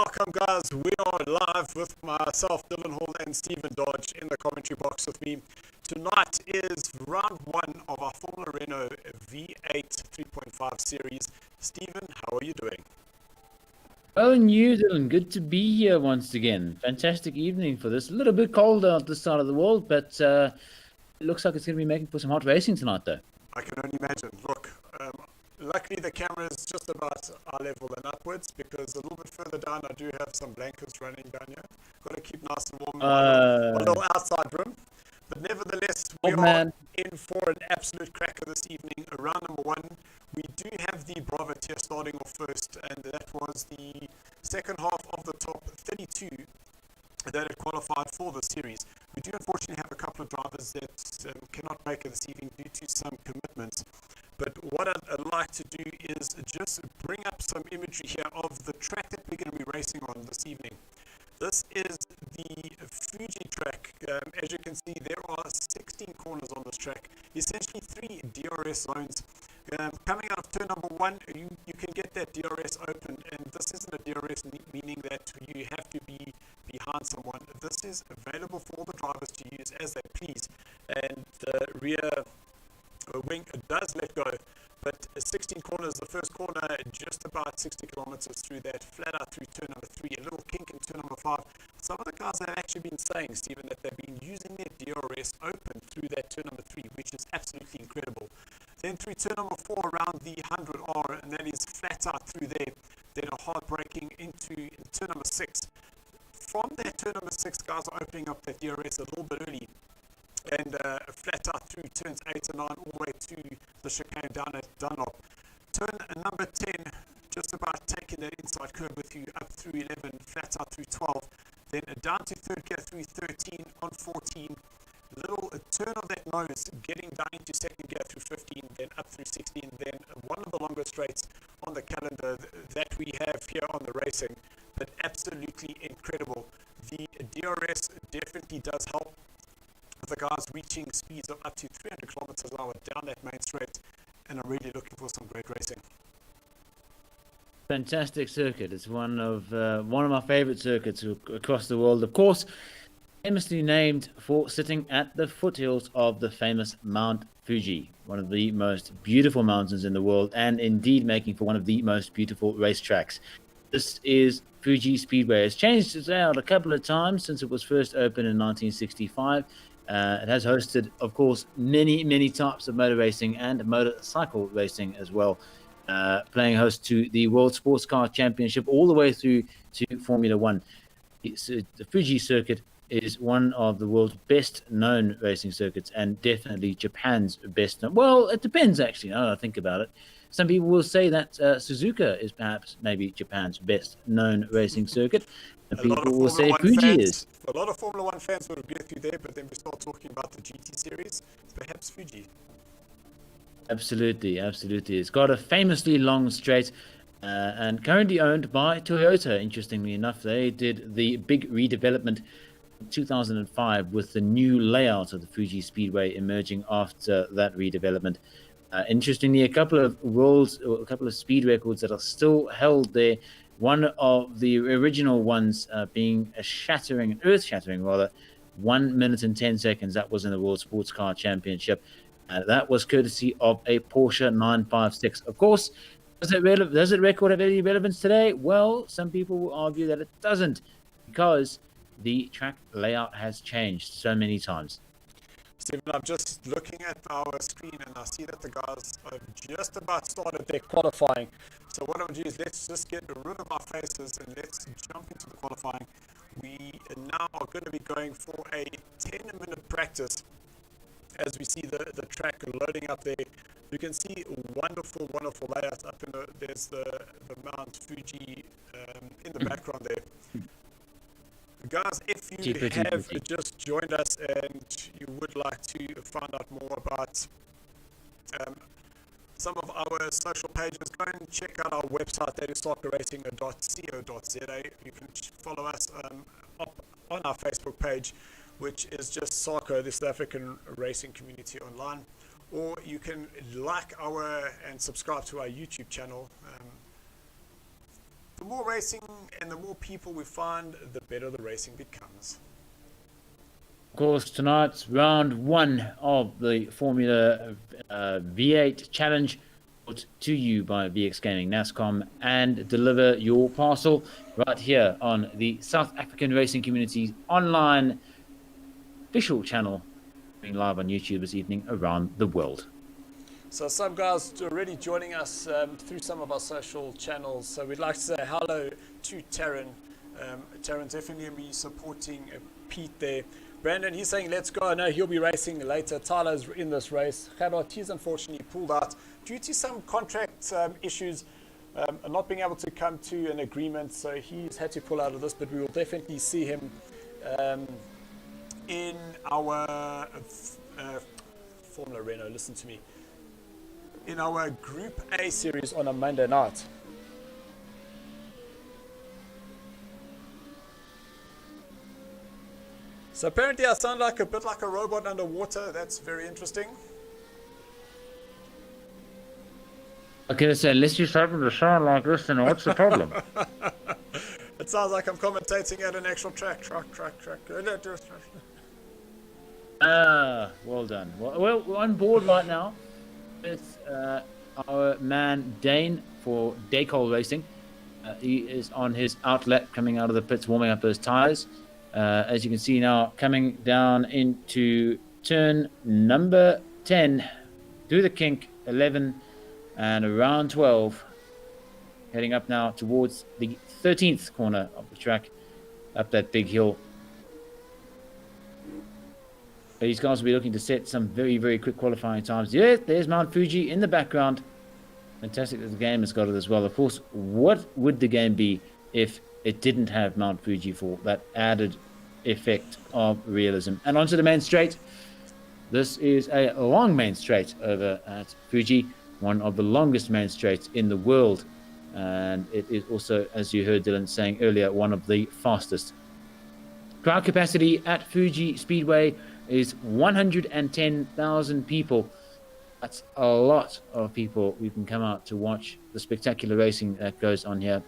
welcome guys. We are live with myself, Dylan Hall, and Stephen Dodge in the commentary box with me. Tonight is round one of our Formula Renault V8 3.5 series. Stephen, how are you doing? Oh, New Zealand, good to be here once again. Fantastic evening for this. A little bit cold out this side of the world, but it looks like it's going to be making for some hot racing tonight, though. I can only imagine. Look, luckily the camera is just about eye level and upwards, because a little bit further down I do have some blankets running down here. Got to keep nice and warm in my little outside room. But nevertheless, we are in for an absolute cracker this evening. Round number one, we do have the Bravo tier starting off first, and that was the second half of the top 32 that had qualified for the series. We do unfortunately have a couple of drivers that cannot make it this evening due to some commitments. But what I'd like to do is just bring up some imagery here of the track that we're going to be racing on this evening. This is the FUJI track. As you can see, there are 16 corners on this track, essentially 3 DRS zones. Coming out of turn number 1, you can get that DRS open, and this isn't a DRS meaning that you have to be behind someone. This is available for all the drivers to use as they please, and the rear wing does let go. But 16 corners, the first corner just about 60 kilometers through that, flat out through turn number 3, a little kink in turn number 5. Some of the guys have actually been saying, Stephen, that they've been using their DRS open through that turn number 3, which is absolutely incredible. Then through turn number 4 around the 100R, and that is flat out through there. Then a hard braking into turn number 6. From that turn number 6, guys are opening up that DRS a little bit early, and flat out through turns 8 and 9 all the way to the chicane down at Dunlop. Turn number 10, just about taking that inside curve with you up through 11, flat out through 12, then down to third gear through 13, on 14, little turn of that nose, getting down into second gear through 15, then up through 16, then one of the longest straights on the calendar that we have here on the racing, but absolutely incredible. The DRS definitely does help the guys reaching speeds of up to 300 kilometers an hour down that main straight, and I'm really looking for some great racing. Fantastic circuit. It's one of my favorite circuits across the world. Of course, famously named for sitting at the foothills of the famous Mount Fuji, one of the most beautiful mountains in the world, and indeed making for one of the most beautiful racetracks. This is Fuji Speedway. It's changed its layout a couple of times since it was first opened in 1965. It has hosted, of course, many types of motor racing and motorcycle racing as well, playing host to the World Sports Car Championship all the way through to Formula One. The Fuji circuit is one of the world's best known racing circuits, and definitely Japan's best known. Well, it depends actually, now that I think about it. Some people will say that Suzuka is perhaps maybe Japan's best known racing circuit. And people will say Fuji is. A lot of Formula One fans would agree with you there, but then we start talking about the GT series, perhaps Fuji. Absolutely. It's got a famously long straight, and currently owned by Toyota. Interestingly enough, they did the big redevelopment in 2005 with the new layout of the Fuji Speedway emerging after that redevelopment. Interestingly, a couple of speed records that are still held there. One of the original ones being earth-shattering, 1 minute and 10 seconds. That was in the World Sports Car Championship. That was courtesy of a Porsche 956. Of course, does that record have any relevance today? Well, some people will argue that it doesn't, because the track layout has changed so many times. Stephen, I'm just looking at our screen and I see that the guys have just about started their qualifying. So what I'm going to do is let's just get rid of our faces and let's jump into the qualifying. We now are going to be going for a 10-minute practice as we see the track loading up there. You can see wonderful layouts up in there's the Mount Fuji in the background there. Guys, if you have just joined us and you would like to find out more about some of our social pages, go and check out our website, that is sarcoracing.co.za. You can follow us up on our Facebook page, which is just SARCO, the South African Racing Community Online, or you can like and subscribe to our YouTube channel. the more racing and the more people we find, the better the racing becomes. Of course, tonight's round 1 of the Formula V8 Challenge, brought to you by VX Gaming NASCOM, and deliver your parcel right here on the South African Racing Community's online official channel, being live on YouTube this evening around the world. So some guys are already joining us through some of our social channels. So we'd like to say hello to Taryn. Taryn definitely be supporting Pete there. Brandon, he's saying let's go. I know he'll be racing later. Tyler's in this race. Gerard, he's unfortunately pulled out due to some contract issues, not being able to come to an agreement. So he's had to pull out of this, but we will definitely see him in our Formula Renault. Listen to me. In our Group A series on a Monday night. So apparently I sound like a bit like a robot underwater. That's very interesting. Okay, so unless you happen to sound like this, then what's the problem? It sounds like I'm commentating at an actual track. Well done. Well, we're on board right now with our man Dane for Dacol Racing. He is on his outlet, coming out of the pits, warming up those tires. As you can see now, coming down into turn number 10, through the kink, 11, and around 12. Heading up now towards the 13th corner of the track, up that big hill. These guys will be looking to set some very, very quick qualifying times. Yeah, there's Mount Fuji in the background. Fantastic that the game has got it as well. Of course, what would the game be if it didn't have Mount Fuji for that added effect of realism? And onto the main straight. This is a long main straight over at Fuji, one of the longest main straights in the world. And it is also, as you heard Dylan saying earlier, one of the fastest. Crowd capacity at Fuji Speedway is 110,000 people. That's a lot of people who can come out to watch the spectacular racing that goes on here.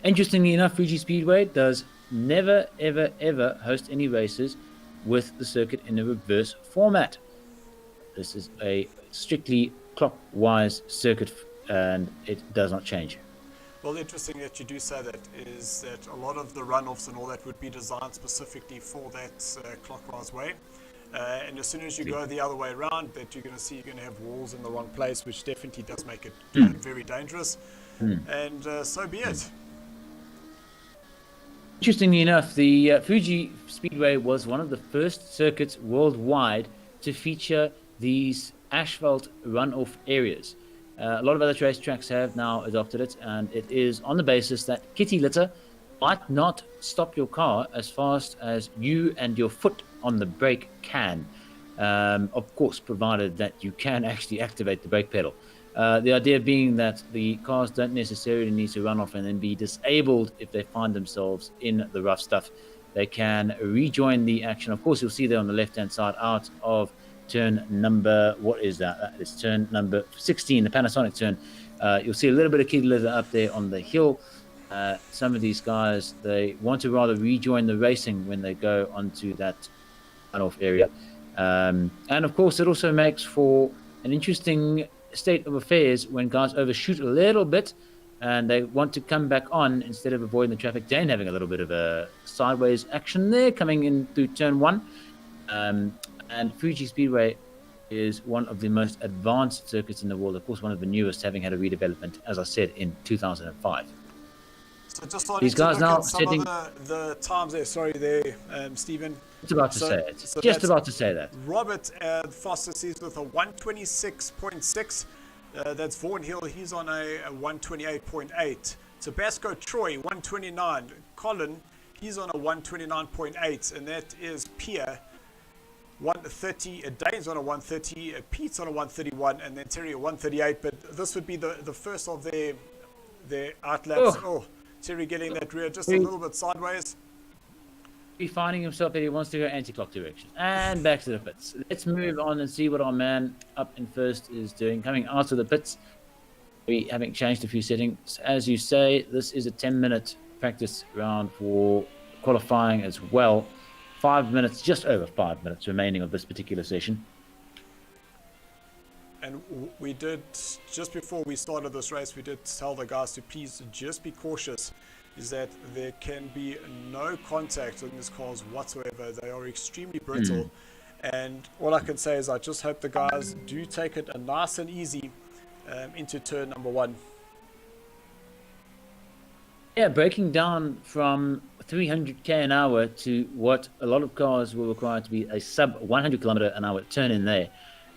Interestingly enough, Fuji Speedway does never, ever, ever host any races with the circuit in a reverse format. This is a strictly clockwise circuit, and it does not change. Well, interesting that you do say that, is that a lot of the runoffs and all that would be designed specifically for that clockwise way. And as soon as you go the other way around, that you're going to see you're going to have walls in the wrong place, which definitely does make it very dangerous. And so be it. Interestingly enough, the Fuji Speedway was one of the first circuits worldwide to feature these asphalt runoff areas. A lot of other racetracks have now adopted it, and it is on the basis that kitty litter might not stop your car as fast as you and your foot on the brake can. Of course, provided that you can actually activate the brake pedal. The idea being that the cars don't necessarily need to run off and then be disabled if they find themselves in the rough stuff. They can rejoin the action. Of course, you'll see there on the left-hand side out of turn number, what is that? That is turn number 16, the Panasonic turn. You'll see a little bit of kitty litter up there on the hill. Some of these guys, they want to rather rejoin the racing when they go onto that runoff area. And of course, it also makes for an interesting state of affairs when guys overshoot a little bit and they want to come back on instead of avoiding the traffic. Dane having a little bit of a sideways action there, coming in through turn 1. And Fuji Speedway is one of the most advanced circuits in the world. Of course, one of the newest, having had a redevelopment, as I said, in 2005. So just These guys now some sitting. of the times there. Sorry there, Stephen. Just about to say it. Just about to say that. Robert fastest is with a 126.6. That's Vaughan Hill. He's on a 128.8. Tabasco Troy 129. Colin, he's on a 129.8, and that is Pierre 130. Dane's on a 130. Pete's on a 131, and then Terry a 138. But this would be the first of their outlets. Oh, Terry getting that rear just a little bit sideways. He's finding himself that he wants to go anti-clock direction. And back to the pits. Let's move on and see what our man up in first is doing. Coming out of the pits, We haven't changed a few settings. As you say, this is a 10-minute practice round for qualifying as well. 5 minutes, just over 5 minutes remaining of this particular session. And we did, just before we started this race, we did tell the guys to please just be cautious, is that there can be no contact on these cars whatsoever. They are extremely brittle. And all I can say is I just hope the guys do take it nice and easy into turn number 1. Yeah, breaking down from 300k an hour to what a lot of cars will require to be a sub 100 kilometer an hour turn in there.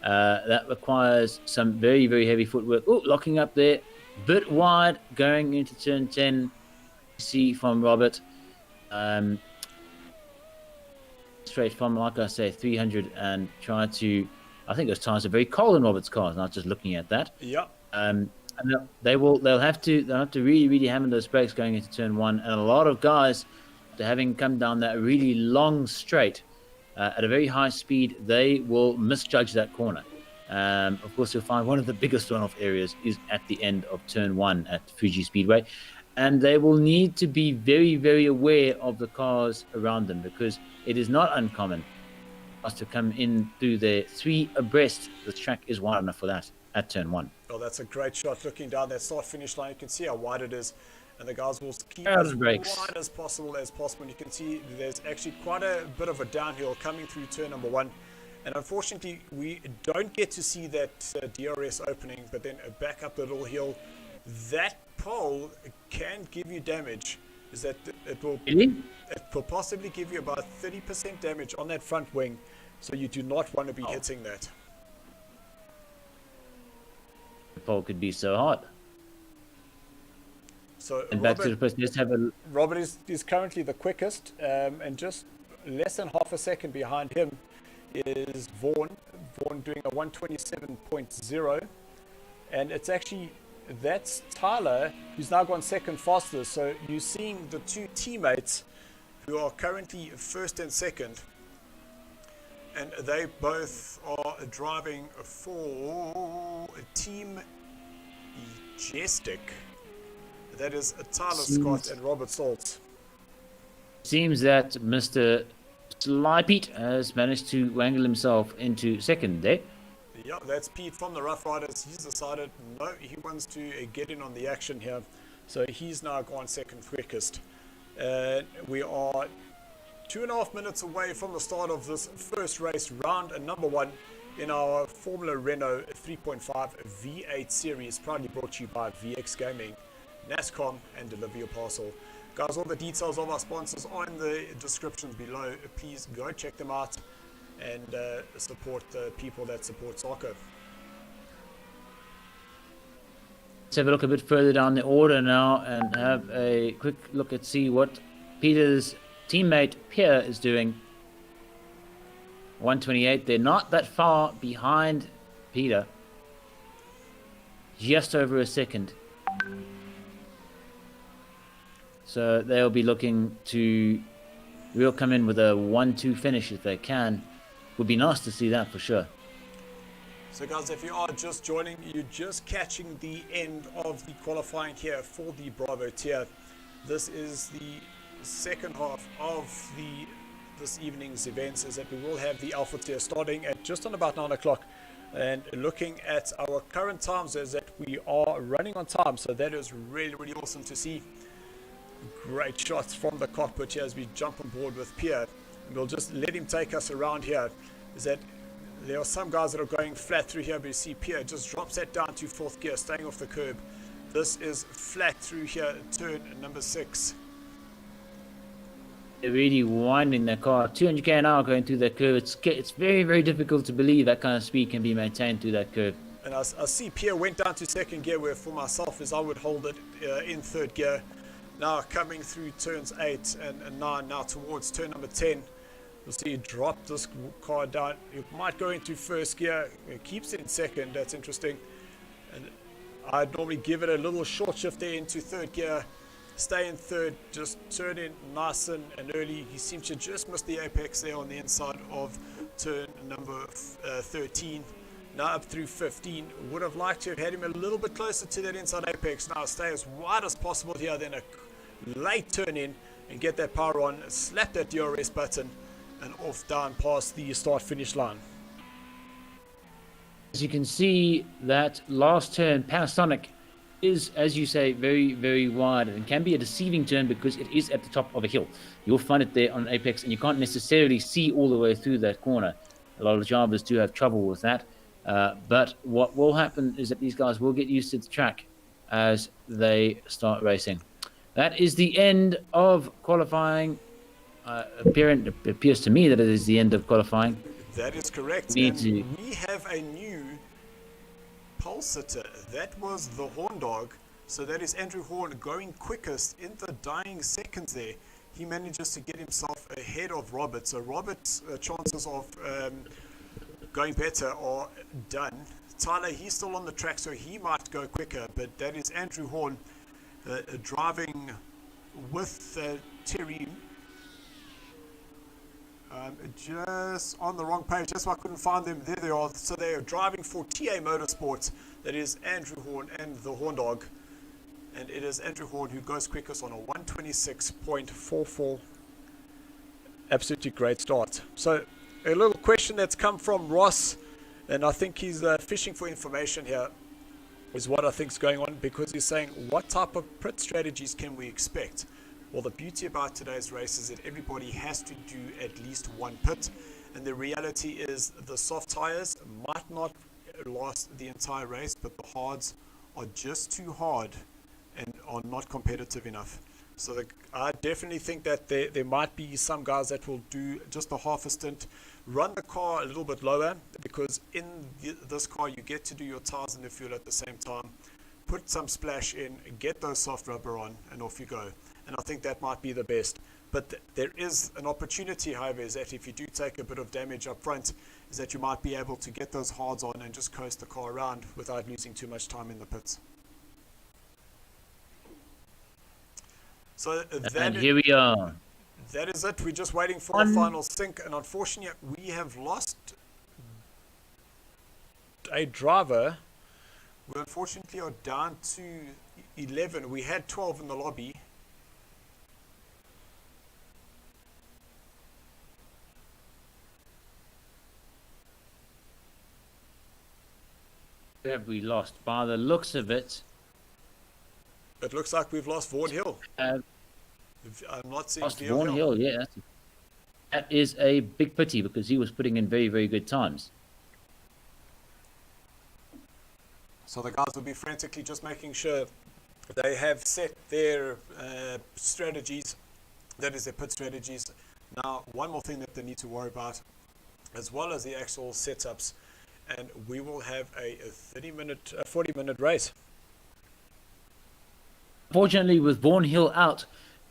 That requires some very, very heavy footwork. Oh, locking up there. Bit wide going into turn 10. See from Robert. Straight from, like I say, 300 and try to... I think those tires are very cold in Robert's cars, not just looking at that. Yeah. And they'll have to really, really hammer those brakes going into turn 1. And a lot of guys, after having come down that really long straight, at a very high speed, they will misjudge that corner. Of course, you'll find one of the biggest runoff areas is at the end of turn 1 at Fuji Speedway. And they will need to be very, very aware of the cars around them, because it is not uncommon for us to come in through there 3 abreast. The track is wide enough for that at turn 1. Oh, that's a great shot. Looking down that start-finish line, you can see how wide it is. And the guys will keep as wide as possible. And you can see there's actually quite a bit of a downhill coming through turn number 1. And unfortunately, we don't get to see that DRS opening, but then back up the little hill. That pole can give you damage. Is that it will possibly give you about 30% damage on that front wing. So you do not want to be hitting that. The pole could be so hard. So and back to the person, let's have a... Robert is currently the quickest, and just less than half a second behind him is Vaughan. Vaughan doing a 127.0, and it's actually, that's Tyler, who's now gone second fastest. So you're seeing the 2 teammates who are currently first and second, and they both are driving for Team Majestic. That is Tyler Scott and Robert Saltz. Seems that Mr. Sly Pete has managed to wangle himself into second there. Yeah, that's Pete from the Rough Riders. He's decided, no, he wants to get in on the action here. So he's now gone second quickest. We are 2.5 minutes away from the start of this first race, round number 1 in our Formula Renault 3.5 V8 series, proudly brought to you by VX Gaming, NASCOM, and Deliver Your Parcel. Guys, all the details of our sponsors are in the description below. Please go check them out and support the people that support SARCO. Let's have a look a bit further down the order now and have a quick look at see what Peter's teammate Pierre is doing. 128. They're not that far behind Peter. Just over a second. So they'll be looking to we'll come in with a 1-2 finish if they can. Would be nice to see that for sure. So guys, if you are just joining, you're just catching the end of the qualifying here for the Bravo tier. This is the second half of this evening's events, is that we will have the Alpha tier starting at just on about 9 o'clock. And looking at our current times is that we are running on time, so that is really, really awesome to see. Great shots from the cockpit here as we jump on board with Pierre. And we'll just let him take us around here. Is that there are some guys that are going flat through here, but you see Pierre just drops that down to 4th gear, staying off the curb. This is flat through here, turn number 6. They're really winding their car. 200k an hour going through that curve. It's very, very difficult to believe that kind of speed can be maintained through that curve. And I see Pierre went down to 2nd gear, where for myself is I would hold it in 3rd gear. Now coming through turns 8 and 9, now towards turn number 10. You'll see he dropped this car down. It might go into 1st gear. It keeps it in 2nd. That's interesting. And I'd normally give it a little short shift there into 3rd gear. Stay in 3rd. Just turn in nice and early. He seems to just miss the apex there on the inside of turn number 13. now up through 15. Would have liked to have had him a little bit closer to that inside apex. Now stay as wide as possible here, then a late turn in and get that power on, slap that DRS button and off down past the start finish line. As you can see, that last turn, Panasonic, is, as you say, very, very wide and can be a deceiving turn because it is at the top of a hill. You'll find it there on apex and you can't necessarily see all the way through that corner. A lot of drivers do have trouble with that. But what will happen is that these guys will get used to the track as they start racing. That is the end of qualifying. It appears to me that it is the end of qualifying. That is correct. We have a new pole sitter. That was the Horn Dog. So that is Andrew Horn going quickest in the dying seconds there. He manages to get himself ahead of Robert. So Robert's chances of going better are done. Tyler, he's still on the track, so he might go quicker. But that is Andrew Horn driving with Terry. Just on the wrong page, that's why I couldn't find them. There they are. So they are driving for TA Motorsports. That is Andrew Horn and the Horn Dog. And it is Andrew Horn who goes quickest on a 126.44. Absolutely great start. So a little question that's come from Ross, and I think he's fishing for information here, is what I think is going on, because he's saying, what type of pit strategies can we expect? Well, the beauty about today's race is that everybody has to do at least one pit, and the reality is the soft tires might not last the entire race, but the hards are just too hard and are not competitive enough. So I definitely think that there might be some guys that will do just a half a stint, run the car a little bit lower, because in this car you get to do your tires and the fuel at the same time, put some splash in, get those soft rubber on, and off you go. And I think that might be the best. But there is an opportunity, however, is that if you do take a bit of damage up front, is that you might be able to get those hards on and just coast the car around without losing too much time in the pits. So and here we are. That is it. We're just waiting for the final sync. And unfortunately, we have lost a driver. We unfortunately are down to 11. We had 12 in the lobby. Who have we lost? By the looks of it, it looks like we've lost Vaughan Hill. I'm not seeing lost Vaughan Hill. Yeah, that is a big pity because he was putting in very, very good times. So the guys will be frantically just making sure they have set their strategies. That is their pit strategies. Now, one more thing that they need to worry about, as well as the actual setups, and we will have a 40-minute race. Fortunately, with Vaughan Hill out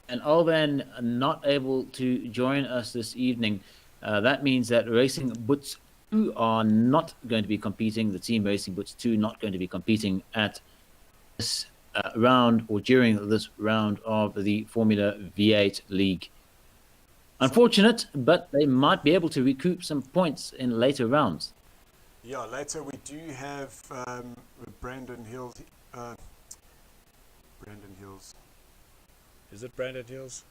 and Alban not able to join us this evening, that means that Racing Boots 2 are not going to be competing. The team Racing Boots 2 not going to be competing at this round or during this round of the Formula V8 League. Unfortunate, but they might be able to recoup some points in later rounds. Yeah, later we do have Brandon Hills. Brandon Hills. Is it Brandon Hills?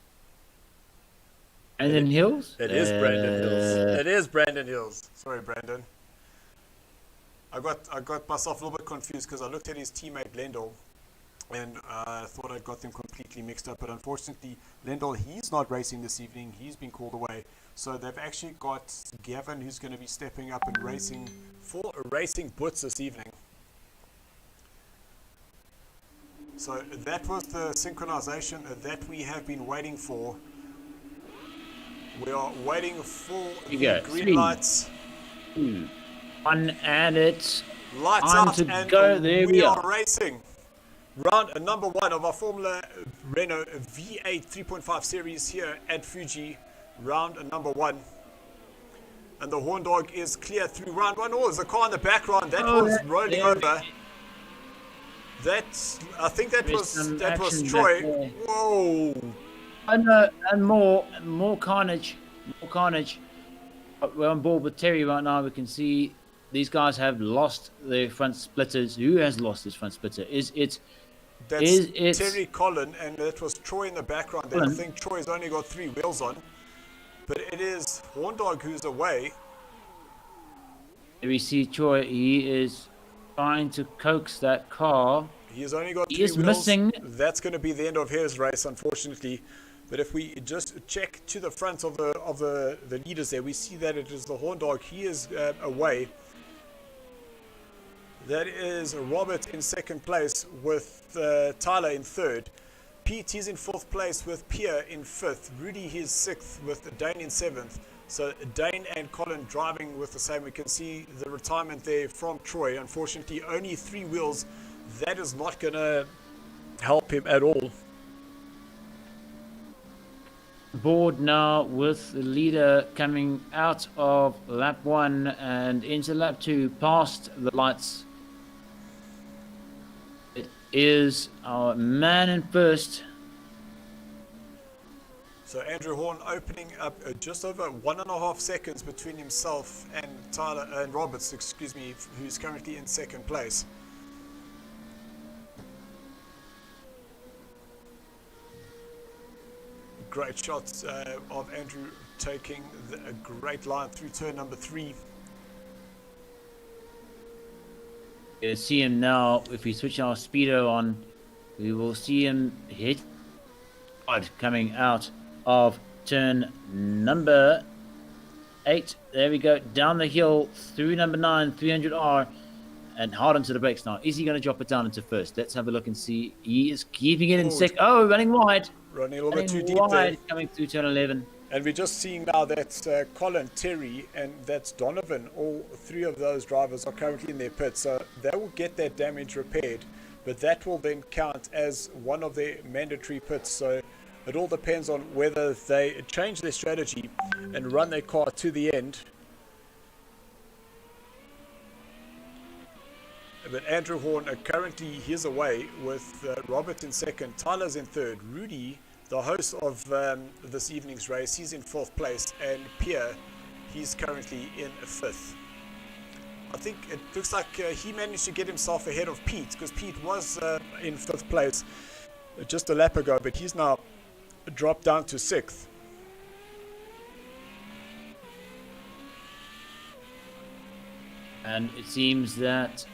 Brandon Hills? It is Brandon Hills. It is Brandon Hills. Sorry, Brandon. I got myself a little bit confused because I looked at his teammate Lendl and I thought I'd got them completely mixed up. But unfortunately, Lendl, he's not racing this evening. He's been called away. So they've actually got Gavin, who's going to be stepping up and racing for Racing Boots this evening. So that was the synchronization that we have been waiting for. We are waiting for the green lights. 2, 1, and it's lights time out, to and go. There we are racing. Round number 1 of our Formula Renault V8 3.5 series here at Fuji. Round number 1. And the Horn Dog is clear through round 1. Oh, there's a car in the background that was rolling over. I think that was Troy. Whoa! And more carnage. More carnage. We're on board with Terry right now. We can see these guys have lost their front splitters. Who has lost his front splitter? That's Is it Terry Collin, and that was Troy in the background there. I Colin? think Troy's only got 3 wheels on, but it is Horndog who's away. We see Troy. He is trying to coax that car. He's only got 3 He is wheels. missing. That's going to be the end of his race, unfortunately. But if we just check to the front of the leaders there, we see that it is the Horndog. He is away. That is Robert in second place with Tyler in third. Pete, he's in fourth place with Pierre in fifth. Rudy, he's sixth with Dane in seventh. So Dane and Colin driving with the same. We can see the retirement there from Troy. Unfortunately, only 3 wheels. That is not going to help him at all. Board now with the leader coming out of lap 1 and into lap 2 past the lights. It is our man in first. So Andrew Horn opening up just over 1.5 seconds between himself and Tyler and Roberts, excuse me, who's currently in second place. Great shots of Andrew taking a great line through turn number 3. You see him now. If we switch our speedo on, we will see him hit hard coming out of turn number 8. There we go, down the hill through number 9, 300R, and hard onto the brakes now. Is he going to drop it down into first? Let's have a look and see. He is keeping it in second. Oh, running wide. Running a little bit too deep wide, there. coming through turn 11. And we're just seeing now that Colin, Terry, and that's Donovan, all 3 of those drivers are currently in their pits. So they will get that damage repaired, but that will then count as one of their mandatory pits. So it all depends on whether they change their strategy and run their car to the end. But Andrew Horn currently he's away with Robert in second, Tyler's in third, Rudy, the host of this evening's race, he's in fourth place, and Pierre, he's currently in fifth. I think it looks like he managed to get himself ahead of Pete, because Pete was in fifth place just a lap ago, but he's now dropped down to sixth. And it seems that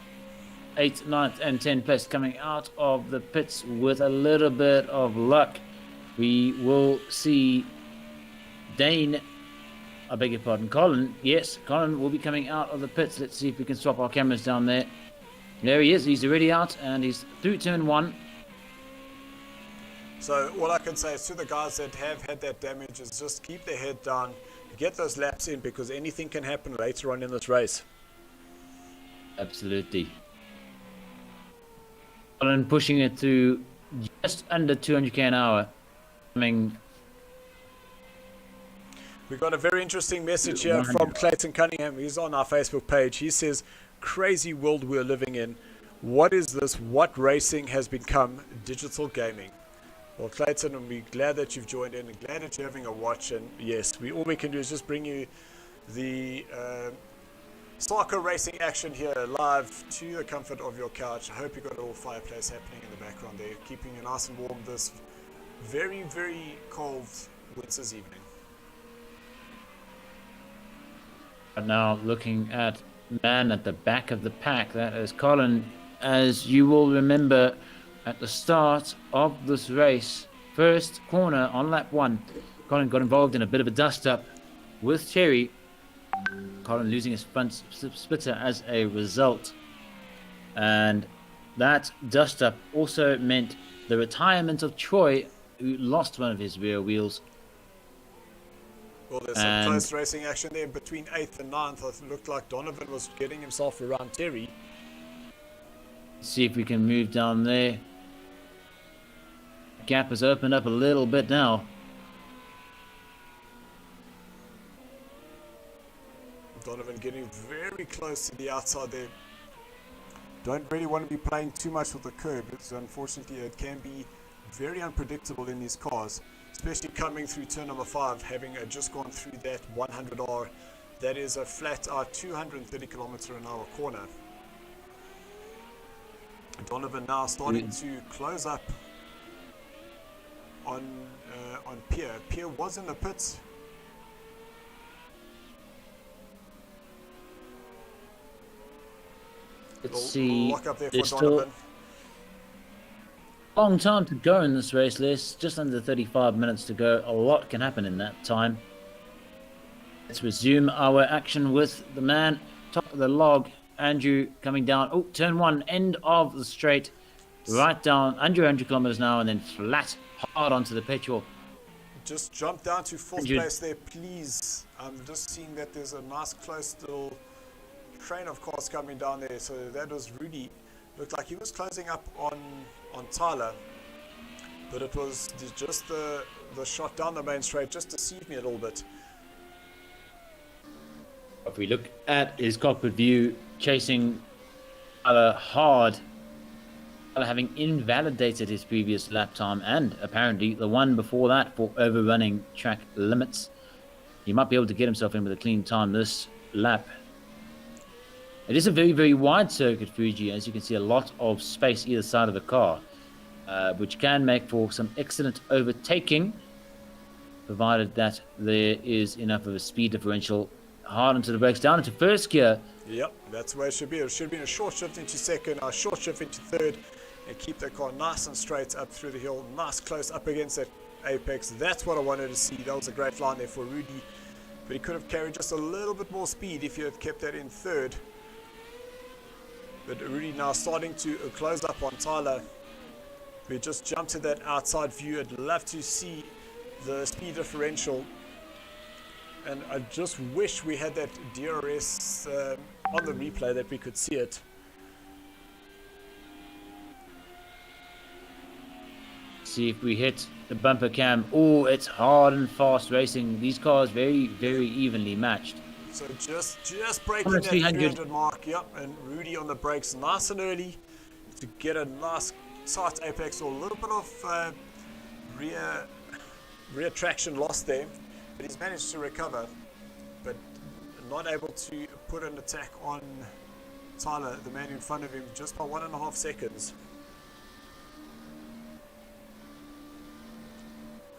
8th, 9th, and 10th place coming out of the pits with a little bit of luck. We will see Dane, I beg your pardon, Colin. Yes, Colin will be coming out of the pits. Let's see if we can swap our cameras down there. There he is. He's already out, and he's through turn 1. So all I can say is to the guys that have had that damage is just keep their head down, get those laps in, because anything can happen later on in this race. Absolutely. Colin pushing it through just under 200k an hour. We got a very interesting message here from Clayton Cunningham. He's on our Facebook page. He says, crazy world we're living in. What is this? What racing has become digital gaming? Well, Clayton, we're glad that you've joined in and glad that you're having a watch. And yes, all we can do is just bring you the SARCO racing action here live to the comfort of your couch. I hope you got a little fireplace happening in the background there, keeping you nice and warm this very, very cold winter's evening. Now looking at man at the back of the pack, that is Colin. As you will remember at the start of this race, first corner on lap 1, Colin got involved in a bit of a dust up with Terry. Colin losing his front splitter as a result, and that dust up also meant the retirement of Troy, who lost one of his rear wheels. Well, there's some close racing action there between 8th and 9th. It looked like Donovan was getting himself around Terry. See if we can move down there. Gap has opened up a little bit now. Donovan getting very close to the outside there. Don't really want to be playing too much with the curb. Unfortunately, it can be very unpredictable in these cars, especially coming through turn number 5, having just gone through that 100R. that is a flat out 230 kilometer an hour corner. Donovan now starting to close up on Pierre. Pierre was in the pits. Let's see. Lock up there for There's Donovan. still a long time to go in this race, Les. Just under 35 minutes to go. A lot can happen in that time. Let's resume our action with the man top of the log, Andrew, coming down. Oh, turn one, end of the straight. Right down under 100 kilometers an hour and then flat, hard onto the petrol. Just jump down to fourth Andrew. place there, please. I'm just seeing that there's a nice close little train of cars coming down there. So that was Rudy. Looked like he was closing up on Tyler. But it was just the shot down the main straight just deceived me a little bit. If we look at his cockpit view, chasing Tyler hard, Tyler having invalidated his previous lap time and apparently the one before that for overrunning track limits. He might be able to get himself in with a clean time this lap. It is a very, very wide circuit, Fuji. As you can see, a lot of space either side of the car, which can make for some excellent overtaking, provided that there is enough of a speed differential. Hard into the brakes, down into first gear. Yep, that's where it should be. It should be a short shift into second, a short shift into third, and keep that car nice and straight up through the hill, nice close up against that apex. That's what I wanted to see. That was a great line there for Rudy, but he could have carried just a little bit more speed if he had kept that in third. But Rudy now starting to close up on Tyler. We just jumped to that outside view. I'd love to see the speed differential. And I just wish we had that DRS on the replay that we could see it. See if we hit the bumper cam. Oh, it's hard and fast racing. These cars very, very evenly matched. So just breaking that 300 mark. Yep, and Rudy on the brakes nice and early to get a nice tight apex or a little bit of rear traction loss there. But he's managed to recover, but not able to put an attack on Tyler, the man in front of him, just by 1.5 seconds.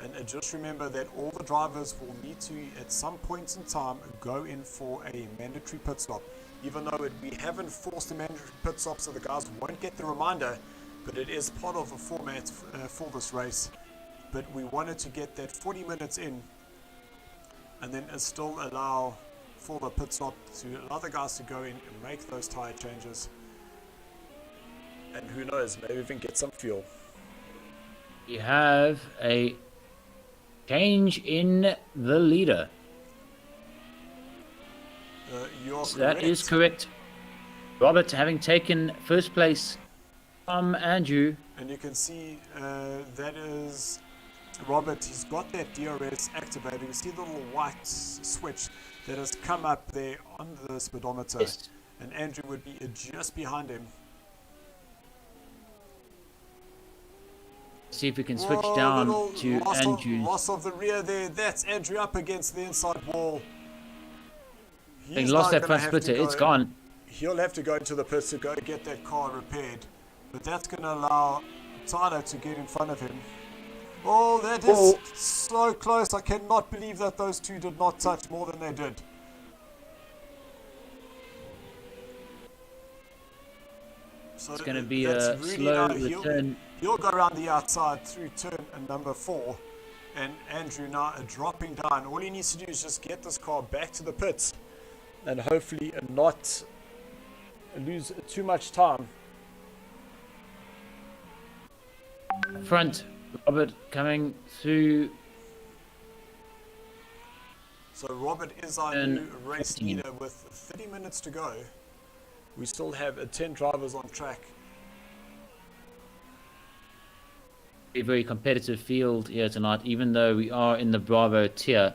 And just remember that all the drivers will need to, at some point in time, go in for a mandatory pit stop. Even though we haven't forced a mandatory pit stop, so the guys won't get the reminder, but it is part of a format for this race. But we wanted to get that 40 minutes in, and then still allow for the pit stop to allow the guys to go in and make those tire changes. And who knows, maybe even get some fuel. You have a change in the leader. That is correct. Robert having taken first place from Andrew. And you can see that is Robert. He's got that DRS activated. You see the little white switch that has come up there on the speedometer. Yes. And Andrew would be just behind him. See if we can switch down to Andrew. Loss of the rear there. That's Andrew up against the inside wall. He lost that front splitter. It's gone. He'll have to go into the pits to go get that car repaired. But that's going to allow Tyler to get in front of him. Oh, that is so close. I cannot believe that those two did not touch more than they did. So it's going to be a slow return. He'll go around the outside through turn number 4. And Andrew now dropping down. All he needs to do is just get this car back to the pits. And hopefully not lose too much time. Front, Robert coming through. So Robert is our new race leader with 30 minutes to go. We still have 10 drivers on track. A very competitive field here tonight, even though we are in the Bravo tier.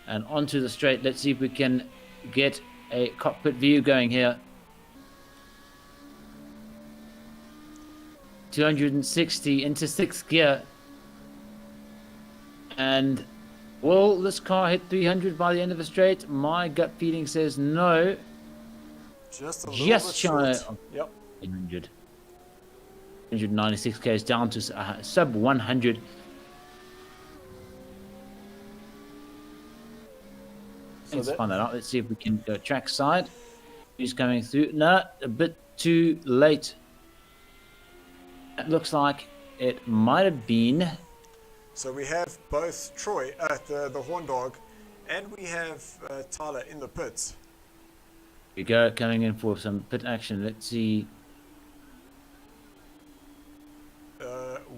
And onto the straight. Let's see if we can get a cockpit view going here. 260 into 6th gear. And Will this car hit 300 by the end of the straight? My gut feeling says no. Just a little Just bit shy short. of Yep. 300. 196 k's down to sub 100. Let's find that out. Let's see if we can go track side. Who's coming through? No, a bit too late. It looks like it might have been. So we have both Troy, the Horn Dog, and we have Tyler in the pits. We go coming in for some pit action. Let's see.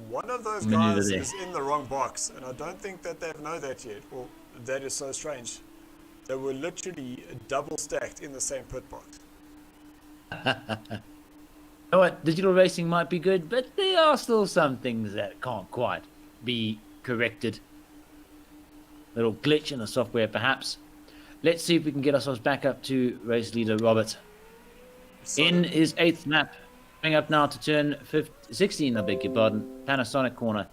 One of those guys is in the wrong box, and I don't think that they know that yet. Well, that is so strange. They were literally double stacked in the same pit box. You know what? Digital racing might be good, but there are still some things that can't quite be corrected. Little glitch in the software, perhaps. Let's see if we can get ourselves back up to race leader Robert. In his 8th lap. Coming up now to turn 16, I beg your pardon. Panasonic corner.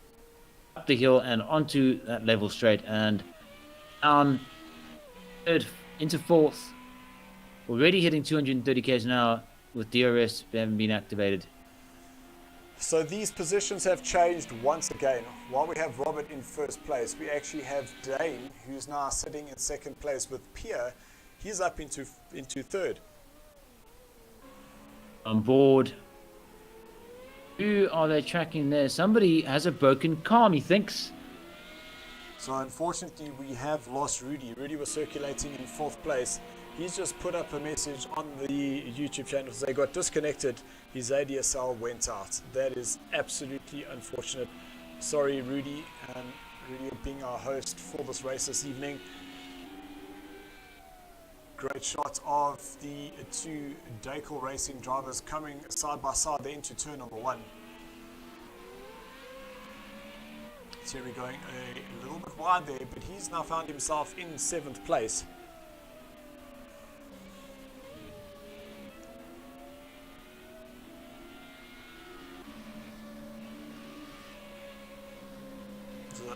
Up the hill and onto that level straight. And down third into 4th. Already hitting 230 k's an hour with DRS having been activated. So these positions have changed once again. While we have Robert in 1st place, we actually have Dane, who's now sitting in 2nd place with Pierre. He's up into 3rd. On board. Who are they tracking there? Somebody has a broken car, methinks. So unfortunately, we have lost Rudy. Rudy was circulating in 4th place. He's just put up a message on the YouTube channel. They got disconnected. His ADSL went out. That is absolutely unfortunate. Sorry, Rudy. Rudy being our host for this race this evening. Great shot of the 2 Dakel Racing drivers coming side by side there into turn number 1. Terry going a little bit wide there, but he's now found himself in 7th place.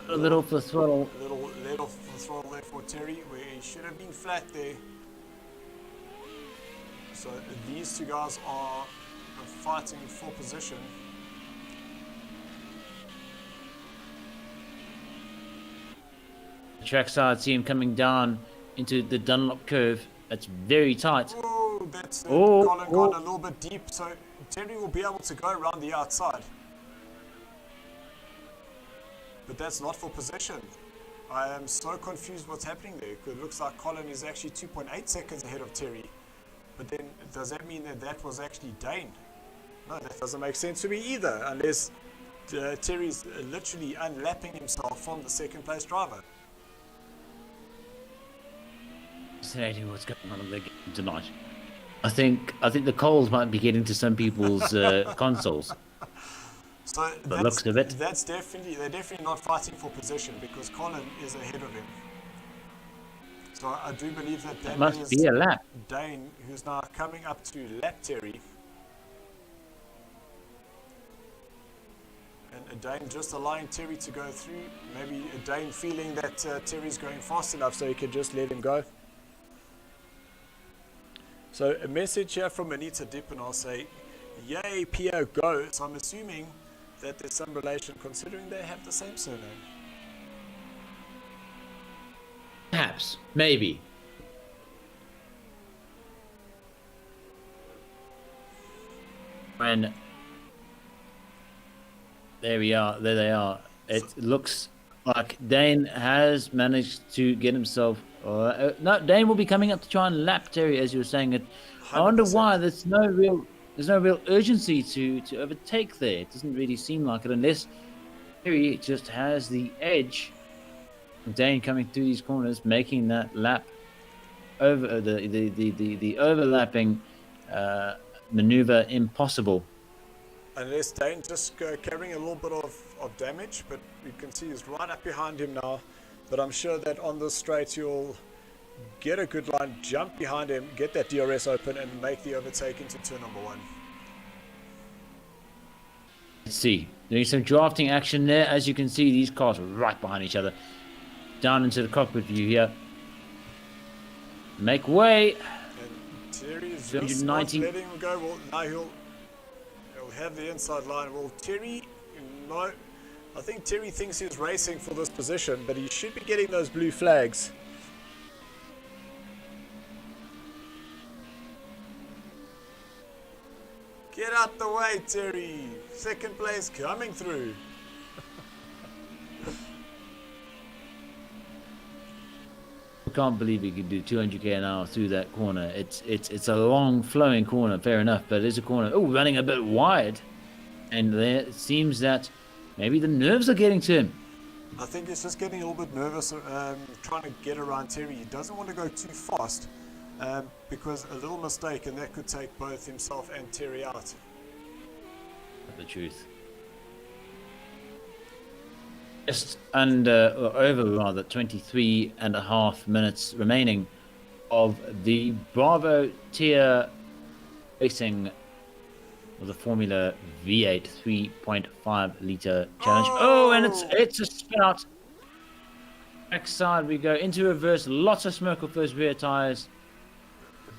A little off the throttle. A little let off the throttle there for Terry, where he should have been flat there. So these 2 guys are fighting for position. Trackside, see him coming down into the Dunlop curve. It's very tight. Oh, that's Colin gone a little bit deep, so Terry will be able to go around the outside. But that's not for position. I am so confused what's happening there. It looks like Colin is actually 2.8 seconds ahead of Terry. But then, does that mean that that was actually Dane? No, that doesn't make sense to me either, unless Terry's literally unlapping himself from the 2nd place driver. Fascinating what's going on in the game tonight. I think the cold might be getting to some people's consoles. So the looks of it. They're definitely not fighting for position because Colin is ahead of him. So I do believe that must be a lap. Dane, who's now coming up to lap Terry. And Dane just allowing Terry to go through. Maybe Dane feeling that Terry's going fast enough so he could just let him go. So a message here from Anita Dip, and I'll say, yay, Pierre, go. So I'm assuming that there's some relation considering they have the same surname. Perhaps, maybe. When there we are, there they are. It looks like Dane has managed to get himself. No, Dane will be coming up to try and lap Terry, as you were saying. It. I wonder why there's no real urgency to overtake there. It doesn't really seem like it, unless Terry just has the edge. Dane coming through these corners, making that lap over the overlapping maneuver impossible. Unless Dane just carrying a little bit of damage, but you can see he's right up behind him now. But I'm sure that on this straight you'll get a good line, jump behind him, get that DRS open, and make the overtake into turn number 1. Let's see. Doing some drafting action there. As you can see, these cars are right behind each other. down into the cockpit view here. Make way. And Terry is just 290. not letting him go. Well, now he'll have the inside line. Well, Terry, no. I think Terry thinks he's racing for this position, but he should be getting those blue flags. Get out the way, Terry. Second place coming through. I can't believe he could do 200k an hour through that corner. It's a long flowing corner, fair enough, but it is a corner. Oh, running a bit wide, and there it seems that maybe the nerves are getting to him. I think he's just getting a little bit nervous, trying to get around Terry. He doesn't want to go too fast, because a little mistake and that could take both himself and Terry out. The truth. Just under, or over rather, 23.5 minutes remaining of the Bravo tier racing of the Formula V8 3.5 litre challenge. Oh, and it's a spin out. Backside we go into reverse. Lots of smoke off those rear tyres.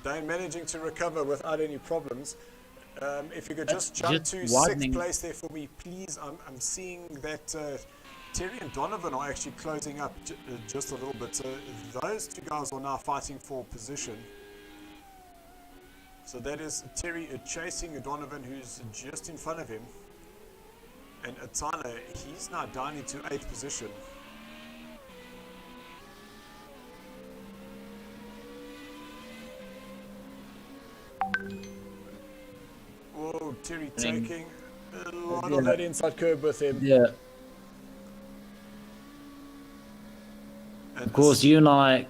They're managing to recover without any problems. If you could just jump to widening. 6th place there for me, please. I'm seeing that Terry and Donovan are actually closing up just a little bit. So those two guys are now fighting for position. So that is Terry chasing Donovan, who's just in front of him. And Tyler, he's now down into 8th position. Whoa, Terry taking a lot of that inside curve with him. Yeah. And of course, you and I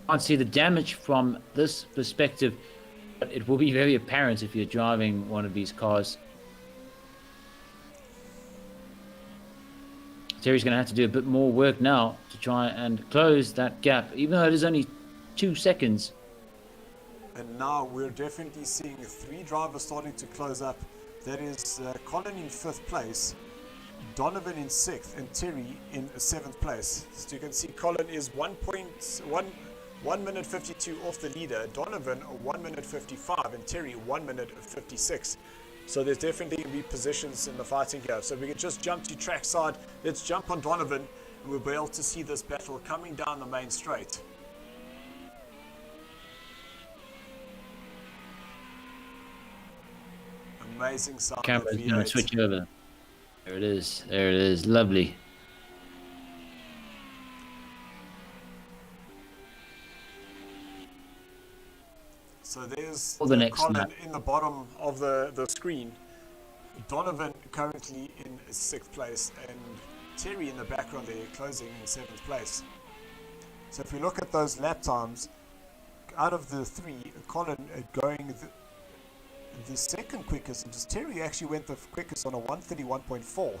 can't see the damage from this perspective, but it will be very apparent if you're driving one of these cars. Terry's going to have to do a bit more work now to try and close that gap, even though it is only 2 seconds. And now we're definitely seeing 3 drivers starting to close up. That is Colin in 5th place, Donovan in 6th, and Terry in 7th place. So you can see Colin is 1 minute 52 off the leader, Donovan 1 minute 55, and Terry 1 minute 56. So there's definitely going to be positions in the fighting here. So we can just jump to trackside. Let's jump on Donovan, and we'll be able to see this battle coming down the main straight. Amazing sound. Camera's going to switch over. There it is. There it is. Lovely. So there's the next Colin lap. in the bottom of the screen. Donovan currently in 6th place, and Terry in the background there closing in 7th place. So if we look at those lap times, out of the 3, Colin going the second quickest, and just Terry actually went the quickest on a 1:31.4.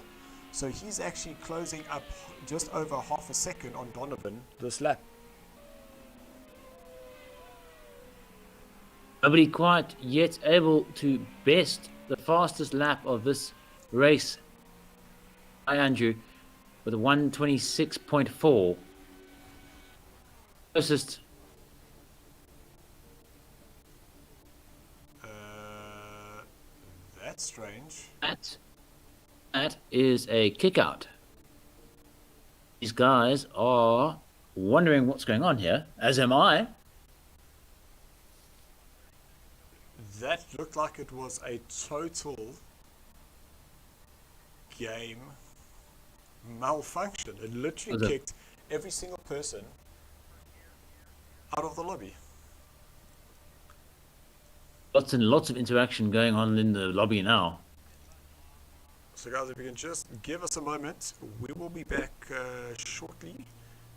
So he's actually closing up just over half a second on Donovan this lap. Nobody quite yet able to best the fastest lap of this race. Hi, Andrew, with a 1:26.4. Closest. That's strange. That is a kick out. These guys are wondering what's going on here, as am I. That looked like it was a total game malfunction. It literally kicked every single person out of the lobby. Lots and lots of interaction going on in the lobby now. So guys, if you can just give us a moment, we will be back shortly,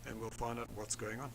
and we'll find out what's going on.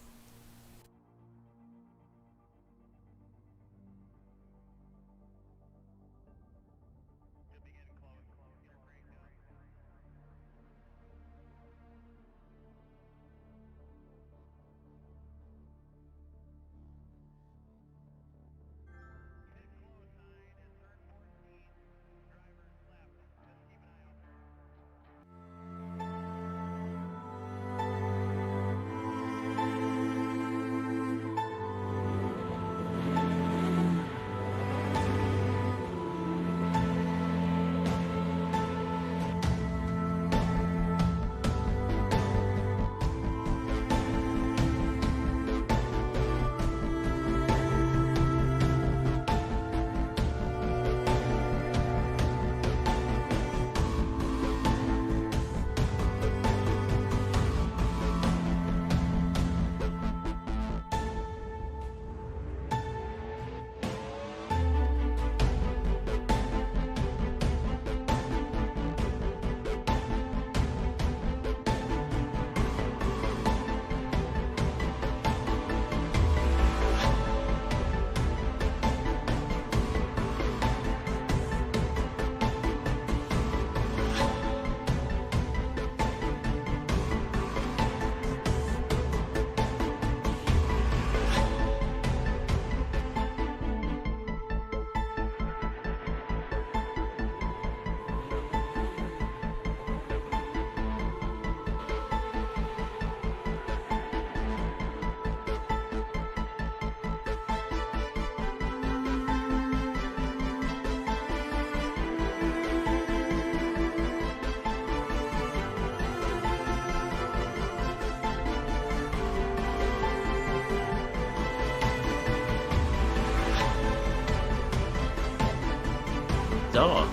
dark.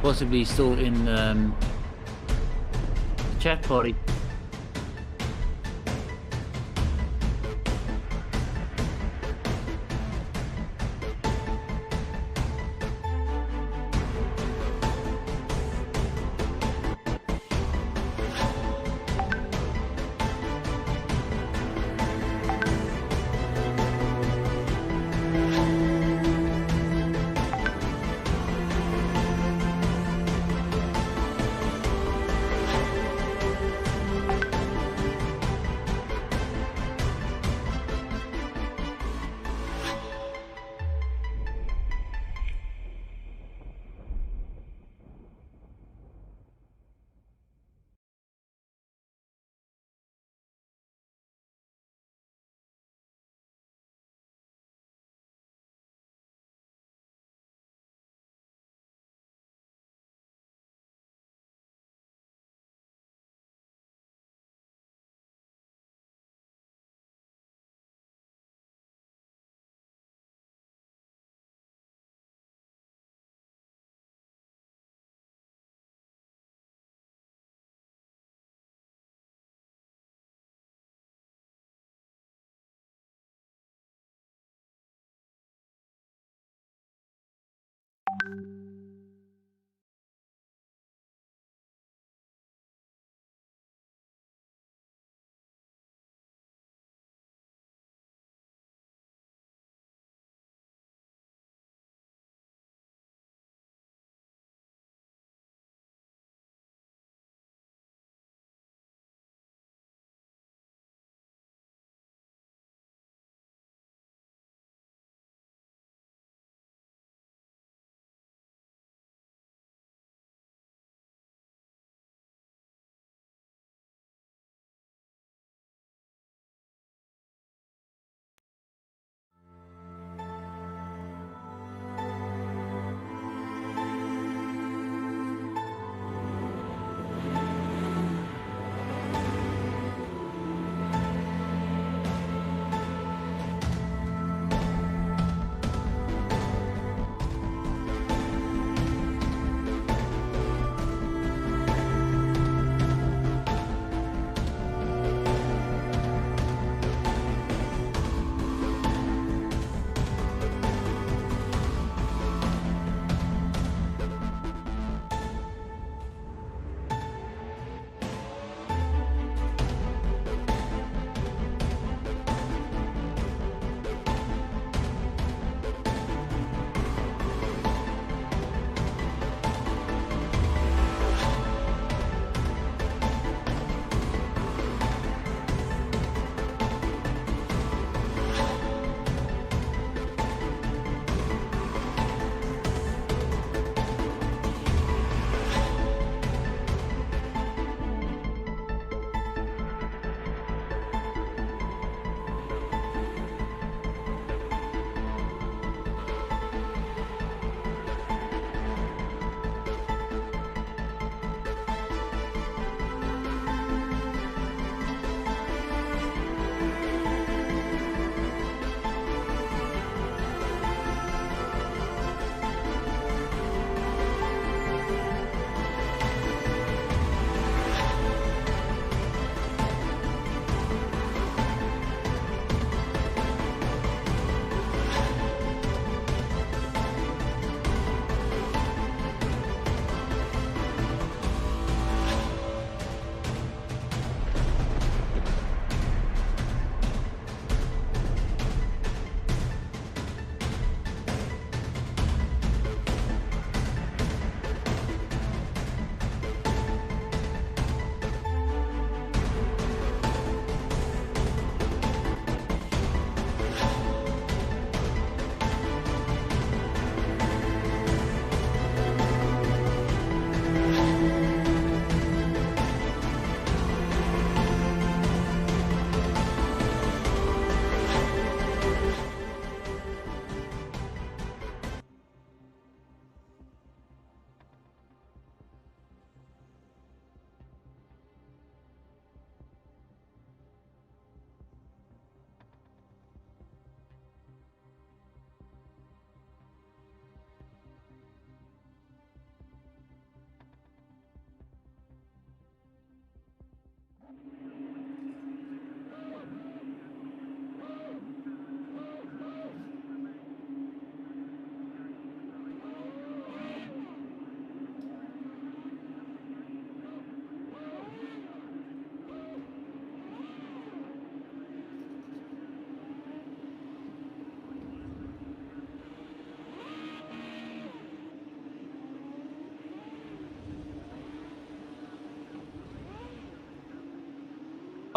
Possibly still in the chat party.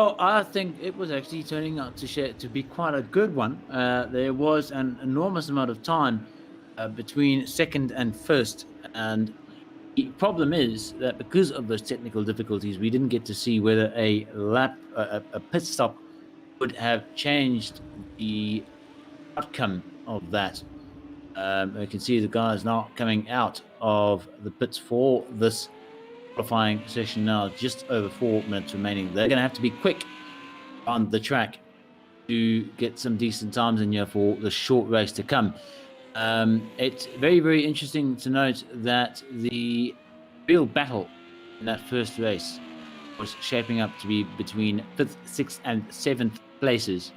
Oh, I think it was actually turning out to be quite a good one. There was an enormous amount of time between second and first, and the problem is that because of those technical difficulties, we didn't get to see whether a pit stop would have changed the outcome of that. You can see the guys now coming out of the pits for this qualifying session now, just over 4 minutes remaining. They're going to have to be quick on the track to get some decent times in here for the short race to come. It's very, very interesting to note that the real battle in that first race was shaping up to be between 5th, 6th, and 7th places.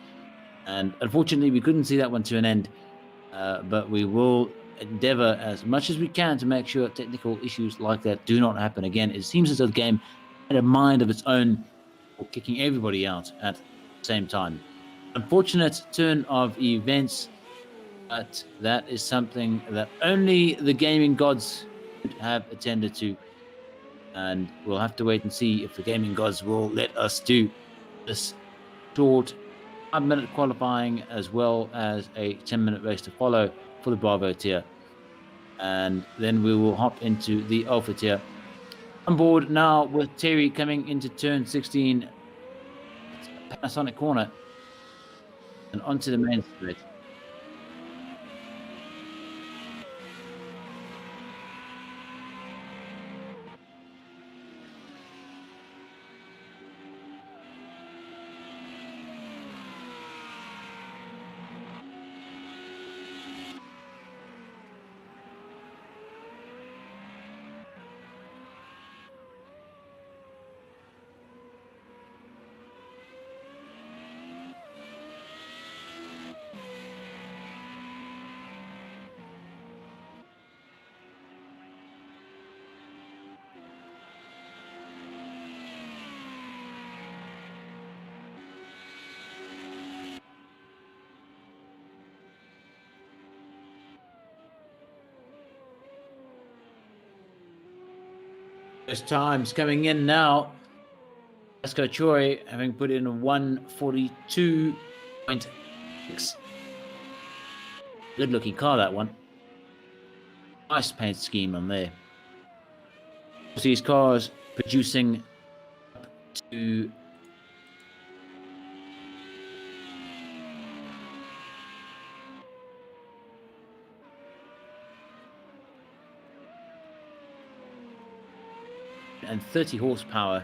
And unfortunately, we couldn't see that one to an end. But we will endeavor as much as we can to make sure technical issues like that do not happen again. It seems as though the game had a mind of its own for kicking everybody out at the same time. Unfortunate turn of events, but that is something that only the gaming gods could have attended to. And we'll have to wait and see if the gaming gods will let us do this short 5-minute qualifying as well as a 10-minute race to follow for the Bravo tier. And then we will hop into the Alpha tier. On board now with Terry coming into turn 16, Panasonic corner, and onto the main straight. First times coming in now. Pasco Choi having put in a 142.6. Good looking car, that one. Nice paint scheme on there. These cars producing up to and 30 horsepower,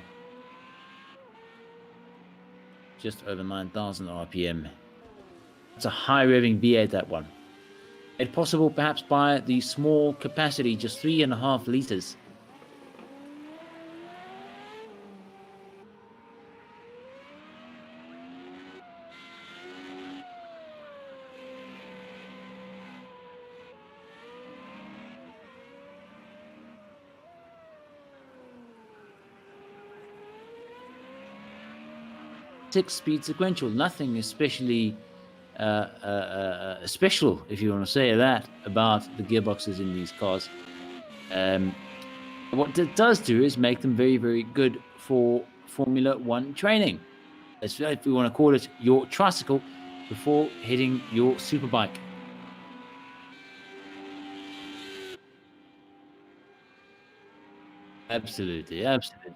just over 9,000 RPM. It's a high revving V8, that one. Made possible perhaps by the small capacity, just 3.5 liters. Six-speed sequential, nothing especially special, if you want to say that, about the gearboxes in these cars. What it does do is make them very, very good for Formula One training. If we want to call it your tricycle before hitting your superbike. Absolutely, absolutely.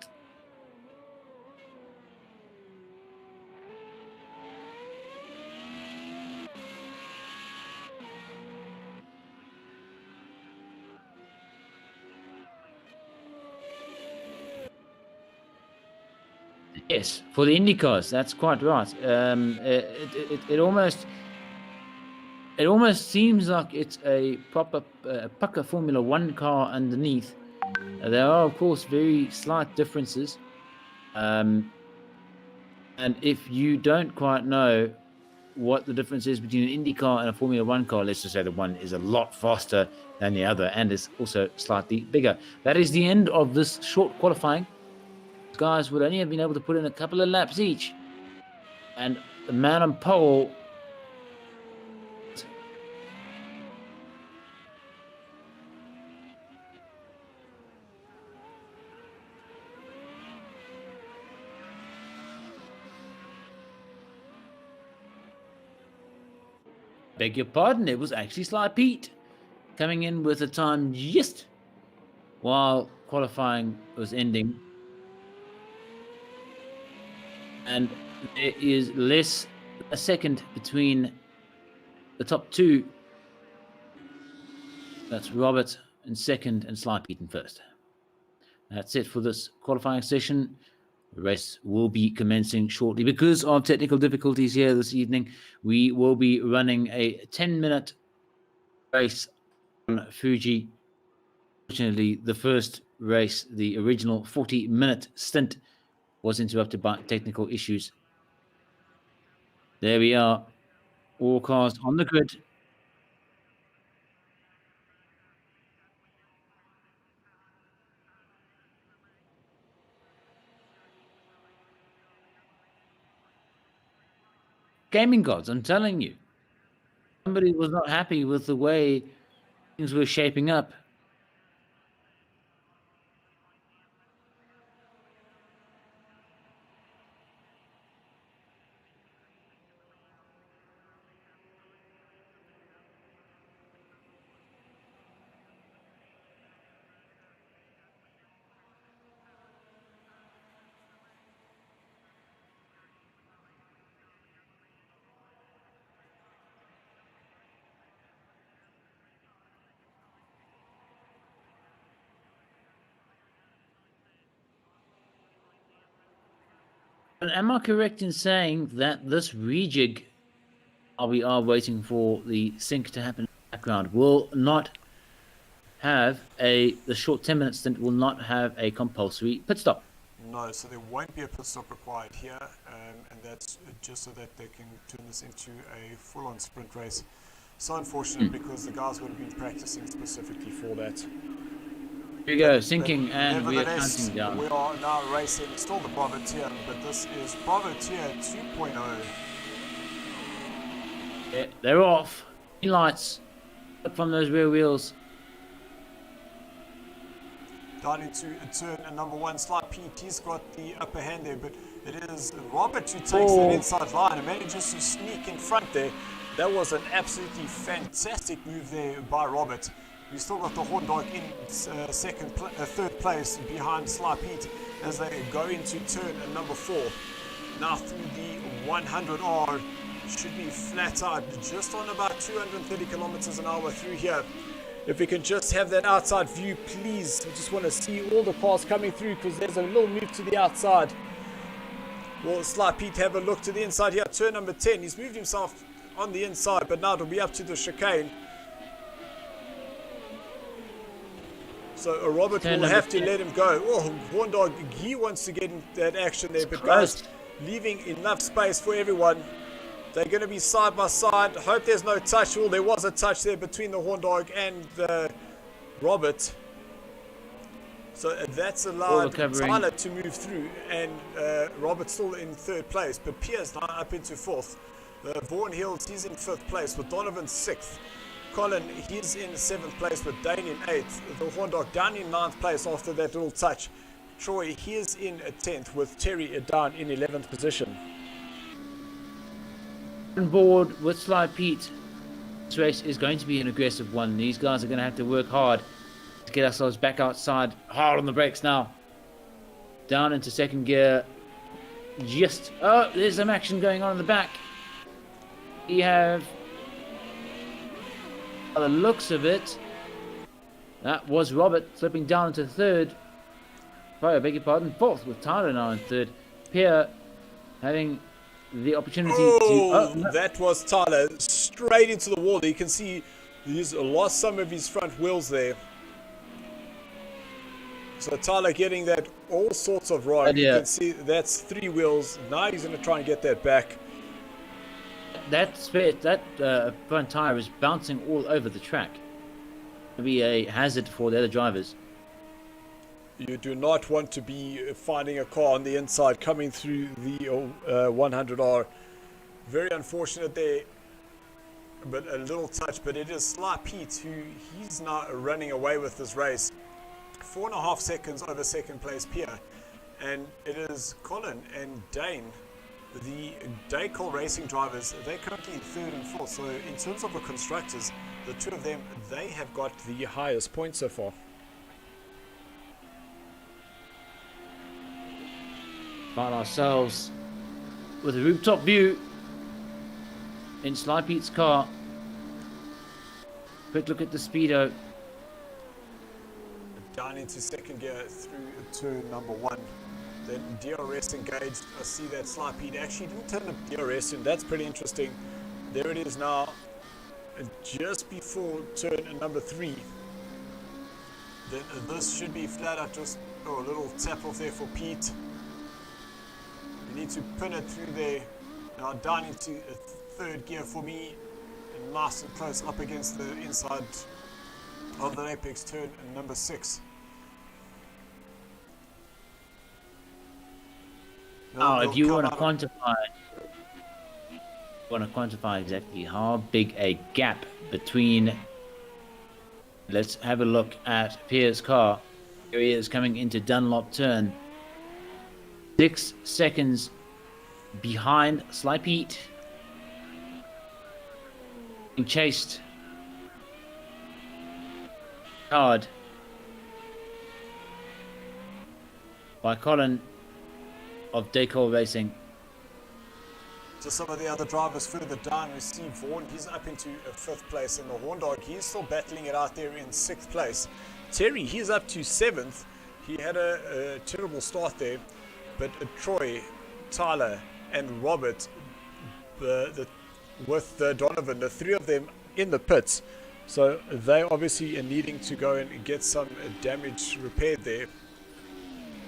Yes, for the IndyCars, that's quite right. It almost seems like it's a proper pucker Formula One car underneath. There are, of course, very slight differences. And if you don't quite know what the difference is between an Indy car and a Formula One car, let's just say the one is a lot faster than the other and is also slightly bigger. That is the end of this short qualifying. These guys would only have been able to put in a couple of laps each. And the man on pole Beg your pardon, it was actually Sly Pete coming in with a time just while qualifying was ending. And there is less a second between the top two. That's Robert in second and Sly Pete in first. That's it for this qualifying session. The race will be commencing shortly. Because of technical difficulties here this evening, we will be running a 10-minute race on Fuji. Fortunately, the first race, the original 40-minute stint, was interrupted by technical issues. There we are. All cars on the grid. Gaming gods, I'm telling you. Somebody was not happy with the way things were shaping up. And am I correct in saying that this rejig, while we are waiting for the sync to happen in the background, will not have the short 10-minute stint will not have a compulsory pit stop? No, so there won't be a pit stop required here, and that's just so that they can turn this into a full-on sprint race. So unfortunate because the guys would have been practicing specifically for that. Here we go, syncing, and we are Nevertheless, counting down. we are now racing, still the Bravo tier, but this is Bravo tier 2.0. Yeah, they're off. Green lights up from those rear wheels. Down into turn number one. Sly Pete, he's got the upper hand there, but it is Robert who takes that inside line and manages to sneak in front there. That was an absolutely fantastic move there by Robert. We still got the Horn Dog in third place behind Sly Pete as they go into turn number 4. Now through the 100R, should be flat out, just on about 230 kilometers an hour through here. If we can just have that outside view, please. We just want to see all the cars coming through because there's a little move to the outside. Will Sly Pete have a look to the inside here? Turn number 10. He's moved himself on the inside, but now it'll be up to the chicane. So Robert will have to let him go. Oh, Horn Dog, he wants to get in that action there, but guys, leaving enough space for everyone. They're going to be side by side. Hope there's no touch. Well, there was a touch there between the Horn Dog and Robert. So that's allowed Tyler to move through, and Robert's still in third place. But Pierre's now up into fourth. Vaughan Hills, he's in fifth place with Donovan sixth. Colin, he's in 7th place with Dane in 8th. The Horn Dog down in 9th place after that little touch. Troy, he is in 10th with Terry down in 11th position. On board with Sly Pete. This race is going to be an aggressive one. These guys are going to have to work hard to get ourselves back outside. Hard on the brakes now. Down into second gear. Oh, there's some action going on in the back. We have... By the looks of it, that was Robert slipping down into third. Sorry, I beg your pardon. Fourth with Tyler now in third. Pierre having the opportunity to... Oh, no. That was Tyler straight into the wall. You can see he's lost some of his front wheels there. So Tyler getting that all sorts of wrong. You can see that's 3 wheels. Now he's going to try and get that back. That front tire is bouncing all over the track. It'll be a hazard for the other drivers. You do not want to be finding a car on the inside coming through the 100R. Very unfortunate there, but a little touch. But it is Sly Pete he's now running away with this race. 4.5 seconds over second place Pierre, and it is Colin and Dane the Daycol racing drivers, they're currently in third and fourth. So in terms of the constructors, the two of them, they have got the highest points so far. Find ourselves with a rooftop view in Sly Pete's car. Quick look at the speedo. Down into second gear through turn number 1. Then DRS engaged. I see that Sly Pete actually didn't turn the DRS in. That's pretty interesting. There it is now, just before turn number 3. Then this should be flat out, just a little tap off there for Pete. You need to pin it through there. Now down into third gear for me. And nice and close up against the inside of the apex turn number 6. Now, if you want to quantify exactly how big a gap between, let's have a look at Pierre's car. Here he is coming into Dunlop turn. 6 seconds behind Sly Pete. Being chased hard by Colin of Daycol Racing. Just some of the other drivers further down, we see Vaughan, he's up into 5th place, and the Horn Dog, he's still battling it out there in 6th place. Terry, he's up to 7th. He had a terrible start there, but Troy, Tyler, and Robert, with Donovan, the 3 of them in the pits, so they obviously are needing to go and get some damage repaired there.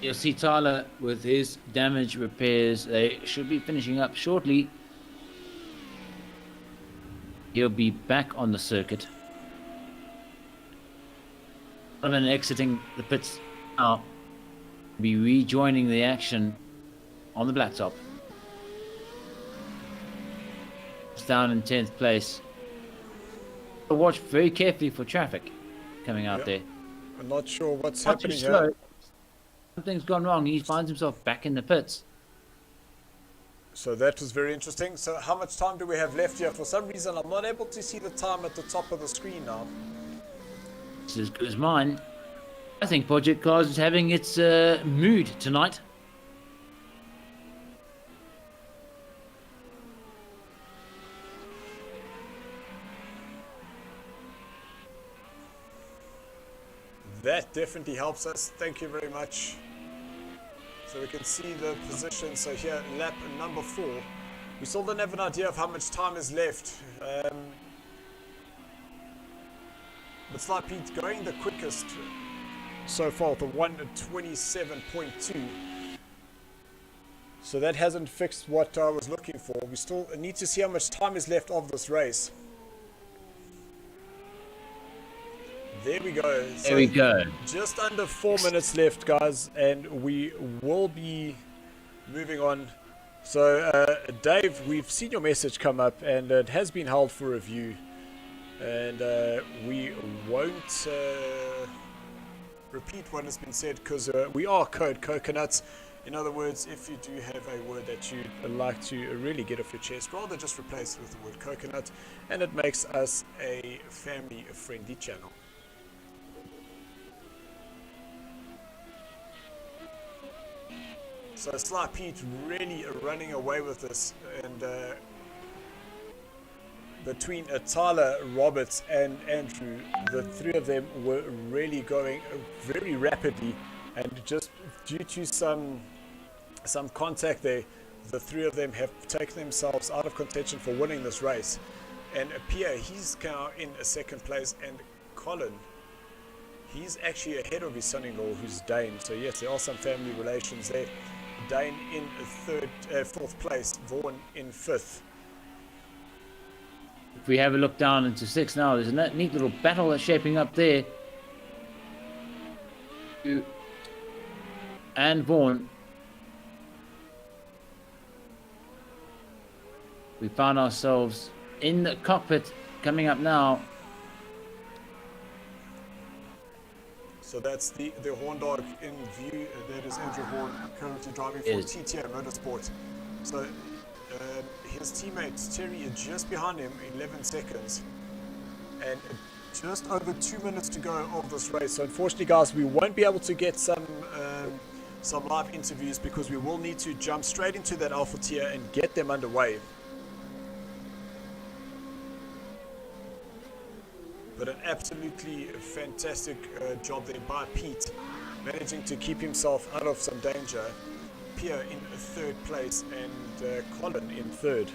You'll see Tyler with his damage repairs. They should be finishing up shortly. He'll be back on the circuit. Donovan exiting the pits now. Be rejoining the action on the blacktop. It's down in 10th place. Watch very carefully for traffic coming out there. I'm not sure what's happening slow. here. Something's gone wrong. He finds himself back in the pits. So that was very interesting. So how much time do we have left here? For some reason, I'm not able to see the time at the top of the screen now. It's as good as mine. I think Project Cars is having its mood tonight. That definitely helps us. Thank you very much. So we can see the position. So here, lap number 4. We still don't have an idea of how much time is left. But Sly Pete going the quickest so far, the 1:27.2. So that hasn't fixed what I was looking for. We still need to see how much time is left of this race. There we go. So there we go. Just under 4 minutes left, guys, and we will be moving on. So, Dave, we've seen your message come up, and it has been held for review. And we won't repeat what has been said because we are Code Coconuts. In other words, if you do have a word that you'd like to really get off your chest, rather just replace it with the word coconut, and it makes us a family-friendly channel. So Sly Pete really running away with this, and between Tyler, Roberts, and Andrew, the 3 of them were really going very rapidly, and just due to some contact there, the 3 of them have taken themselves out of contention for winning this race. And Pierre, he's now in a 2nd place, and Colin, he's actually ahead of his son-in-law, who's Dane. So yes, there are some family relations there. Dane in 4th place, Vaughan in 5th. If we have a look down into 6 now, there's a neat little battle that's shaping up there. And Vaughan. We found ourselves in the cockpit coming up now. So that's the Horn Dog in view. That is Andrew Horn, currently driving for TTA Motorsport. So his teammate Terry is just behind him, 11 seconds. And just over 2 minutes to go of this race. So unfortunately, guys, we won't be able to get some live interviews because we will need to jump straight into that alpha tier and get them underway. But an absolutely fantastic job there by Pete, managing to keep himself out of some danger. Pierre in third place and Colin in third.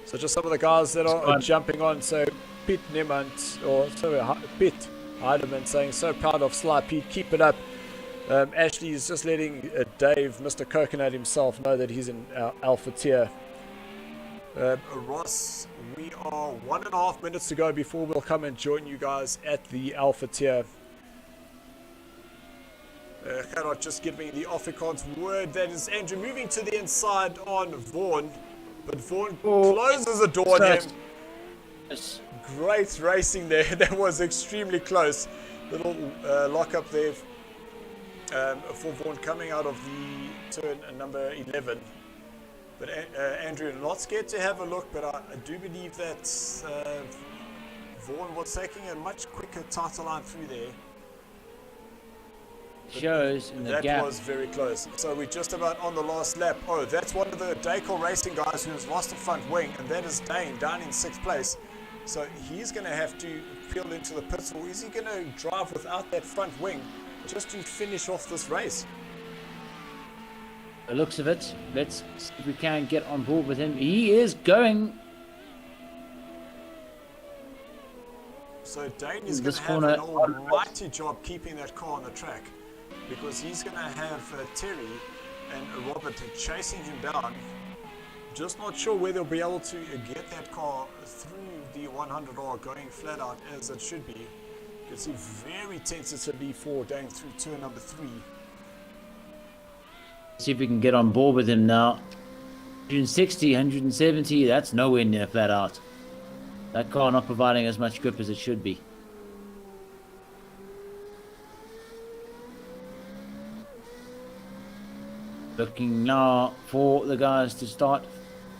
So just some of the guys that are jumping on. So Pete Niemand, or sorry, Pete Heidemann saying, so proud of Sly Pete, keep it up. Ashley is just letting Dave, Mr. Coconut himself, know that he's in alpha tier. Ross, we are 1.5 minutes to go before we'll come and join you guys at the alpha tier. Gerard just giving the Afrikaans word. That is Andrew moving to the inside on Vaughan. But Vaughan closes the door on him. Great racing there. That was extremely close. Little lock up there for Vaughan coming out of the turn number 11. But Andrew, not scared to have a look, but I do believe that Vaughan was taking a much quicker tighter line through there. Shows in the that gap. Was very close. So we're just about on the last lap. Oh, that's one of the Dacol Racing guys who has lost a front wing, and that is Dane down in 6th place. So he's going to have to peel into the pits, or is he going to drive without that front wing just to finish off this race? The looks of it, let's see if we can get on board with him. He is going. So Dane is going to have an almighty job keeping that car on the track, because he's going to have Terry and Robert chasing him down. Just not sure whether they'll be able to get that car through the 100R going flat out as it should be. You can see very tentatively for Dane through turn number 3. See if we can get on board with him now. 160, 170, that's nowhere near flat out. That car not providing as much grip as it should be. Looking now for the guys to start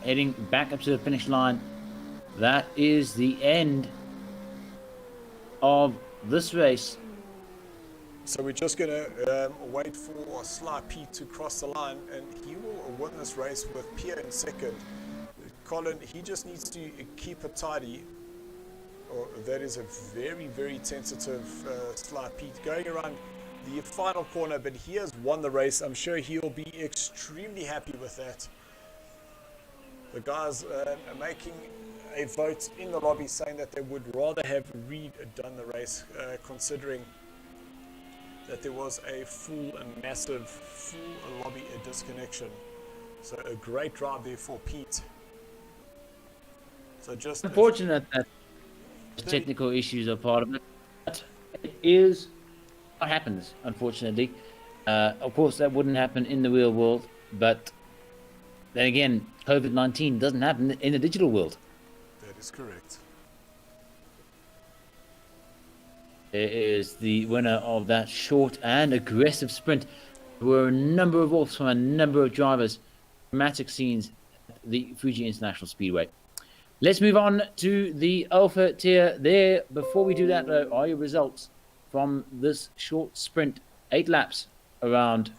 heading back up to the finish line. That is the end of this race. So we're just going to wait for Sly Pete to cross the line, and he will win this race with Pierre in second. Colin, he just needs to keep it tidy. That is a very, very tentative Sly Pete going around the final corner, but he has won the race. I'm sure he'll be extremely happy with that. The guys are making a vote in the lobby saying that they would rather have Reed done the race, considering that there was a massive lobby disconnection. So a great drive there for Pete. So just unfortunate that technical issues are part of it. But it is what happens, unfortunately. Of course, that wouldn't happen in the real world, but then again, COVID-19 doesn't happen in the digital world. That is correct. There is the winner of that short and aggressive sprint. There were a number of offs from a number of drivers. Dramatic scenes at the Fuji International Speedway. Let's move on to the Alpha tier there. Before we do that, though, are your results from this short sprint? 8 laps around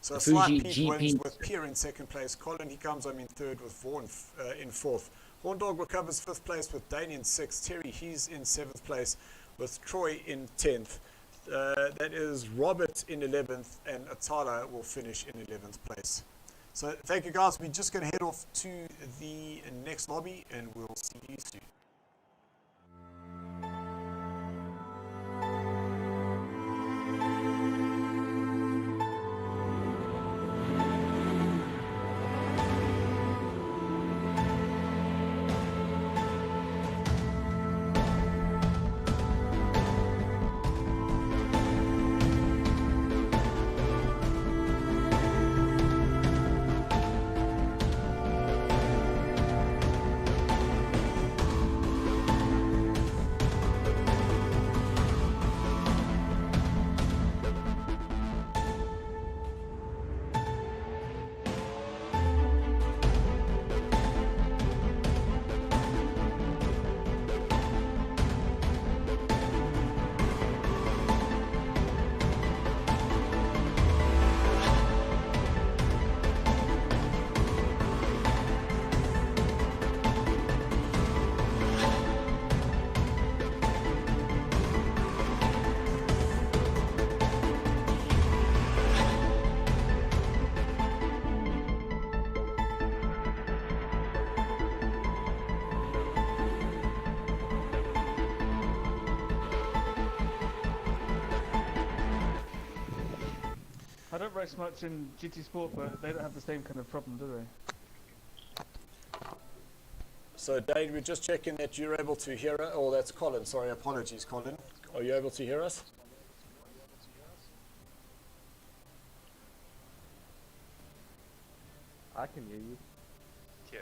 so the Fuji Pete GP. Wins with Pierre in second place. Colin, he comes home in third with Vaughan in fourth. Horndog recovers 5th place with Dane in 6th. Terry, he's in 7th place with Troy in 10th. That is Robert in 11th, and Atala will finish in 11th place. So thank you guys. We're just going to head off to the next lobby, and we'll see you soon. don't race much in GT Sport, but they don't have the same kind of problem, do they? So Dane, we're just checking that you're able to hear us. Oh, that's Colin. Sorry, apologies, Colin. Are you able to hear us? I can hear you. Yeah.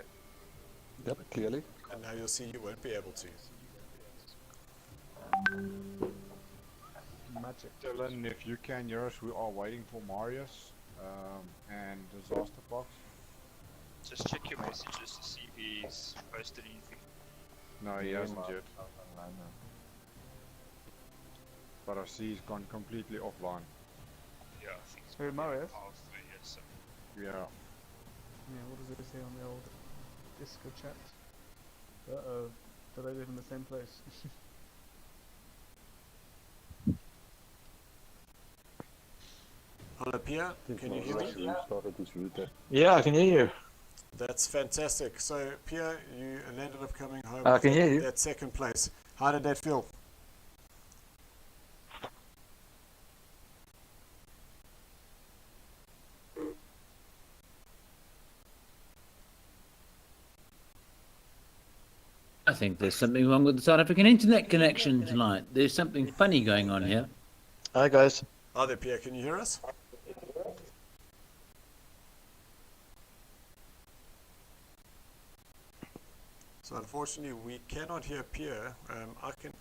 Yep, clearly. And now you'll see you won't be able to. Magic. Dylan, if you can hear us, we are waiting for Marius and Disaster Box. Just check your messages to see if he's posted anything. No, he hasn't yet. But I see he's gone completely offline. Yeah, I think it's Who, Marius? halfway here, so. Yeah. Yeah, what does it say on the old Disco chat? Uh-oh. Do they live in the same place? Hello, Pierre. Can you hear me? Yeah, I can hear you. That's fantastic. So, Pierre, you ended up coming home I with can hear you. that second place. How did that feel? I think there's something wrong with the South African internet connection tonight. There's something funny going on here. Hi, guys. Hi there, Pierre. Can you hear us? So unfortunately, we cannot hear Pierre. I can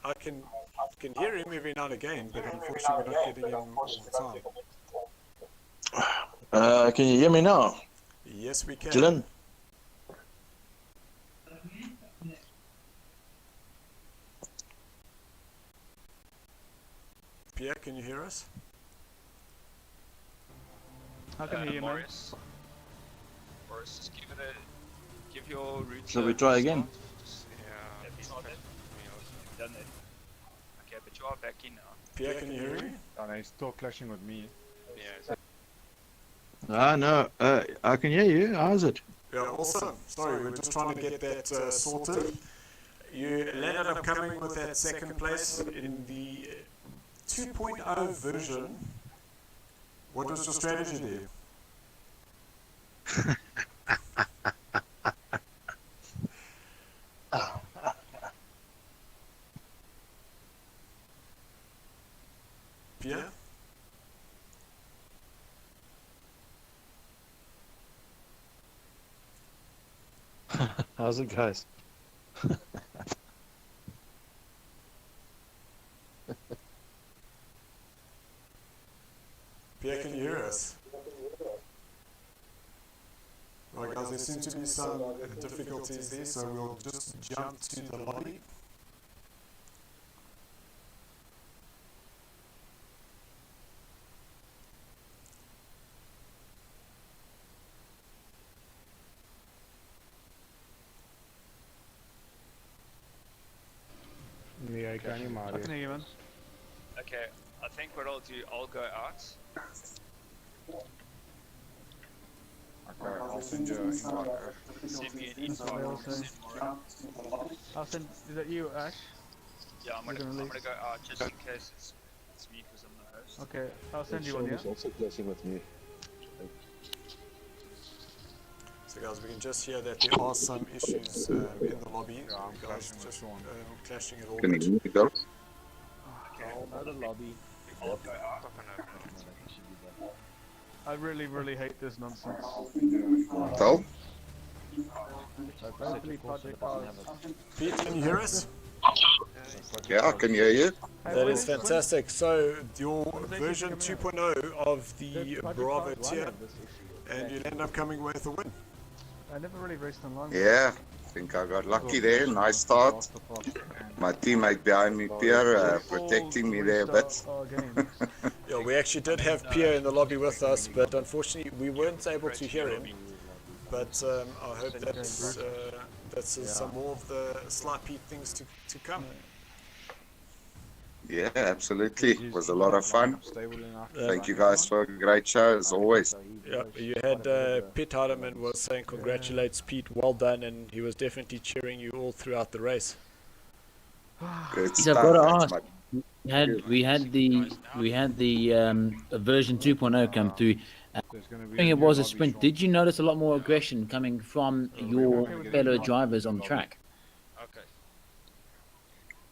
hear him every now and again, but unfortunately, we're not getting him all the time. Can you hear me now? Yes, we can. Dylan? Pierre, can you hear us? How can I hear you, man? Morris, just give your route. Shall we try again? Yeah, he's not done it. Okay, but you are back in now. Pierre, can you hear me? And he's still clashing with me. Yeah. No, I can hear you. How's it? Yeah, awesome. Sorry, we're just trying to get that sorted. You ended up coming with that second place in the 2.0 version. What was your strategy there? Pierre? How's it, guys? Pierre, can you hear us? Right, guys, there seem to be some difficulties there, so we'll just jump to the lobby. Yeah, I can hear I Marius. can hear you, man. Okay, I think what I'll do, I'll go out. Okay, I'll send you an invite. Send me an invite. They all Send say. Morris. I'll send. Is that you, Ash? Yeah, I'm You're gonna gonna leave? go out just in case it's me because I'm the host. Okay, I'll send you one, yeah? also clashing with me. So guys, we can just hear that there are some issues in the lobby. Yeah, I'm Guys clashing with just Sean. clashing it all Can bit. you hear me, girl? Okay, Another lobby. I'll go out. I really, really hate this nonsense. Tel? Hopefully Project Cars. Pete, can you hear us? Yeah, I can hear you. That is fantastic. So your version 2.0 of the Bravo tier, and you end up coming with a win. I never really raced online. Yeah, I think I got lucky there. Nice start. My teammate behind me, Pierre, protecting me there a bit. Yeah, we actually did have Pierre in the lobby with us, but unfortunately we weren't able to hear him. But I hope that's some more of the Sly Pete things to come. Yeah, absolutely. It was a lot of fun. Stable enough. Thank you guys for a great show, as always. Yeah, you had Pete Hardeman was saying congratulates Pete, well done, and he was definitely cheering you all throughout the race. Good I've stuff. got to That's ask, my- we had the version 2.0 come through. There's going to be Knowing a it new was a lobby sprint, shop. did you notice a lot more aggression coming from your fellow drivers on the track? Okay.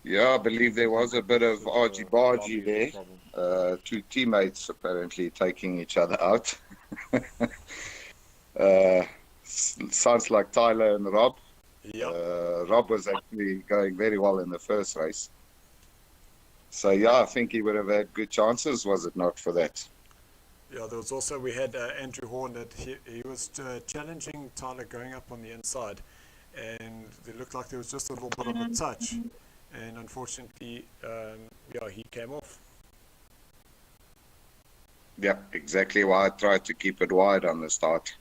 Yeah, I believe there was a bit of argy-bargy there. Two teammates apparently taking each other out. Sounds like Tyler and Rob. Yeah. Rob was actually going very well in the first race. So, yeah, I think he would have had good chances, was it not for that? Yeah, there was also, we had Andrew Horn that he was challenging Tyler going up on the inside, and it looked like there was just a little bit of a touch, and unfortunately, yeah, he came off. Yeah, exactly why I tried to keep it wide on the start.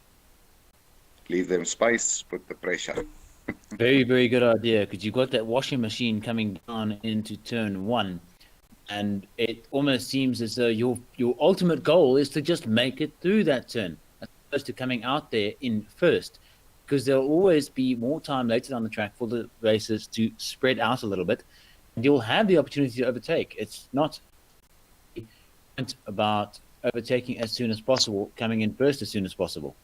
Leave them space, put the pressure. Very, very good idea, because you've got that washing machine coming down into turn 1, and it almost seems as though your ultimate goal is to just make it through that turn, as opposed to coming out there in first, because there'll always be more time later down the track for the racers to spread out a little bit, and you'll have the opportunity to overtake. It's not about overtaking as soon as possible, coming in first as soon as possible.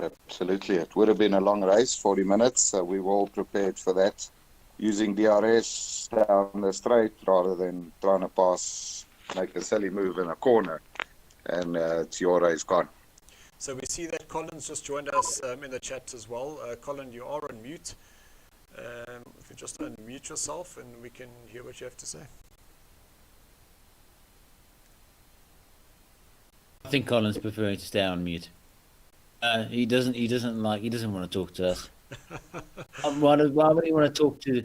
Absolutely. It would have been a long race, 40 minutes, so we were all prepared for that. Using DRS down the straight rather than trying to pass, make a silly move in a corner, and it's your race gone. So we see that Colin's just joined us in the chat as well. Colin, you are on mute. If you just unmute yourself and we can hear what you have to say. I think Colin's preferring to stay on mute. He doesn't want to talk to us. Why would he want to talk to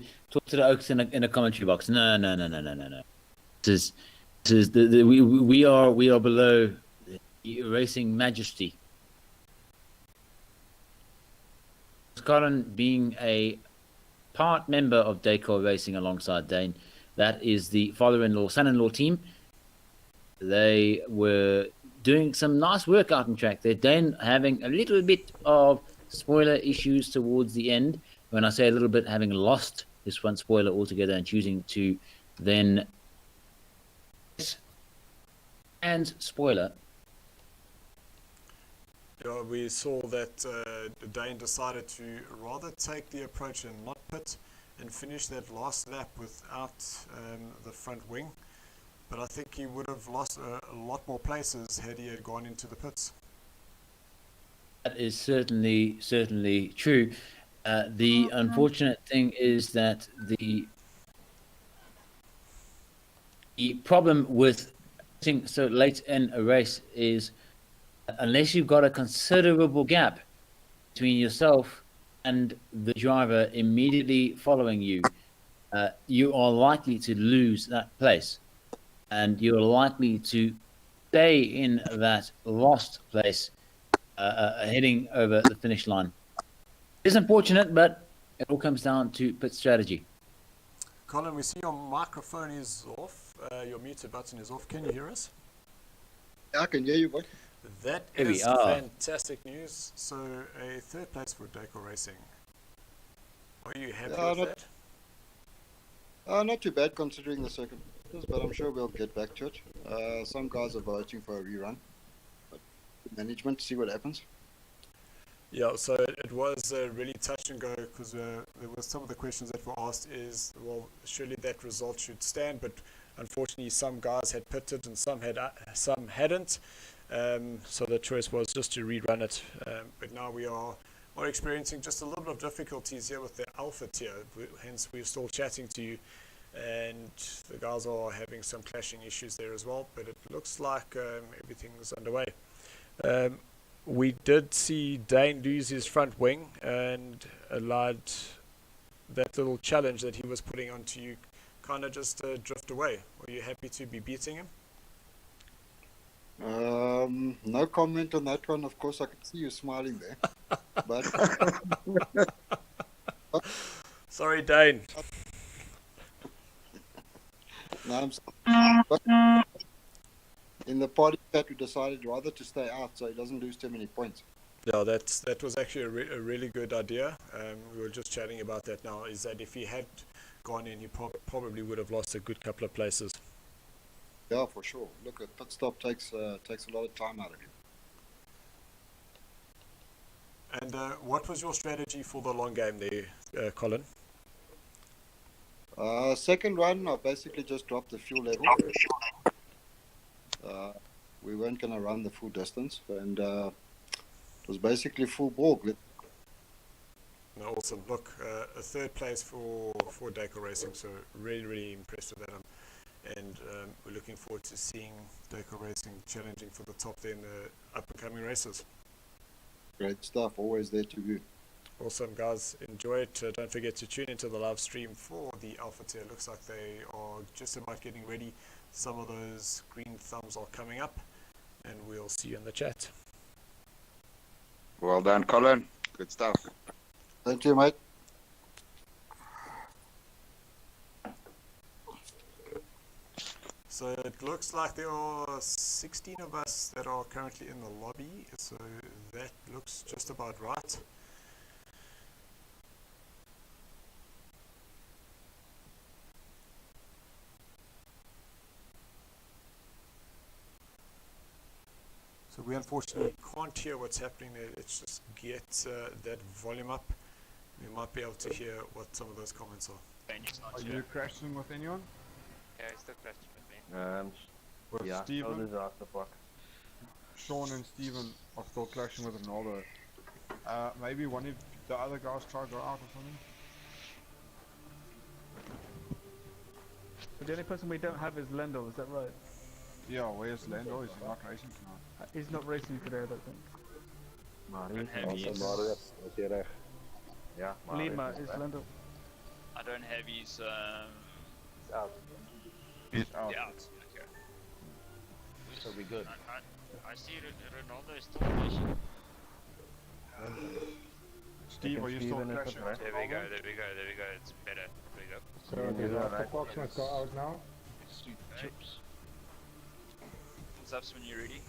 the Oaks in a commentary box? No. This is we are below racing majesty. Colin being a part member of Decor Racing alongside Dane, that is the son-in-law team. They were doing some nice work out on track there. Dane having a little bit of spoiler issues towards the end. When I say a little bit, having lost his front spoiler altogether and choosing to then and spoiler. Yeah, we saw that Dane decided to rather take the approach and not pit and finish that last lap without the front wing. But I think he would have lost a lot more places had he had gone into the pits. That is certainly true. The unfortunate thing is that the problem with pitting so late in a race is unless you've got a considerable gap between yourself and the driver immediately following you, you are likely to lose that place. And you're likely to stay in that lost place, heading over the finish line. It's unfortunate, but it all comes down to pit strategy. Colin, we see your microphone is off. Your muted button is off. Can you hear us? I can hear you, boy. That Here we is are. fantastic news. So a third place for Decor Racing. Are you happy with that? Not too bad considering the circumstances, but I'm sure we'll get back to it. Some guys are voting for a rerun, but management, see what happens. Yeah, so it was really touch and go because there were some of the questions that were asked is, well, surely that result should stand, but unfortunately some guys had pitted and some hadn't. So the choice was just to rerun it. But now we are experiencing just a little bit of difficulties here with the alpha tier, hence we're still chatting to you, and the guys are having some clashing issues there as well, but it looks like everything's underway. We did see Dane lose his front wing and allowed that little challenge that he was putting onto you kind of just drift away. Were you happy to be beating him? No comment on that one. Of course, I could see you smiling there. But sorry, Dane. no, I'm sorry. But in the party chat, we decided rather to stay out so he doesn't lose too many points. Yeah, that was actually a really good idea. We were just chatting about that now, is that if he had gone in, he probably would have lost a good couple of places. Yeah, for sure. Look, a pit stop takes a lot of time out of you. And what was your strategy for the long game there, Colin? Second run, I basically just dropped the fuel level. We weren't going to run the full distance, and it was basically full borg. No, awesome. Look, a third place for Dakar Racing, so really impressed with that. And we're looking forward to seeing Dakar Racing challenging for the top there in the up-and-coming races. Great stuff, always there to you. Awesome, guys. Enjoy it. Don't forget to tune into the live stream for the Alpha Tier. Looks like they are just about getting ready. Some of those green thumbs are coming up, and we'll see you in the chat. Well done, Colin. Good stuff. Thank you, mate. So it looks like there are 16 of us that are currently in the lobby, so that looks just about right. So we unfortunately can't hear what's happening there. Let's just get that volume up. We might be able to hear what some of those comments are. Are you crashing with anyone? Yeah, he's still crashing with me. With Yeah, Steven? no disaster pack. Sean and Steven are still clashing with Ronaldo. Maybe one of the other guys try to go out or something? But the only person we don't have is Lendl, is that right? Yeah, where's Lando? Is he not racing tonight? He's not racing today, I don't think. Marius, have his- Marius, is jy reg? Ja, Marius Lima is is weg. Lendl. I don't have his He's out. He's out. yeah, okay. So we good. I see Ronaldo is still flashing. Steve, are you still Steven is crashing? right. There we go, it's better. There we go. So disaster pack must go out now. Sweet chips. Thumbs ups when you're ready.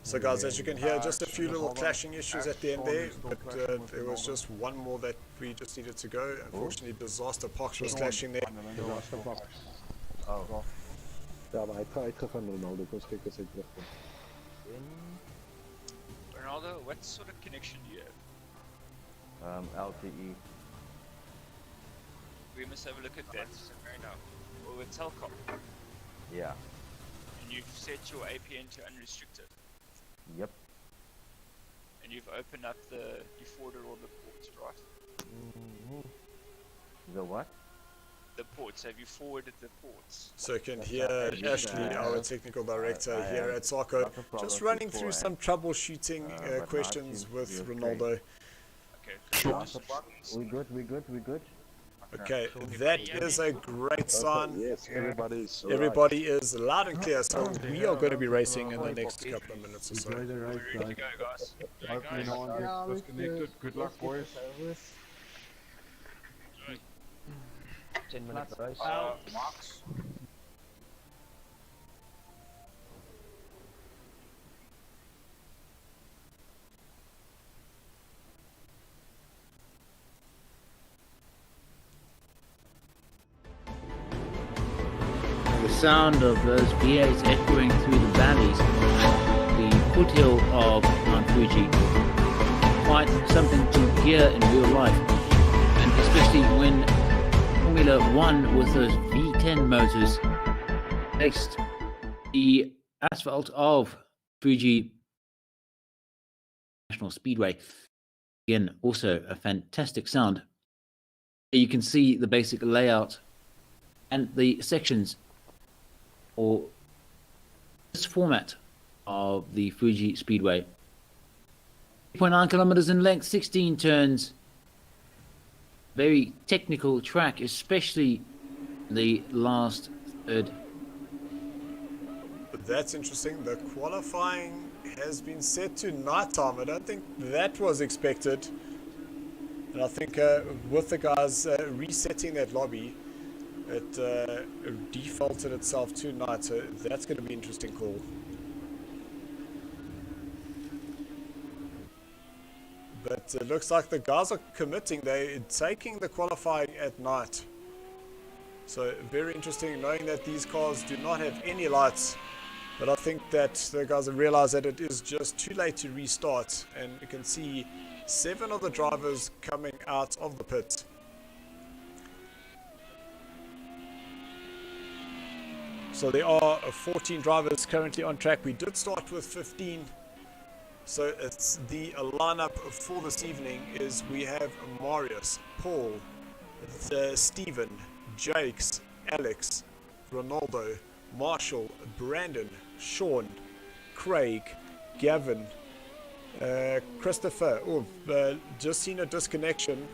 So guys, as you can hear, just a few little clashing issues at the end there, but there was just one more that we just needed to go. Unfortunately, Disaster Pox was clashing there. Oh, Ja, maar hij gaat uitgegaan Ronaldo, kon schrik as hy terugkom. Ronaldo, what sort of connection do you have? LTE. We must have a look at that right now. Well, with Telkom, Yeah. and you've set your APN to unrestricted, Yep. and you've opened up you forwarded all the ports, right? The what? The ports, have you forwarded the ports? So you can hear Ashley, our technical director I here have at SARCO, lots of just problems running through some beforehand. troubleshooting But now it questions seems with to be Ronaldo. Okay, Disaster pack. We good, we good, we good. Okay, that is a great sign. Yes, everybody's Everybody is loud and clear, so we are going to be racing in the next couple of minutes or so. we're ready to go, guys. Okay, Hopefully guys. no one gets disconnected. Good luck, boys. 10-minute race. Max. The sound of those V8s echoing through the valleys, the foothill of Mount Fuji, quite something to hear in real life, and especially when Formula One with those V10 motors next the asphalt of Fuji National Speedway. Again, also a fantastic sound. You can see the basic layout and the sections or this format of the Fuji Speedway. 3.9 kilometers in length, 16 turns. Very technical track, especially the last third. That's interesting. The qualifying has been set to nighttime. I don't think that was expected. And I think with the guys resetting that lobby, it defaulted itself to night. So that's going to be an interesting call. But it looks like the guys are committing. They're taking the qualifying at night. So very interesting, knowing that these cars do not have any lights. But I think that the guys have realized that it is just too late to restart. And you can see 7 of the drivers coming out of the pit. So there are 14 drivers currently on track. We did start with 15. So it's the lineup for this evening is we have Marius, Paul, Stephen, Jakes, Alex, Ronaldo, Marshall, Brandon, Sean, Craig, Gavin, Christopher. Just seen a disconnection.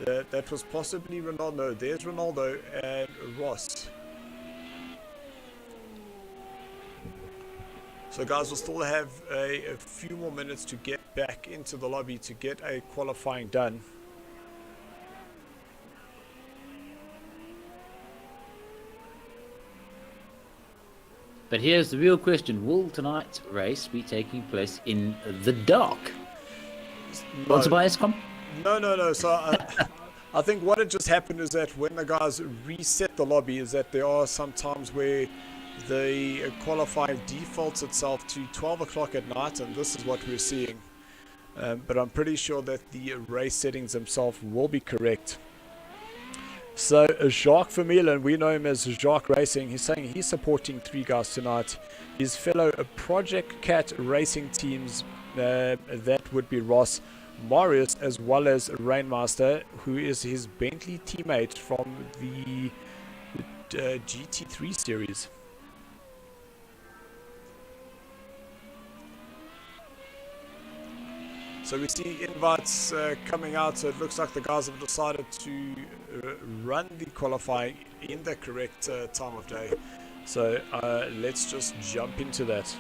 That was possibly Ronaldo. There's Ronaldo and Ross. So guys, we'll still have a few more minutes to get back into the lobby to get a qualifying done. But here's the real question. Will tonight's race be taking place in the dark? Sponsored by ESCOM? No. So I think what had just happened is that when the guys reset the lobby is that there are some times where the qualifying defaults itself to 12 o'clock at night, and this is what we're seeing. But I'm pretty sure that the race settings themselves will be correct. So Jacques Vermeulen, we know him as Jacques Racing, he's saying he's supporting 3 guys tonight. His fellow Project Cat racing teams, that would be Ross, Marius, as well as Rainmaster, who is his Bentley teammate from the GT3 series. So we see invites coming out, so it looks like the guys have decided to run the qualifying in the correct time of day. So let's just jump into that.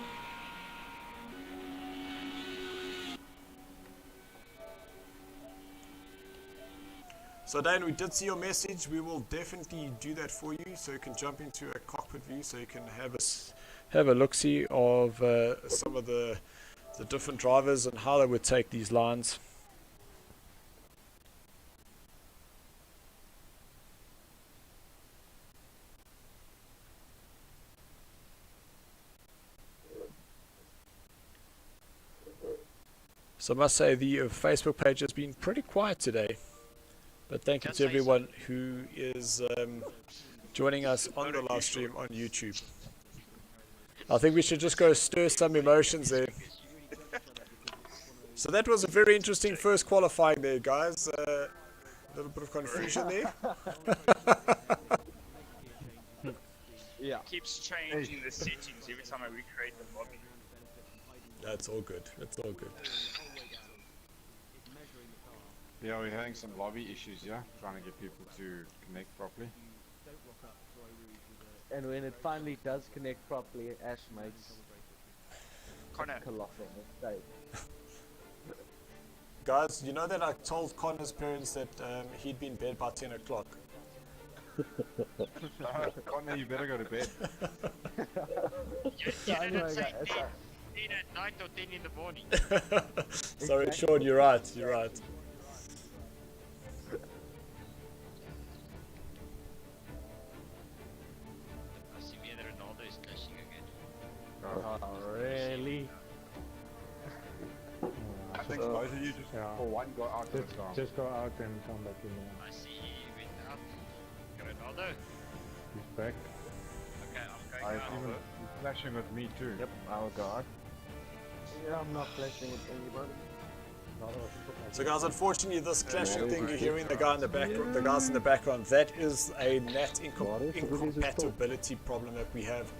So Dan, we did see your message. We will definitely do that for you, so you can jump into a cockpit view, so you can have a look-see of some of the different drivers and how they would take these lines. So I must say the Facebook page has been pretty quiet today, but thank you to everyone who is joining us on the live stream on YouTube. I think we should just go stir some emotions there. So that was a very interesting first qualifying there, guys. A little bit of confusion there. Yeah. Keeps changing the settings every time I recreate the lobby. That's all good. That's all good. Yeah, we're having some lobby issues, yeah? Trying to get people to connect properly. And when it finally does connect properly, Ash makes Connor. a colossal mistake. Guys, you know that I told Connor's parents that he'd be in bed by 10 o'clock. Connor, you better go to bed. You didn't say 10 at night or 10 in the morning. Sorry, Sean, you're right. You're right. I see me and Ronaldo is clashing again. Oh, really? I think both of you just for one go out this time. Just go out and come back in. I see he went out. Ronaldo? He's back. Okay, I'm going out. Even flashing with me too. Yep, I'll go out. Yeah, I'm not flashing with anybody. So guys, unfortunately this clashing thing you're hearing the guys in the background, that is a NAT incompatibility problem that we have.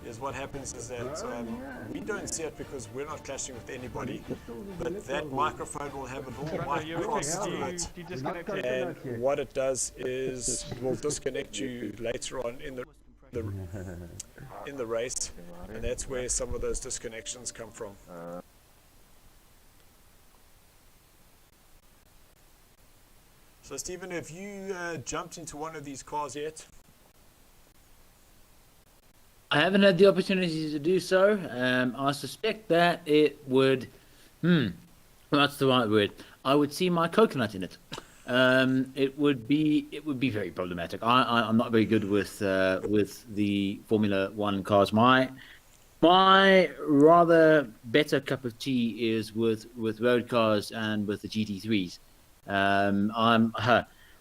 Is what happens is that we don't see it because we're not clashing with anybody, but that microphone will have a little mic cross to it, and what it does is it will disconnect you later on in the race, and that's where some of those disconnections come from. So Stephen, have you jumped into one of these cars yet? I haven't had the opportunity to do so. I suspect that it would, what's the right word? I would see my coconut in it. it would be very problematic. I'm not very good with the Formula One cars. My rather better cup of tea is with road cars and with the GT3s.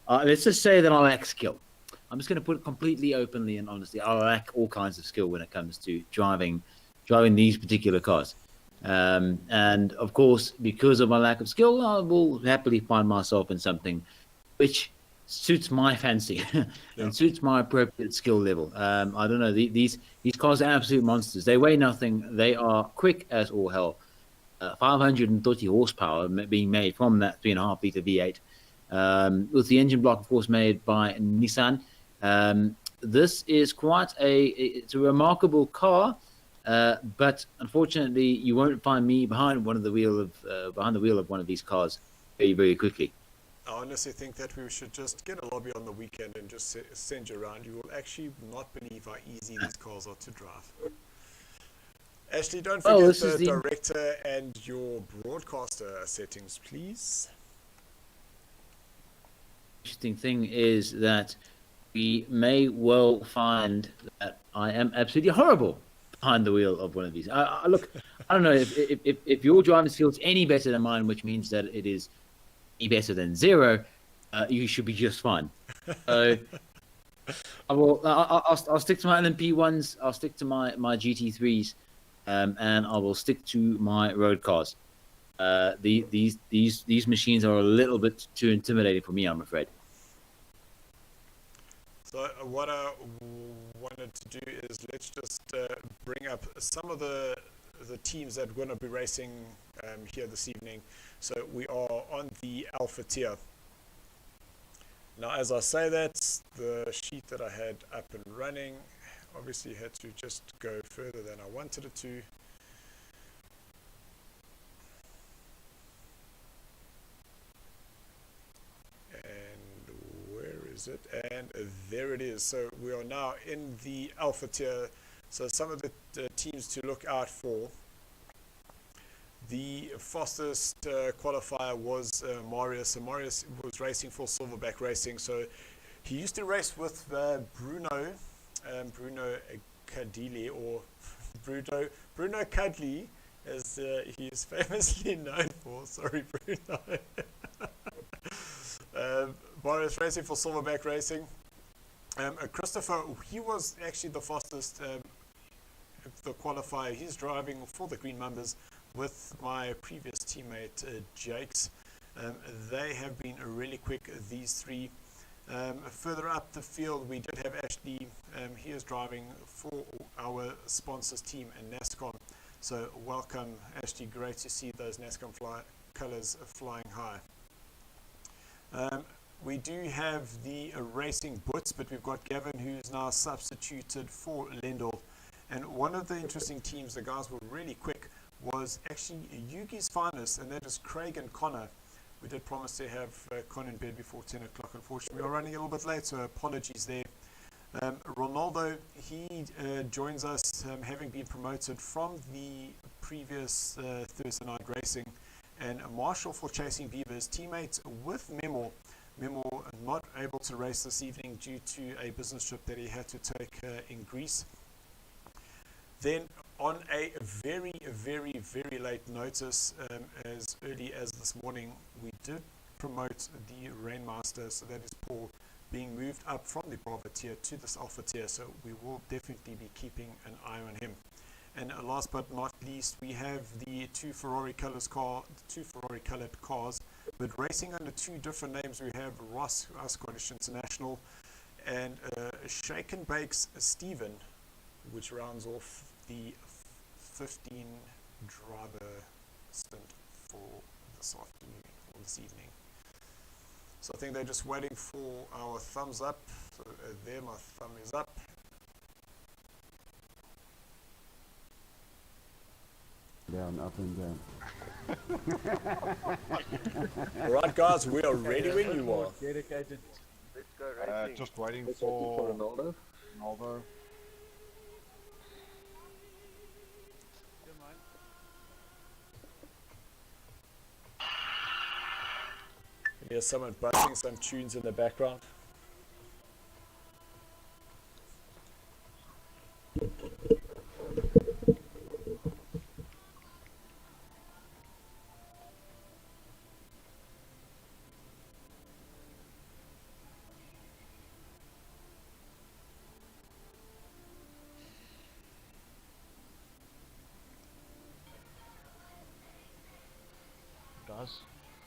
Let's just say that I lack skill. I'm just going to put it completely openly and honestly. I lack all kinds of skill when it comes to driving these particular cars. And of course, because of my lack of skill, I will happily find myself in something which suits my fancy and suits my appropriate skill level. I don't know. These cars are absolute monsters. They weigh nothing. They are quick as all hell. 530 horsepower being made from that 3.5 liter V8, with the engine block, of course, made by Nissan. This is it's a remarkable car. But unfortunately, you won't find me behind the wheel of one of these cars very, very quickly. I honestly think that we should just get a lobby on the weekend and just send you around. You will actually not believe how easy these cars are to drive. Ashley, don't forget the director and your broadcaster settings, please. Interesting thing is that we may well find that I am absolutely horrible behind the wheel of one of these. Look, I don't know if your driving skills any better than mine, which means that it is any better than zero, you should be just fine. I'll stick to my LMP ones. I'll stick to my GT3s, and I will stick to my road cars. These machines are a little bit too intimidating for me, I'm afraid. So what I wanted to do is let's just bring up some of the teams that are going to be racing here this evening. So we are on the Alpha tier. Now, as I say that, the sheet that I had up and running obviously had to just go further than I wanted it to. It, and there it is. So we are now in the Alpha tier. So some of the teams to look out for. The fastest qualifier was Marius. So Marius was racing for Silverback Racing. So he used to race with Bruno Cadili, or Bruno Cadli, as he is famously known for. Sorry, Bruno. Marius racing for Silverback Racing. Christopher, he was actually the fastest, the qualifier. He's driving for the Green Mambas with my previous teammate Jakes. They have been really quick, these three. Further up the field, we did have Ashley. He is driving for our sponsors team in NASCAR. So welcome, Ashley. Great to see those NASCAR colors flying high. We do have the racing boots, but we've got Gavin, who's now substituted for Lendl. And one of the interesting teams, the guys were really quick, was actually Yugi's finest, and that is Craig and Connor. We did promise to have Connor in bed before 10 o'clock. Unfortunately, we are running a little bit late, so apologies there. Ronaldo, he joins us, having been promoted from the previous Thursday night racing. And Marshall for Chasing Beavers, teammate with Memo. Memo not able to race this evening due to a business trip that he had to take in Greece. Then on a very, very, very late notice, as early as this morning, we did promote the Rainmaster, so that is Paul, being moved up from the Bravo tier to this Alpha tier, so we will definitely be keeping an eye on him. And last but not least, we have the two Ferrari colored cars, but racing under two different names. We have Ross, our Scottish International, and Shake and Bakes Stephen, which rounds off the 15 driver stint for this afternoon, or this evening. So I think they're just waiting for our thumbs up. So there, my thumb is up. Down, up and down. Alright guys, we are ready when you are. Dedicated. Let's go racing. Just waiting for Ronaldo. Ronaldo. Hear someone buzzing some tunes in the background. Guys,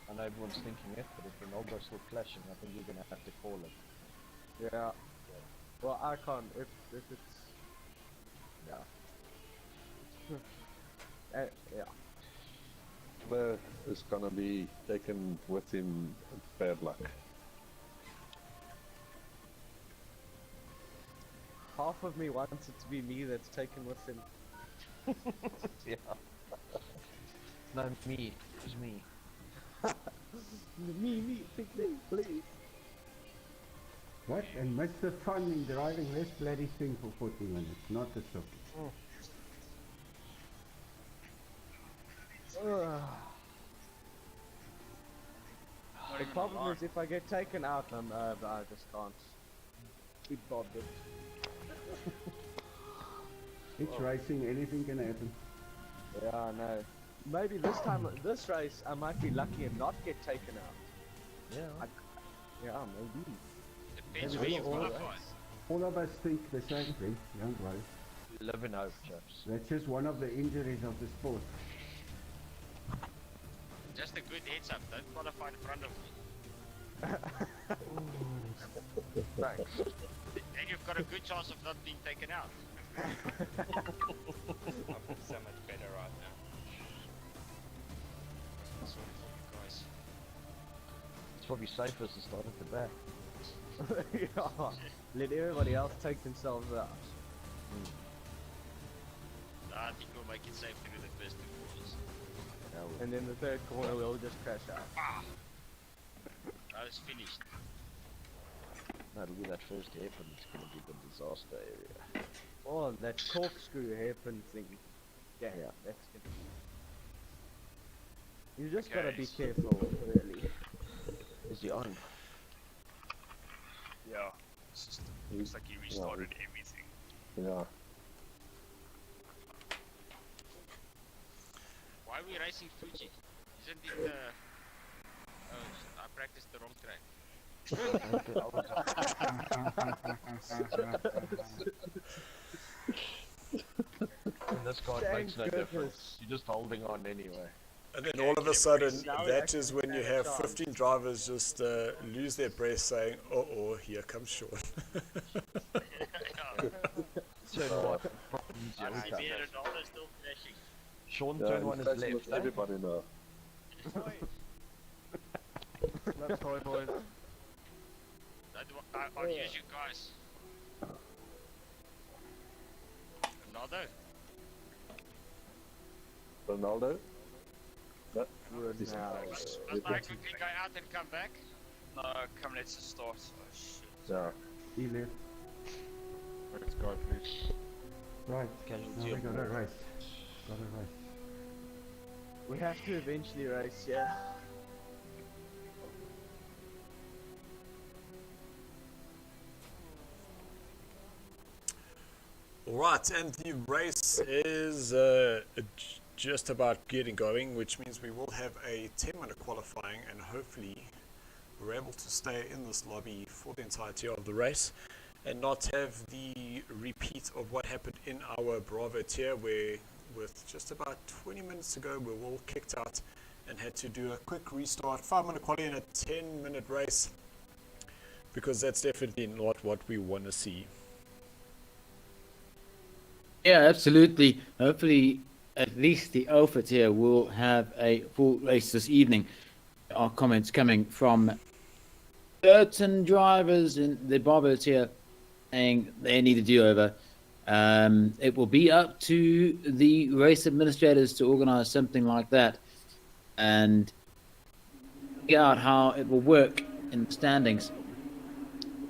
I know everyone's thinking it, but if Ronaldo's still clashing, I think you're gonna have to call it. Yeah. Well, I can't. If it's yeah. Yeah. But it's gonna be taken with him bad luck. Half of me wants it to be me that's taken with him. Yeah. No, me. It's me. Me, pick me, please. What? And miss the fun in driving this bloody thing for 40 minutes, not the soccer. The problem is if I get taken out, I just can't be bothered. It's racing, anything can happen. Yeah, I know. Maybe this time, this race, I might be lucky and not get taken out. Yeah. Yeah, maybe. Depends where you qualify. All of us think the same thing, don't worry. We live in hope, chaps. That's just one of the injuries of the sport. Just a good heads up, don't qualify in front of me. Thanks. Then you've got a good chance of not being taken out. I feel so much better right now. Sorry for you guys. It's probably safest to start at the back. Yeah. Let everybody else take themselves out. I think we'll make it safe through the first 2 quarters. And then the third corner we'll just crash out. I was finished. That'll be that first hairpin. It's gonna be the disaster area. Oh, that corkscrew hairpin thing. Yeah, Yeah. that's good. You just Okay, gotta be so- careful, really. Is he on? Yeah. It's just, looks like he restarted everything. Yeah. Why are we racing Fuji? Isn't it oh, I practiced the wrong track. In this car, it Thank makes no goodness. difference. You're just holding on anyway. And then all of a sudden, Now we that is actually when you have a have chance. 15 drivers just lose their breath saying, oh, here comes Sean. Turn one. I see Ronaldo still flashing. Sean, turn one is left. Everybody know. Let's go, boys. I'll use you guys. Ronaldo? Ronaldo? Must I quickly go out and come back? No, come let's just start. Oh shit. Yeah. He left. Let's go, please. Right, Casualty now we of gotta war. race. Gotta race. We have to eventually race, yeah. Alright, and the race is just about getting going, which means we will have a 10-minute qualifying, and hopefully we're able to stay in this lobby for the entirety of the race and not have the repeat of what happened in our Bravo tier, where with just about 20 minutes ago we were all kicked out and had to do a quick restart, 5-minute quality in a 10-minute race, because that's definitely not what we want to see. Yeah, absolutely. Hopefully, at least the Alpha tier will have a full race this evening. There are comments coming from certain drivers in the Bravo tier saying they need a do-over. It will be up to the race administrators to organize something like that and figure out how it will work in the standings.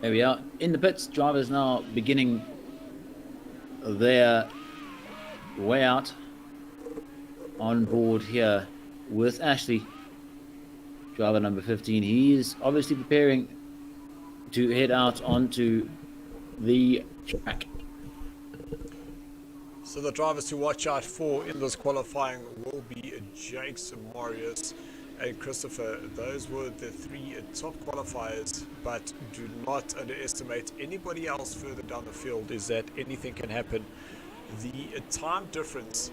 There we are. In the pits, drivers now beginning their way out on board here with Ashley. driver number 15. He is obviously preparing to head out onto the track. So the drivers to watch out for in this qualifying will be Jakes, Marius and Christopher. Those were the three top qualifiers, but do not underestimate anybody else further down the field, is that anything can happen. The time difference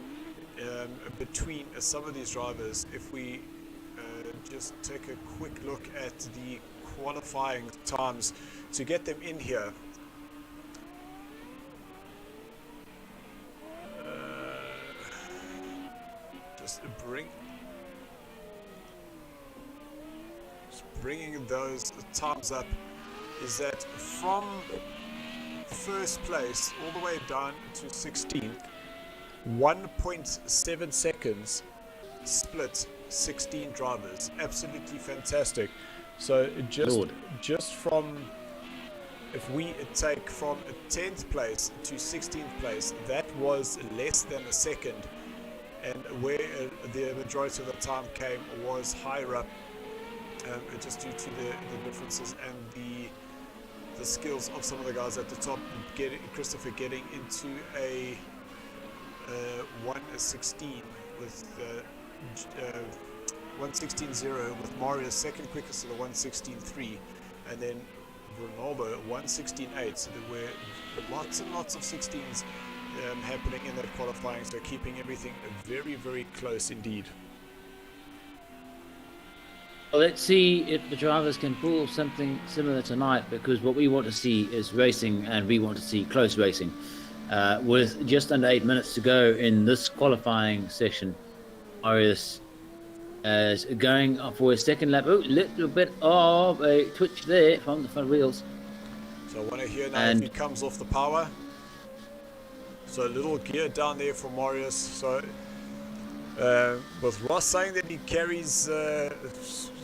between some of these drivers, if we just take a quick look at the qualifying times to get them in here. Just bringing those times up, is that from first place all the way down to 16th, 1.7 seconds split 16 drivers. Absolutely fantastic. So just from, if we take from 10th place to 16th place, that was less than a second, and where the majority of the time came was higher up, just due to the differences and the skills of some of the guys at the top. Christopher getting into a 1:16 with 1:16.0 with Mario second quickest at the 1:16.3, and then Ronaldo 1:16.8. So there were lots and lots of 16s happening in that qualifying, so keeping everything very, very close indeed. Well, let's see if the drivers can pull something similar tonight, because what we want to see is racing, and we want to see close racing. With just under 8 minutes to go in this qualifying session, Marius is going for his second lap. Oh, little bit of a twitch there from the front wheels. So I want to hear now if he comes off the power. So a little gear down there for Marius. So with Ross saying that he carries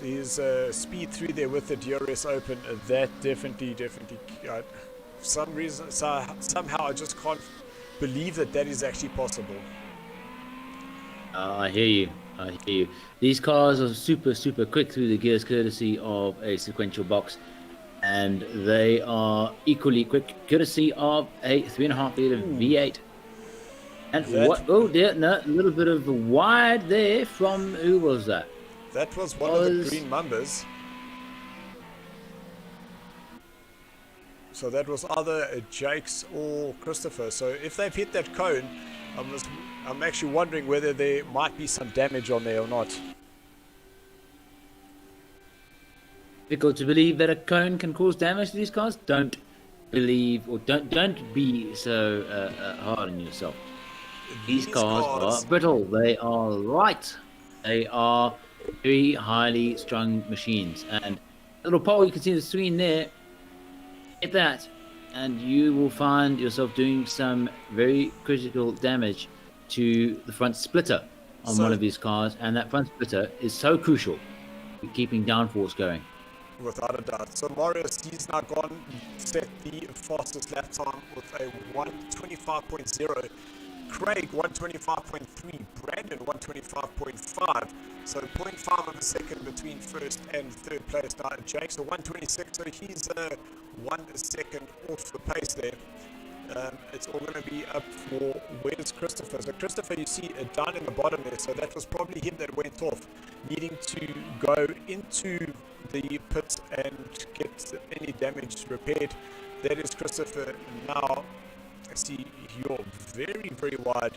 his speed through there with the DRS open, that definitely some reason, somehow I just can't believe that is actually possible. I hear you. These cars are super quick through the gears, courtesy of a sequential box, and they are equally quick courtesy of a 3.5 liter V8. And what? Oh dear, no, a little bit of wide there from, who was that? That was one of the green Mambas. So that was either Jakes or Christopher. So if they've hit that cone, I'm actually wondering whether there might be some damage on there or not. Difficult to believe that a cone can cause damage to these cars. Don't believe, or don't be so hard on yourself. These cars are brittle. They are light. They are very highly strung machines. And a little pole, you can see the screen there. Hit that, and you will find yourself doing some very critical damage to the front splitter on one of these cars. And that front splitter is so crucial for keeping downforce going. Without a doubt. So Marius, he's now set the fastest lap time with a 1:25.0. Craig 1:25.3, Brandon 1:25.5, so 0.5 of a second between first and third place. Now Jake's a 1:26, so he's 1 second off the pace there. It's all going to be up for, where's Christopher? So Christopher, you see down in the bottom there, so that was probably him that went off, needing to go into the pits and get any damage repaired. That is Christopher now. I see you're very wide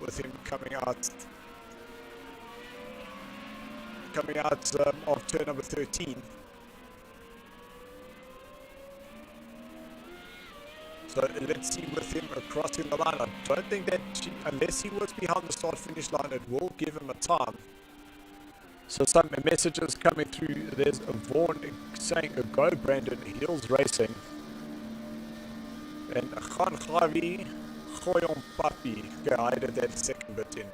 with him coming out of turn number 13. So let's see with him crossing the line. I don't think that, unless he was behind the start-finish line, it will give him a time. So some messages coming through. There's a Vaughan saying, go Brandon, Hills Racing. And Khan Khavi, Khoyon Papi, guided that second bit in.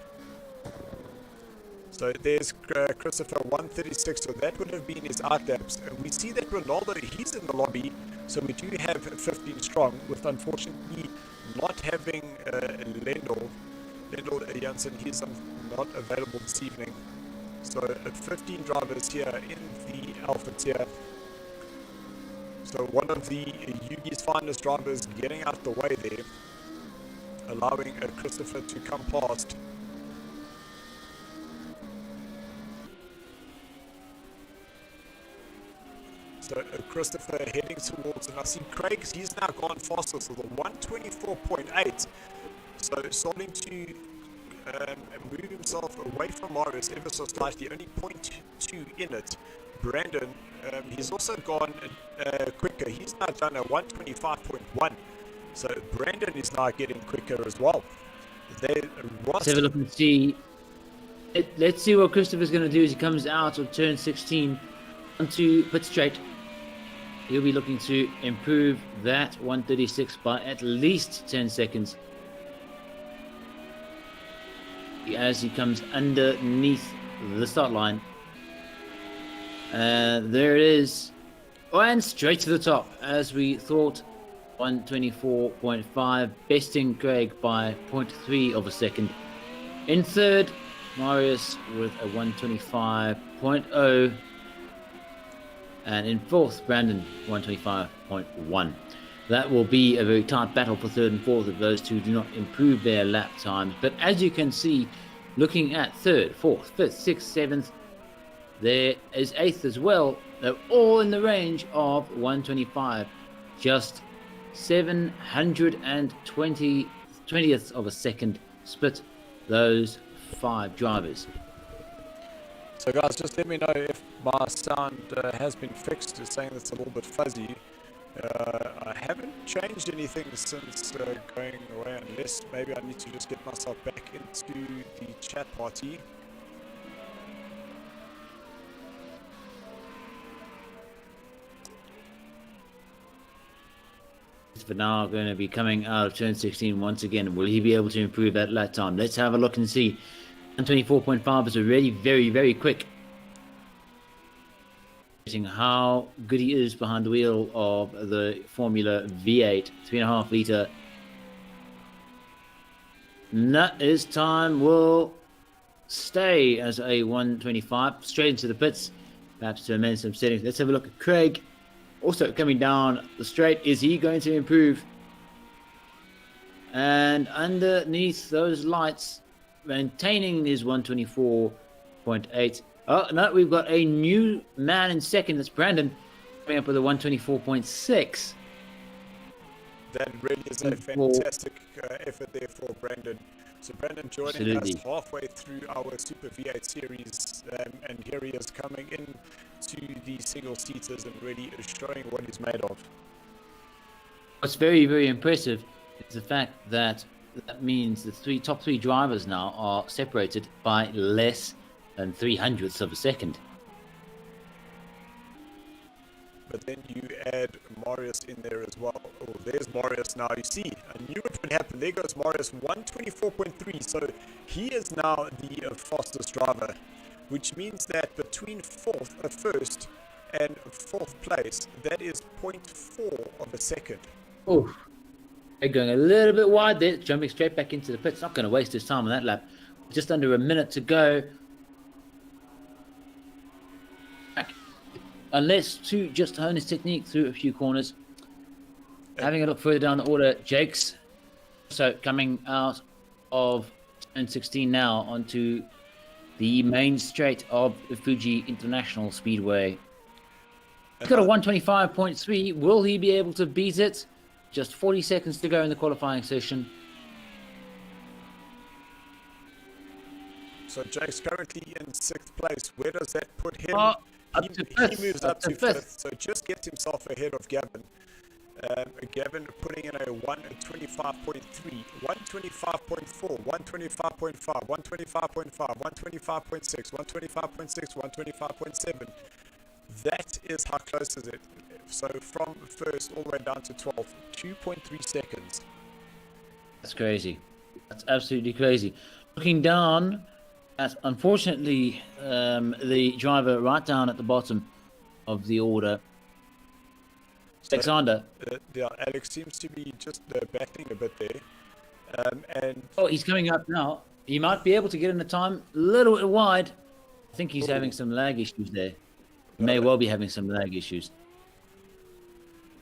So there's Christopher 1:36, so that would have been his outlaps. And we see that Ronaldo, he's in the lobby, so we do have 15 strong, with unfortunately not having Lendl Janssen, he's not available this evening. So 15 drivers here in the Alpha tier. So one of the Yugi's finest drivers getting out the way there, allowing Christopher to come past. So Christopher heading towards, and I see Craig's, he's now gone faster, so the 124.8. So starting to move himself away from Marius ever so slightly, only 0.2 in it. Brandon, he's also gone quicker. He's now done a 125.1. So Brandon is now getting quicker as well. Let's have a look and see. Let's see what Christopher's going to do as he comes out of turn 16 onto pit straight. He'll be looking to improve that 136 by at least 10 seconds. As he comes underneath the start line. There it is. Oh, and straight to the top, as we thought. 124.5, besting Craig by 0.3 of a second. In third, Marius with a 125.0. And in fourth, Brandon, 125.1. That will be a very tight battle for third and fourth if those two do not improve their lap times. But as you can see, looking at third, fourth, fifth, sixth, seventh, there is eighth as well. They're all in the range of 125. Just 720th of a second split those 5 drivers. So guys, just let me know if my sound has been fixed. It's saying it's a little bit fuzzy. I haven't changed anything since going away, unless maybe I need to just get myself back into the chat party. For now, going to be coming out of turn 16 once again. Will he be able to improve that lap time? Let's have a look and see. 124.5 is already very, very quick. How good he is behind the wheel of the Formula V8 3.5 litre. That his time will stay as a 125 straight into the pits. Perhaps to amend some settings. Let's have a look at Craig. Also coming down the straight. Is he going to improve? And underneath those lights, maintaining his 124.8. Oh, no, we've got a new man in second. That's Brandon, coming up with a 124.6. That really is a fantastic effort there for Brandon. So Brandon joining us halfway through our Super V8 series, and here he is coming in to the single seaters and really showing what he's made of. What's very, very impressive is the fact that means the top three drivers now are separated by less than 300ths of a second. But then you add Marius in there as well. Oh, there's Marius now. You see, I knew it would happen. There goes Marius, 124.3. So he is now the fastest driver, which means that between first and fourth place, that is 0.4 of a second. Oh, they're going a little bit wide there, jumping straight back into the pits. Not going to waste his time on that lap. Just under a minute to go. Unless to just hone his technique through a few corners. Having a look further down the order, Jake's so coming out of turn 16 now onto the main straight of the Fuji International Speedway. He's got a 125.3. Will he be able to beat it? Just 40 seconds to go in the qualifying session. So Jake's currently in 6th place. Where does that put him? He moves up to 5th, so just gets himself ahead of Gavin. Gavin putting in a 125.3, 125.4, 125.5, 125.5, 125.6, 125.6, 125.7. That is how close is it. So from first all the way down to 12th, 2.3 seconds. That's crazy. That's absolutely crazy. Looking down at, unfortunately, the driver right down at the bottom of the order, Alexander. Yeah, Alex seems to be just battling a bit there. And he's coming up now. He might be able to get in the time a little bit wide. think he's having some lag issues there. He may well be having some lag issues.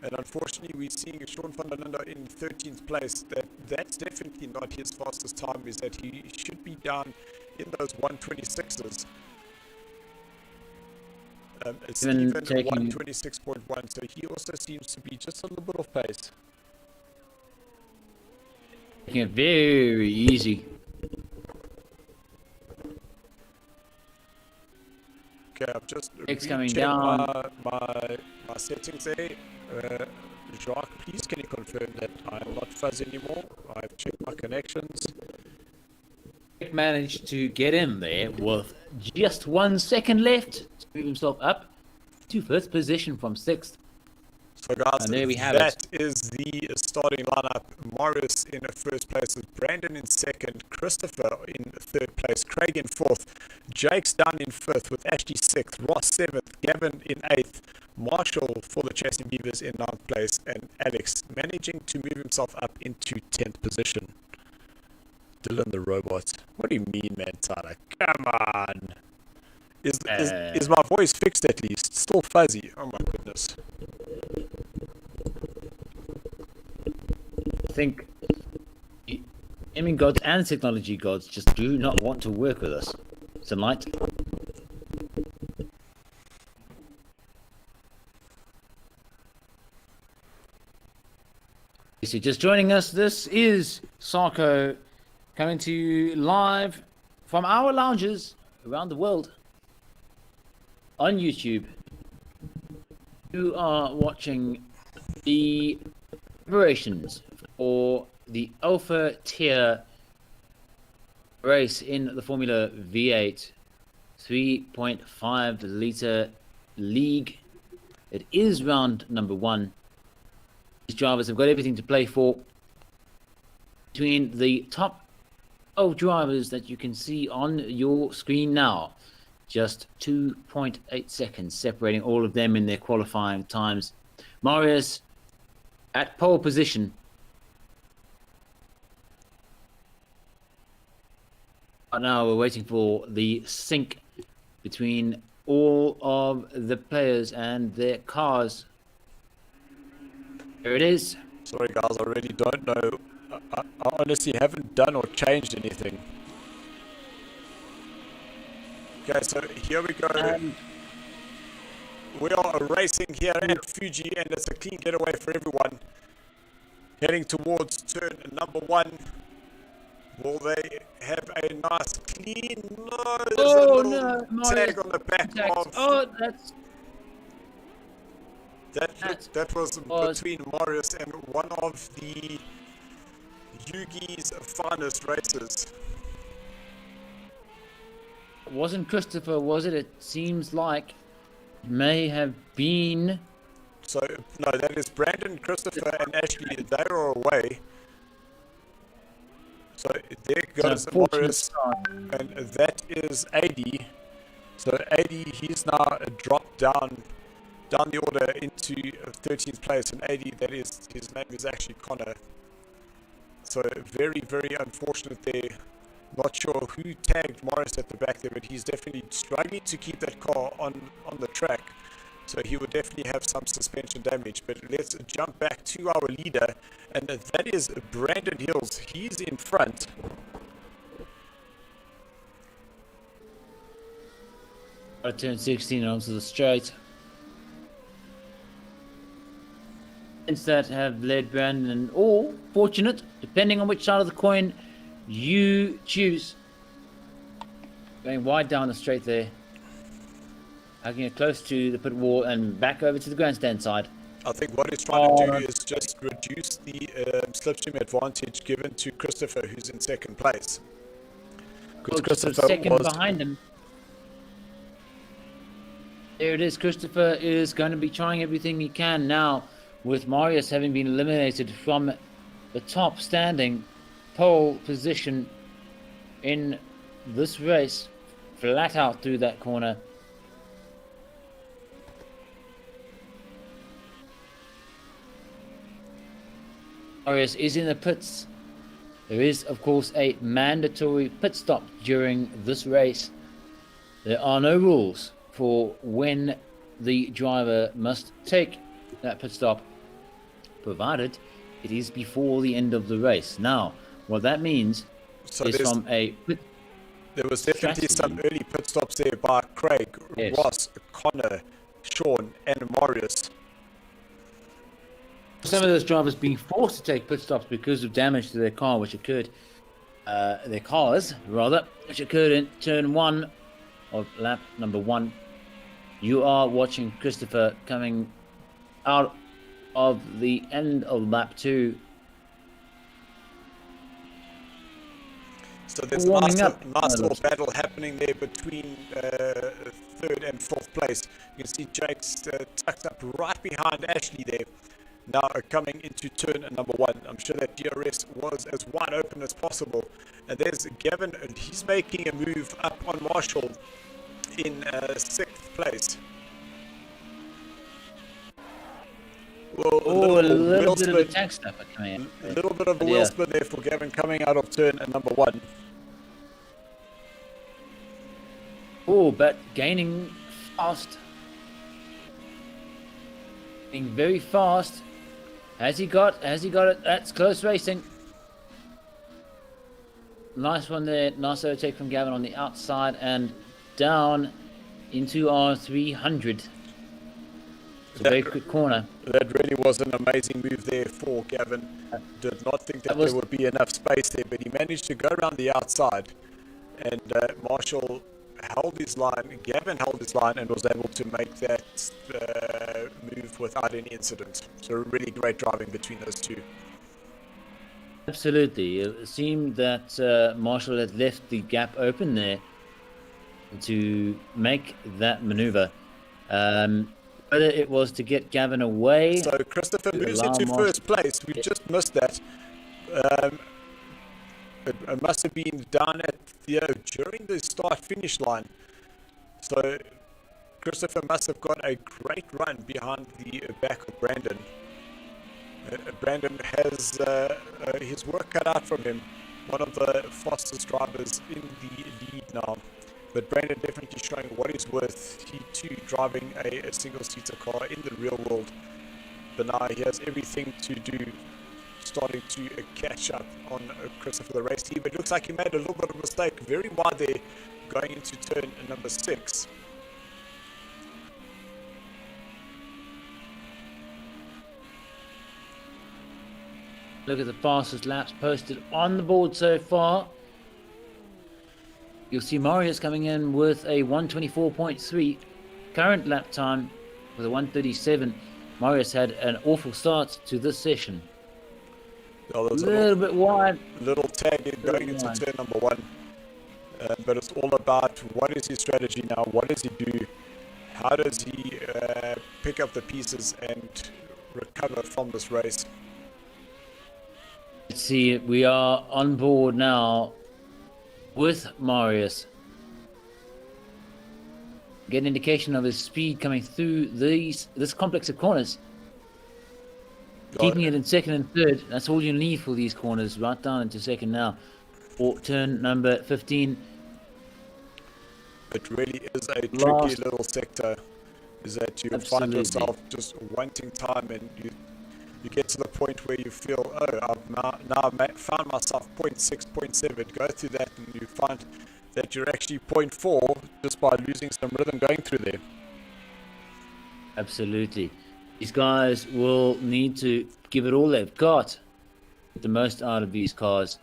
And unfortunately, we're seeing Sean van der Linde in 13th place. That's definitely not his fastest time, is that he should be down in those 126s. Stephen 126.1, so he also seems to be just a little bit off pace. Taking it very easy. Okay, I've just coming rechecked down. my settings there. Jacques, please can you confirm that I'm not fuzzy anymore? I've checked my connections. Managed to get in there with just 1 second left to move himself up to first position from 6th. So guys, and there we have that is the starting lineup. Morris in first place with Brandon in 2nd, Christopher in 3rd place, Craig in 4th, Jake's down in 5th with Ashley 6th, Ross 7th, Gavin in 8th, Marshall for the Chasing Beavers in 9th place, and Alex managing to move himself up into 10th position. Dylan the robot. What do you mean, man, Tyler? Come on. Is my voice fixed at least? Still fuzzy. Oh my goodness. I think aiming gods and technology gods just do not want to work with us tonight. If you're just joining us, this is SARCO coming to you live from our lounges around the world on YouTube. You are watching the preparations for the Alpha tier race in the Formula V8 3.5 litre league. It is round number 1. These drivers have got everything to play for. Between the top 12 drivers that you can see on your screen now, just 2.8 seconds separating all of them in their qualifying times. Marius at pole position. Right now we're waiting for the sync between all of the players and their cars. Here it is. Sorry guys, I really don't know. I honestly haven't done or changed anything. Okay, so here we go. We are racing here at Fuji, and it's a clean getaway for everyone. Heading towards turn number 1. Will they have a nice clean? No, there's a little tag on the back of. Oh, that's. That was between Marius and one of the Yugi's finest racers. It wasn't Christopher, was it? It seems like it may have been. So, no, that is Brandon, Christopher, and Ashley. They are away. So, there goes Morris, and that is 80. So, 80, he's now dropped down the order into 13th place, and 80, that is, his name is actually Connor. So, very, very unfortunate there. Not sure who tagged Morris at the back there, but he's definitely struggling to keep that car on the track. So he will definitely have some suspension damage. But let's jump back to our leader, and that is Brandon Hills. He's in front. Turn 16 onto the straight. That have led Brandon, or fortunate, depending on which side of the coin you choose. Going wide down the straight there. Hugging it close to the pit wall and back over to the grandstand side. I think what he's trying to do is just reduce the slipstream advantage given to Christopher, who's in 2nd place. Because Christopher second behind him. There it is. Christopher is going to be trying everything he can now, with Marius having been eliminated from the top standing pole position in this race, flat out through that corner. Marius is in the pits. There is, of course, a mandatory pit stop during this race. There are no rules for when the driver must take that pit stop, provided it is before the end of the race. Now, what that means is from a pit there was definitely some early pit stops there by Craig, Ross, Connor, Sean, and Marius. Some of those drivers being forced to take pit stops because of damage to their car, which occurred, their cars rather, which occurred in turn 1 of lap number 1. You are watching Christopher coming out of the end of lap 2. So there's a nice little battle happening there between 3rd and 4th place. You can see Jake's tucked up right behind Ashley there. Now coming into turn number 1. I'm sure that DRS was as wide open as possible. And there's Gavin, and he's making a move up on Marshall in 6th place. Well, a little bit of a tank stopper coming in. A little bit of a wheel spin there for Gavin coming out of turn number 1. Oh, but gaining fast. Being very fast. Has he got it? That's close racing. Nice one there. Nice overtake from Gavin on the outside and down into R300. It's a very quick corner. That really was an amazing move there for Gavin. Did not think that there would be enough space there, but he managed to go around the outside. And Marshall held his line, Gavin held his line, and was able to make that move without any incident. So really great driving between those two. Absolutely. It seemed that Marshall had left the gap open there to make that maneuver. Whether it was to get Gavin away. So Christopher moves into first place. We just missed that. It must have been down at during the start-finish line. So Christopher must have got a great run behind the back of Brandon. Brandon has his work cut out from him. One of the fastest drivers in the lead now. But Brandon definitely showing what he's worth. He too driving a single-seater car in the real world. But now he has everything to do, starting to catch up on Christopher the race team. It looks like he made a little bit of a mistake, very wide there, going into turn number 6. Look at the fastest laps posted on the board so far. You'll see Marius coming in with a 124.3 current lap time with a 137. Marius had an awful start to this session. A little bit wide. Little tag going into turn number 1. But it's all about what is his strategy now, what does he do, how does he pick up the pieces and recover from this race. Let's see, we are on board now with Marius. Get an indication of his speed coming through this complex of corners. Keeping it in second and third. That's all you need for these corners. Right down into second now. For turn number 15. It really is a tricky little sector. Is that you find yourself just wanting time, and you get to the point where you feel, oh, I've now found myself 0.6, 0.7. Go through that, and you find that you're actually 0.4 just by losing some rhythm going through there. Absolutely. These guys will need to give it all they've got. Get the most out of these cars.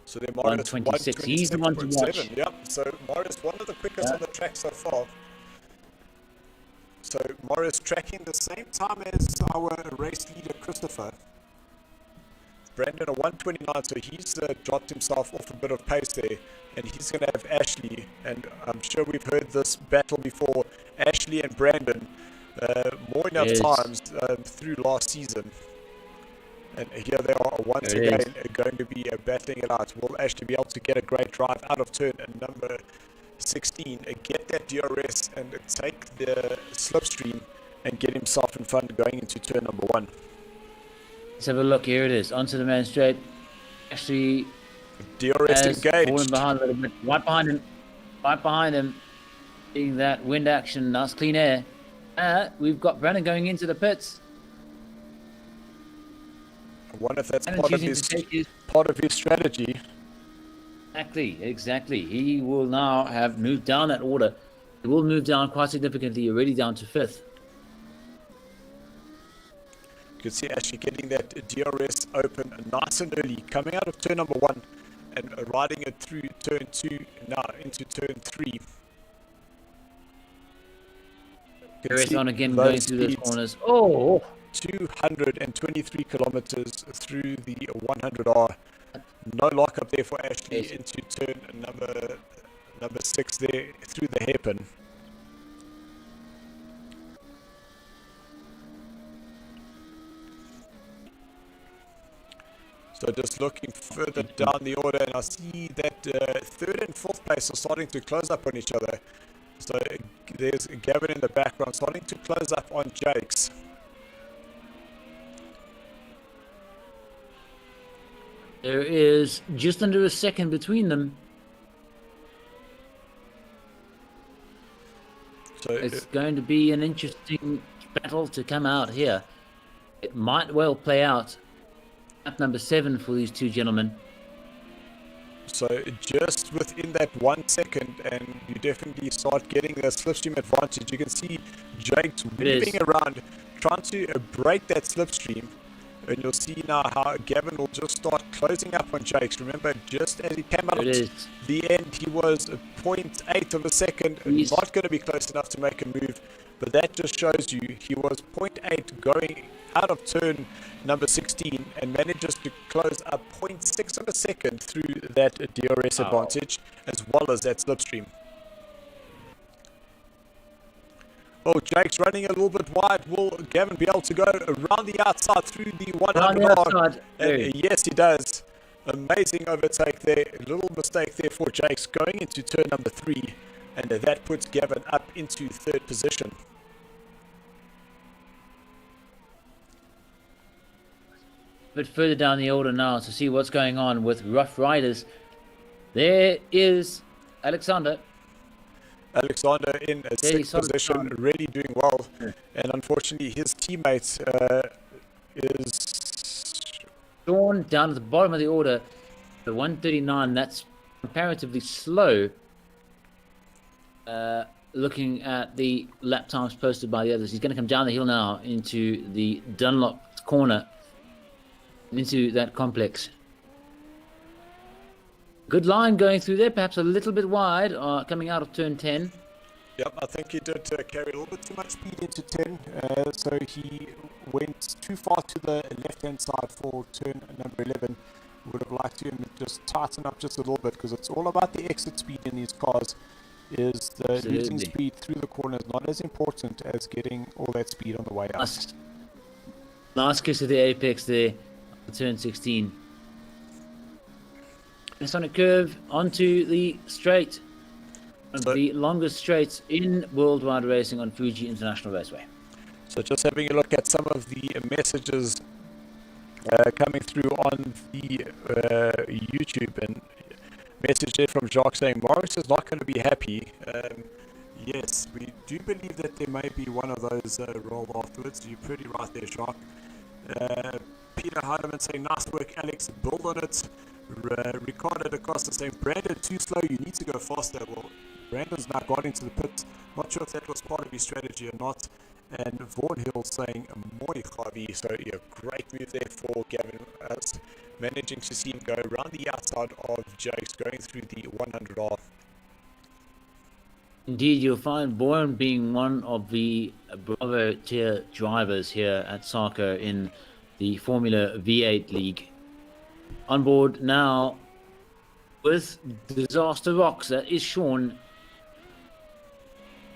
So they're Marius 126. He's the one to watch. Yep. So Marius, one of the quickest on the track so far. So Marius tracking the same time as our race leader Christopher. Brandon a 129, so he's dropped himself off a bit of pace there, and he's going to have Ashley, and I'm sure we've heard this battle before, Ashley and Brandon, more enough times through last season. And here they are once again going to be battling it out. Will Ashley be able to get a great drive out of turn number 16, get that DRS and take the slipstream and get himself in front going into turn number 1? Let's have a look. Here it is. Onto the main straight. Ashley DRS Has fallen engaged. behind a little bit. Right behind him, seeing that wind action. Nice clean air. We've got Brennan going into the pits. I wonder if that's Brennan part of choosing to take his strategy. Exactly. He will now have moved down that order. He will move down quite significantly, already down to 5th. You can see actually getting that DRS open nice and early, coming out of turn number 1 and riding it through turn 2, now into turn 3. DRS on again, going through those corners. Oh! 223 kilometers through the 100R. No lockup there for Ashley into turn number 6 there through the hairpin. So just looking further down the order, and I see that 3rd and 4th place are starting to close up on each other. So there's Gavin in the background starting to close up on Jakes. There is just under a second between them. So it's going to be an interesting battle to come out here. It might well play out at number 7 for these two gentlemen. So just within that 1 second, and you definitely start getting the slipstream advantage. You can see Jake's weaving around, trying to break that slipstream. And you'll see now how Gavin will just start closing up on Jakes. Remember, just as he came out of the end, he was 0.8 of a second, not going to be close enough to make a move. But that just shows you he was 0.8 going out of turn number 16 and manages to close up 0.6 of a second through that DRS advantage, as well as that slipstream. Oh, Jake's running a little bit wide. Will Gavin be able to go around the outside through the 100R? And yes, he does. Amazing overtake there. A little mistake there for Jake's going into turn number 3. And that puts Gavin up into 3rd position. A bit further down the order now to see what's going on with Rough Riders. There is Alexander in a 6th position, really doing well. And unfortunately, his teammate is Sean down at the bottom of the order, the 139. That's comparatively slow. Looking at the lap times posted by the others, he's going to come down the hill now into the Dunlop corner, into that complex. Good line going through there, perhaps a little bit wide, coming out of turn 10. Yep, I think he did carry a little bit too much speed into 10, so he went too far to the left-hand side for turn number 11. Would have liked to just tighten up just a little bit, because it's all about the exit speed in these cars. Is the losing speed through the corners not as important as getting all that speed on the way out. Nice kiss of the apex there, turn 16. It's on a curve onto the straight, the longest straights in worldwide racing on Fuji International Raceway. So just having a look at some of the messages coming through on the YouTube, and message there from Jacques saying Morris is not going to be happy. Yes, we do believe that there may be one of those rolled afterwards. You're pretty right there, Jacques. Peter Heidemann saying nice work, Alex, build on it. Ricardo da Costa saying Brandon too slow, you need to go faster. Well, Brandon's now got into the pit. Not sure if that was part of his strategy or not. And Vaughan Hill saying Mooi Javi. So yeah, great move there for Gavin, us managing to see him go around the outside of Jakes, going through the 100R. Indeed, you'll find Vaughan being one of the Bravo tier drivers here at SARCO in the Formula V8 League. On board now with Disaster Rocks, that is Sean.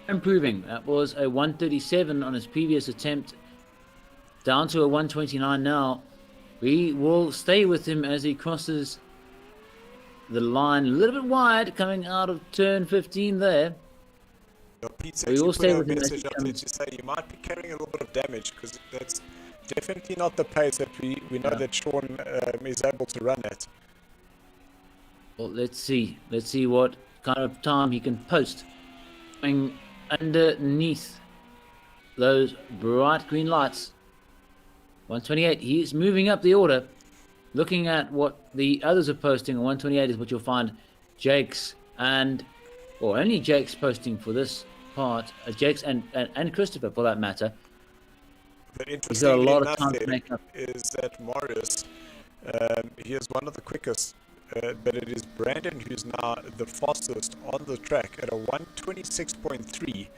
Improving. That was a 137 on his previous attempt, down to a 129 now. We will stay with him as he crosses the line a little bit wide, coming out of turn 15 there. We will stay with him. Message up there to say you might be carrying a little bit of damage, because that's definitely not the pace that we know that Sean is able to run at. Well, let's see. Let's see what kind of time he can post. Going underneath those bright green lights. 128. He's moving up the order. Looking at what the others are posting on 128 is what you'll find Jake's or only Jake's posting for this part. Jake's and Christopher for that matter. But He's got a interestingly lot of enough, time to there make up. is that Marius, he is one of the quickest, but it is Brandon who's now the fastest on the track at a 126.3.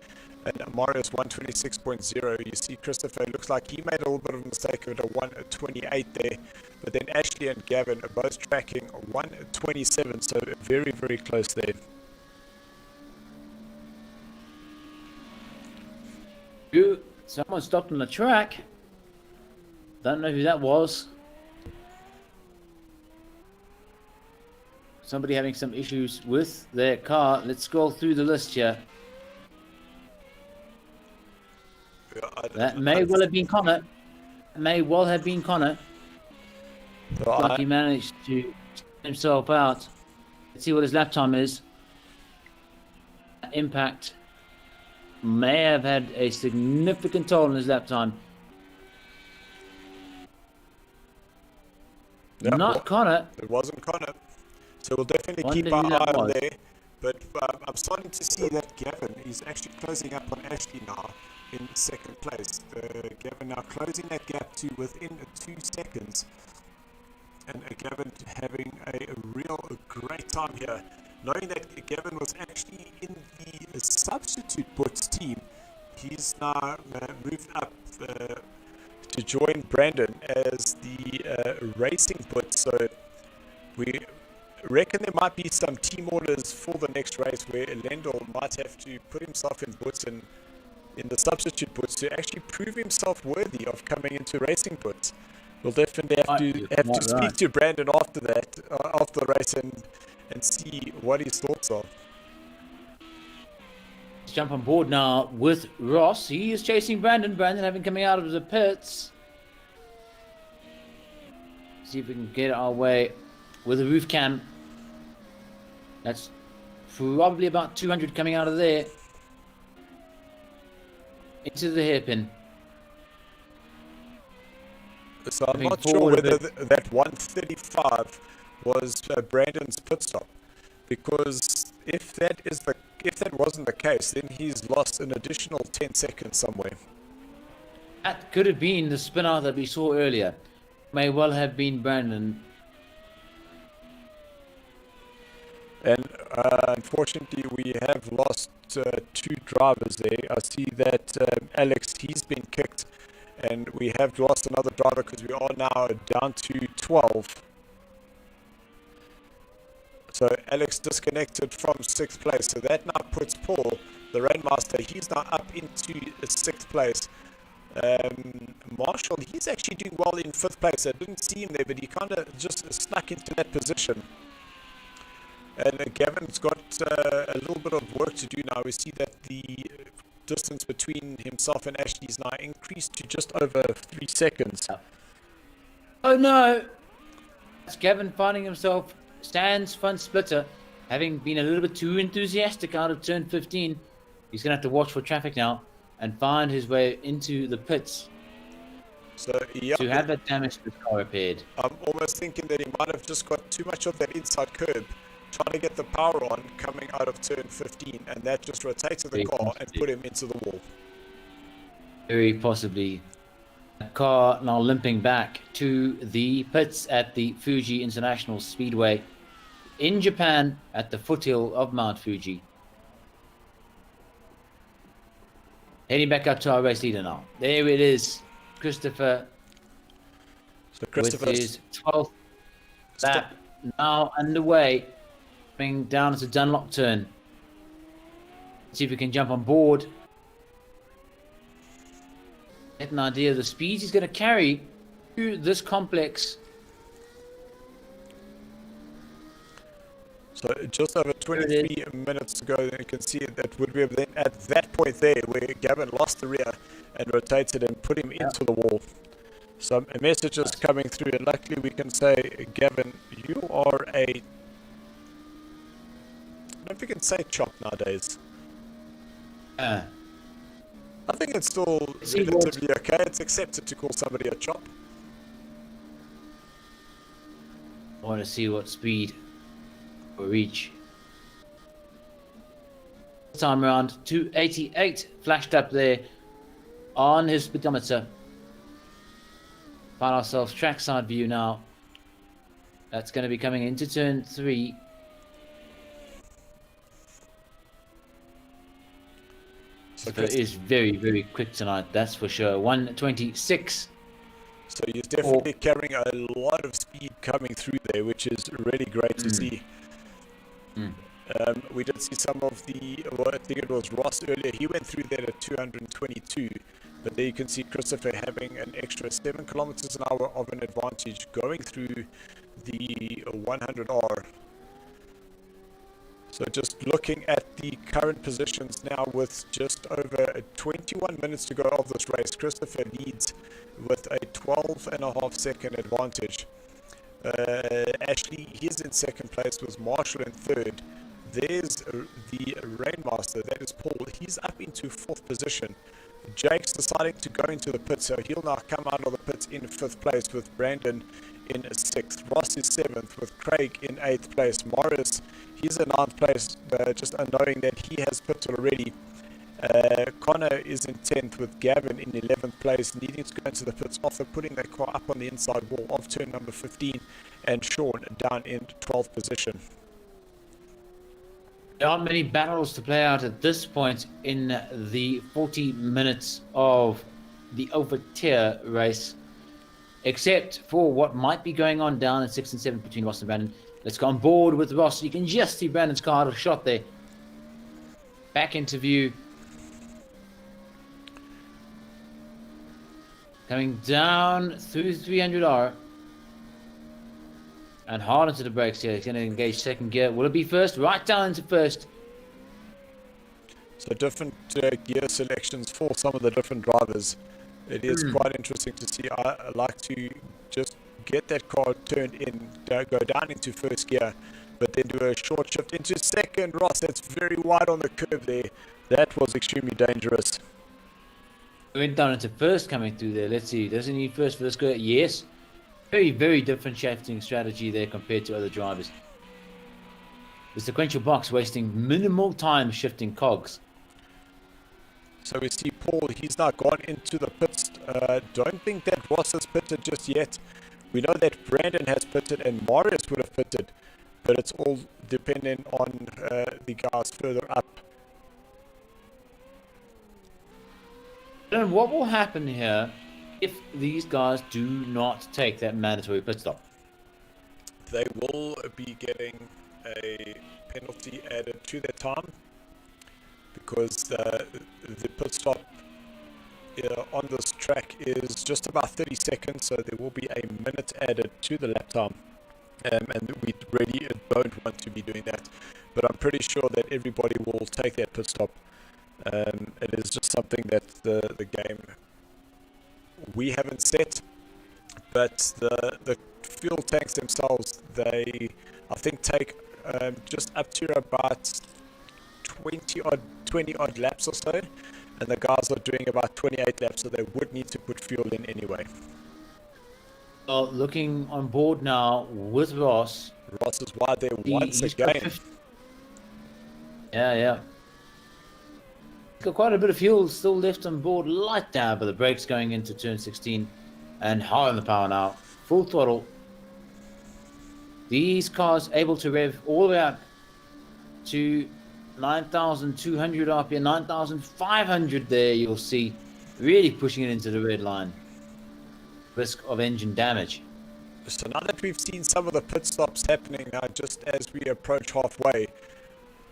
And Marius 126.0. You see Christopher, looks like he made a little bit of a mistake at a 128 there. But then Ashley and Gavin are both tracking 127, so very, very close there. Someone stopped on the track. Don't know who that was. Somebody having some issues with their car. Let's scroll through the list here. That may well have been Connor. May well have been Connor. Like he managed to get himself out. Let's see what his lap time is. Impact may have had a significant toll on his lap time. Yeah, Not Connor. It wasn't Connor. So we'll definitely Wonder keep our who that eye on was. there. But I'm starting to see that Gavin is actually closing up on Ashley now in second place. Gavin now closing that gap to within 2 seconds. And Gavin having a great time here. Knowing that Gavin was actually in the substitute puts team, he's now moved up to join Brandon as the racing put. So we reckon there might be some team orders for the next race where Lendl might have to put himself in puts and in the substitute puts to actually prove himself worthy of coming into racing puts. We'll definitely have to speak to Brandon after that, after the race, and see what his thoughts are. Let's jump on board now with Ross. He is chasing Brandon. Brandon having coming out of the pits. See if we can get our way with a roof cam. That's probably about 200 coming out of there. Into the hairpin. So I'm not sure whether that 135 was Brandon's pit stop, because if that wasn't the case, then he's lost an additional 10 seconds somewhere. That could have been the spinner that we saw earlier. May well have been Brandon. And unfortunately, we have lost 2 drivers there. I see that Alex, he's been kicked. And we have lost another driver because we are now down to 12. So Alex disconnected from 6th place. So that now puts Paul, the Rainmaster, he's now up into 6th place. Marshall, he's actually doing well in 5th place. I didn't see him there, but he kind of just snuck into that position. And Gavin's got a little bit of work to do now. We see that the distance between himself and Ashley is now increased to just over 3 seconds. Oh no! That's Gavin finding himself stands front splitter, having been a little bit too enthusiastic out of turn 15. He's going to have to watch for traffic now and find his way into the pits. So, yeah, to have that damage to the car repaired. I'm almost thinking that he might have just got too much of that inside curb, trying to get the power on coming out of turn 15, and that just rotated the car and put him into the wall. Very possibly. The car now limping back to the pits at the Fuji International Speedway in Japan at the foothill of Mount Fuji. Heading back up to our race leader now. There it is. Christopher, so Christopher with his 12th lap now underway, coming down to Dunlop turn. Let's see if we can jump on board. Get an idea of the speed he's going to carry through this complex. So just over 23 minutes to go, you can see that would be then at that point there where Gavin lost the rear and rotated and put him into the wall. Some messages coming through, and luckily we can say, Gavin, you are a know if you can say chop nowadays. Uh, I think it's still See what- relatively okay. It's accepted to call somebody a chop. I want to see what speed will reach. This time around, 288 flashed up there on his speedometer. Find ourselves trackside view now. That's going to be coming into turn 3. So it is very, very quick tonight, that's for sure. 126. So he's definitely carrying a lot of speed coming through there, which is really great to see. We did see some of the, well, I think it was Ross earlier, he went through there at 222, but there you can see Christopher having an extra 7 kilometers an hour of an advantage going through the 100R. So just looking at the current positions now with just over 21 minutes to go of this race, Christopher leads with a 12.5-second advantage. Ashley, he's in second place with Marshall in third. There's the Rainmaster, that is Paul. He's up into 4th position. Jake's deciding to go into the pit, so he'll now come out of the pits in 5th place with Brandon in 6th. Ross is 7th with Craig in 8th place. Morris, he's in 9th place, just knowing that he has pitted already. Connor is in 10th with Gavin in 11th place, needing to go into the pits after putting that car up on the inside wall of turn number 15, and Sean down in 12th position. There aren't many battles to play out at this point in the 40 minutes of the over-tier race, except for what might be going on down in 6 and 7 between Ross and Brandon. Let's go on board with Ross. You can just see Brandon's car out of shot there. Back into view. Coming down through 300R. And hard into the brakes here. He's going to engage second gear. Will it be first? Right down into first. So different gear selections for some of the different drivers. It is quite interesting to see. I like to just get that car turned in, go down into first gear, but then do a short shift into second. Ross, that's very wide on the curve there. That was extremely dangerous. Went down into first coming through there. Let's see. Does he need first for this car? Yes. Very, very different shifting strategy there compared to other drivers. The sequential box wasting minimal time shifting cogs. So we see Paul, he's now gone into the pits. Don't think that Ross has pitted just yet. We know that Brandon has pitted and Marius would have pitted, but it's all dependent on the guys further up. And what will happen here if these guys do not take that mandatory pit stop? They will be getting a penalty added to their time, because the pit stop on this track is just about 30 seconds, so there will be a minute added to the lap time, and we really don't want to be doing that, but I'm pretty sure that everybody will take that pit stop. It is just something that the game, we haven't set, but the fuel tanks themselves, they I think take just up to about 20 odd laps or so, and the guys are doing about 28 laps, so they would need to put fuel in anyway. Well, looking on board now with Ross. Ross is wide there once again. Yeah. Got quite a bit of fuel still left on board, light down, but the brakes going into turn 16 and hard on the power now, full throttle. These cars able to rev all the way up to 9,200 RPM, 9,500 there, you'll see, really pushing it into the red line. Risk of engine damage. So now that we've seen some of the pit stops happening now, just as we approach halfway,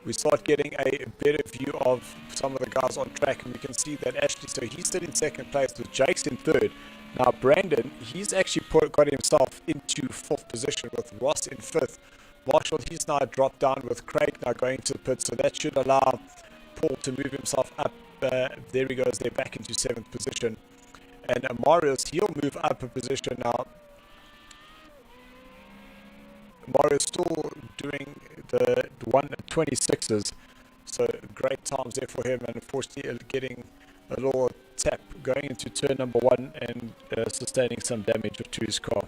we start getting a better view of some of the guys on track, and we can see that Ashley, so he's still in second place with Jake's in third. Now Brandon, he's actually got himself into 4th position with Ross in 5th. Marshall, he's now dropped down with Craig now going to the pit, so that should allow Paul to move himself up. There he goes, they're back into 7th position. And Marius, he'll move up a position now. Marius still doing the 1:26s. So great times there for him, and unfortunately getting a little tap going into turn number 1 and sustaining some damage to his car.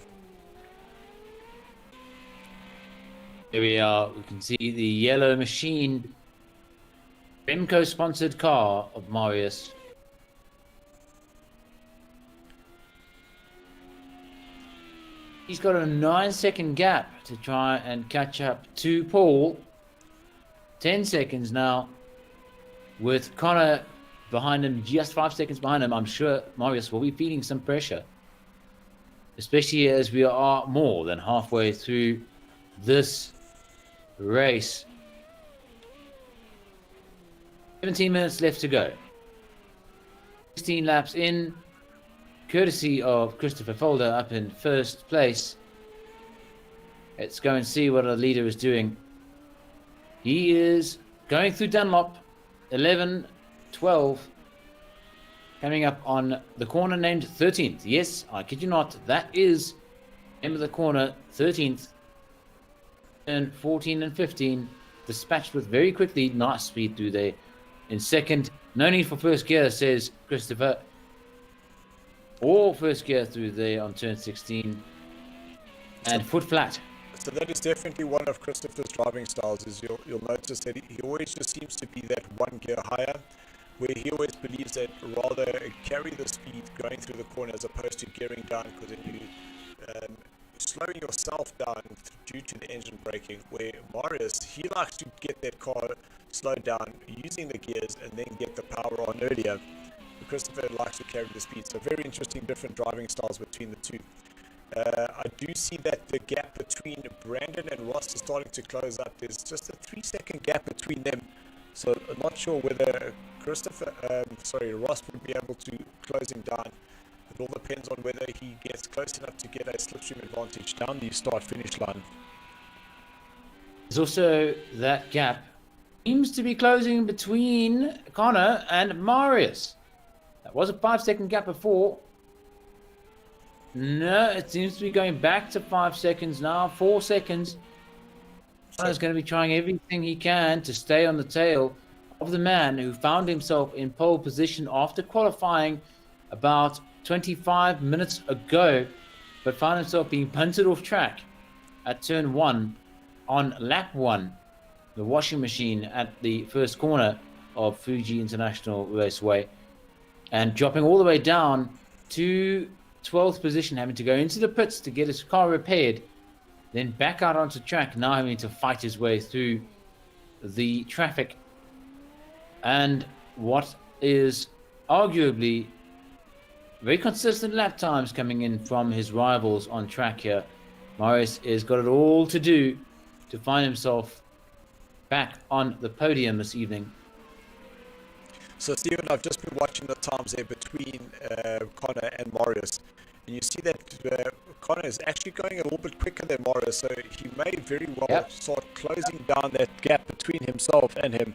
Here we are. We can see the yellow machine, Remco sponsored car of Marius. He's got a 9-second gap to try and catch up to Paul. 10 seconds now, with Connor behind him, just 5 seconds behind him. I'm sure Marius will be feeling some pressure, especially as we are more than halfway through this race. 17 minutes left to go. 16 laps in, courtesy of Christopher Folder up in first place. Let's go and see what our leader is doing. He is going through Dunlop, 11, 12, coming up on the corner named 13th. Yes, I kid you not, that is end of the corner, 13th, and 14 and 15, dispatched with very quickly. Nice speed through there. In second, no need for first gear, says Christopher. All first gear through there on turn 16, and foot flat. So that is definitely one of Christopher's driving styles. Is you'll notice that he always just seems to be that 1 gear higher, where he always believes that rather carry the speed going through the corner as opposed to gearing down, because then you slowing yourself down due to the engine braking. Where Marius, he likes to get that car slowed down using the gears and then get the power on earlier. Christopher likes to carry the speed. So very interesting, different driving styles between the two. I do see that the gap between Brandon and Ross is starting to close up. There's just a 3-second gap between them. So I'm not sure whether Ross would be able to close him down. It all depends on whether he gets close enough to get a slipstream advantage down the start-finish line. There's also that gap seems to be closing between Connor and Marius. That was a 5-second gap before. No, it seems to be going back to 5 seconds now. 4 seconds. Connor's going to be trying everything he can to stay on the tail of the man who found himself in pole position after qualifying about 25 minutes ago, but found himself being punted off track at turn 1 on lap 1, the washing machine at the first corner of Fuji International Raceway, and dropping all the way down to 12th position, having to go into the pits to get his car repaired, then back out onto track, now having to fight his way through the traffic. And what is arguably very consistent lap times coming in from his rivals on track here. Marius has got it all to do to find himself back on the podium this evening. So Stephen, I've just been watching the times there between Connor and Marius, and you see that Connor is actually going a little bit quicker than Marius, so he may very well start closing down that gap between himself and him.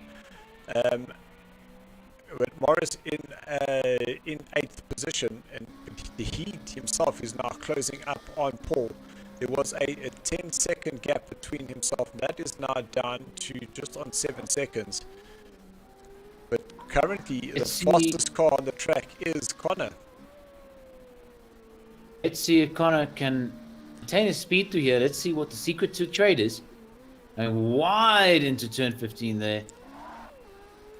But Marius in 8th position, and he himself is now closing up on Paul. There was a 10-second gap between himself, and that is now down to just on 7 seconds. But currently, the fastest car on the track is Connor. Let's see if Connor can maintain his speed through here. Let's see what the secret to trade is. And wide into turn 15 there.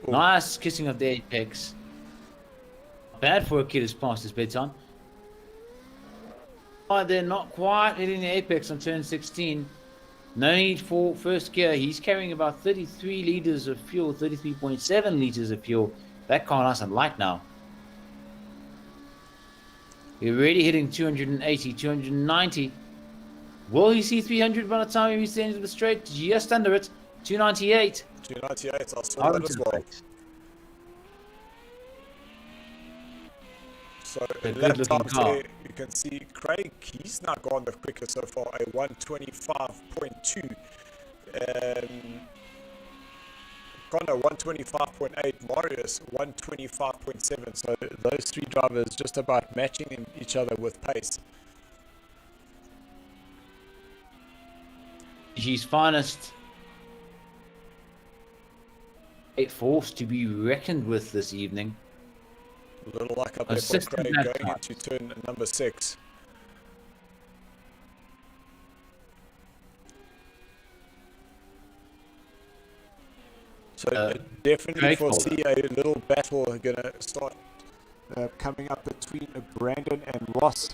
Ooh. Nice kissing of the apex. Bad for a kid who's past his bedtime. They're not quite hitting the apex on turn 16. No need for first gear. He's carrying about 33 liters of fuel, 33.7 liters of fuel. That car nice and light now. We're already hitting 280, 290. Will he see 300 by the time he reaches the end of the straight? Just under it. 298. 298, I saw that as well. So lap times there, you can see Craig, he's now gone the quickest so far, a 125.2. Connor 125.8, Marius 125.7. So those three drivers just about matching each other with pace. He's finest a force to be reckoned with this evening. A little luck up there for Consistent Craig lap going times. into turn number 6. So definitely Great foresee a little battle going to start coming up between Brandon and Ross.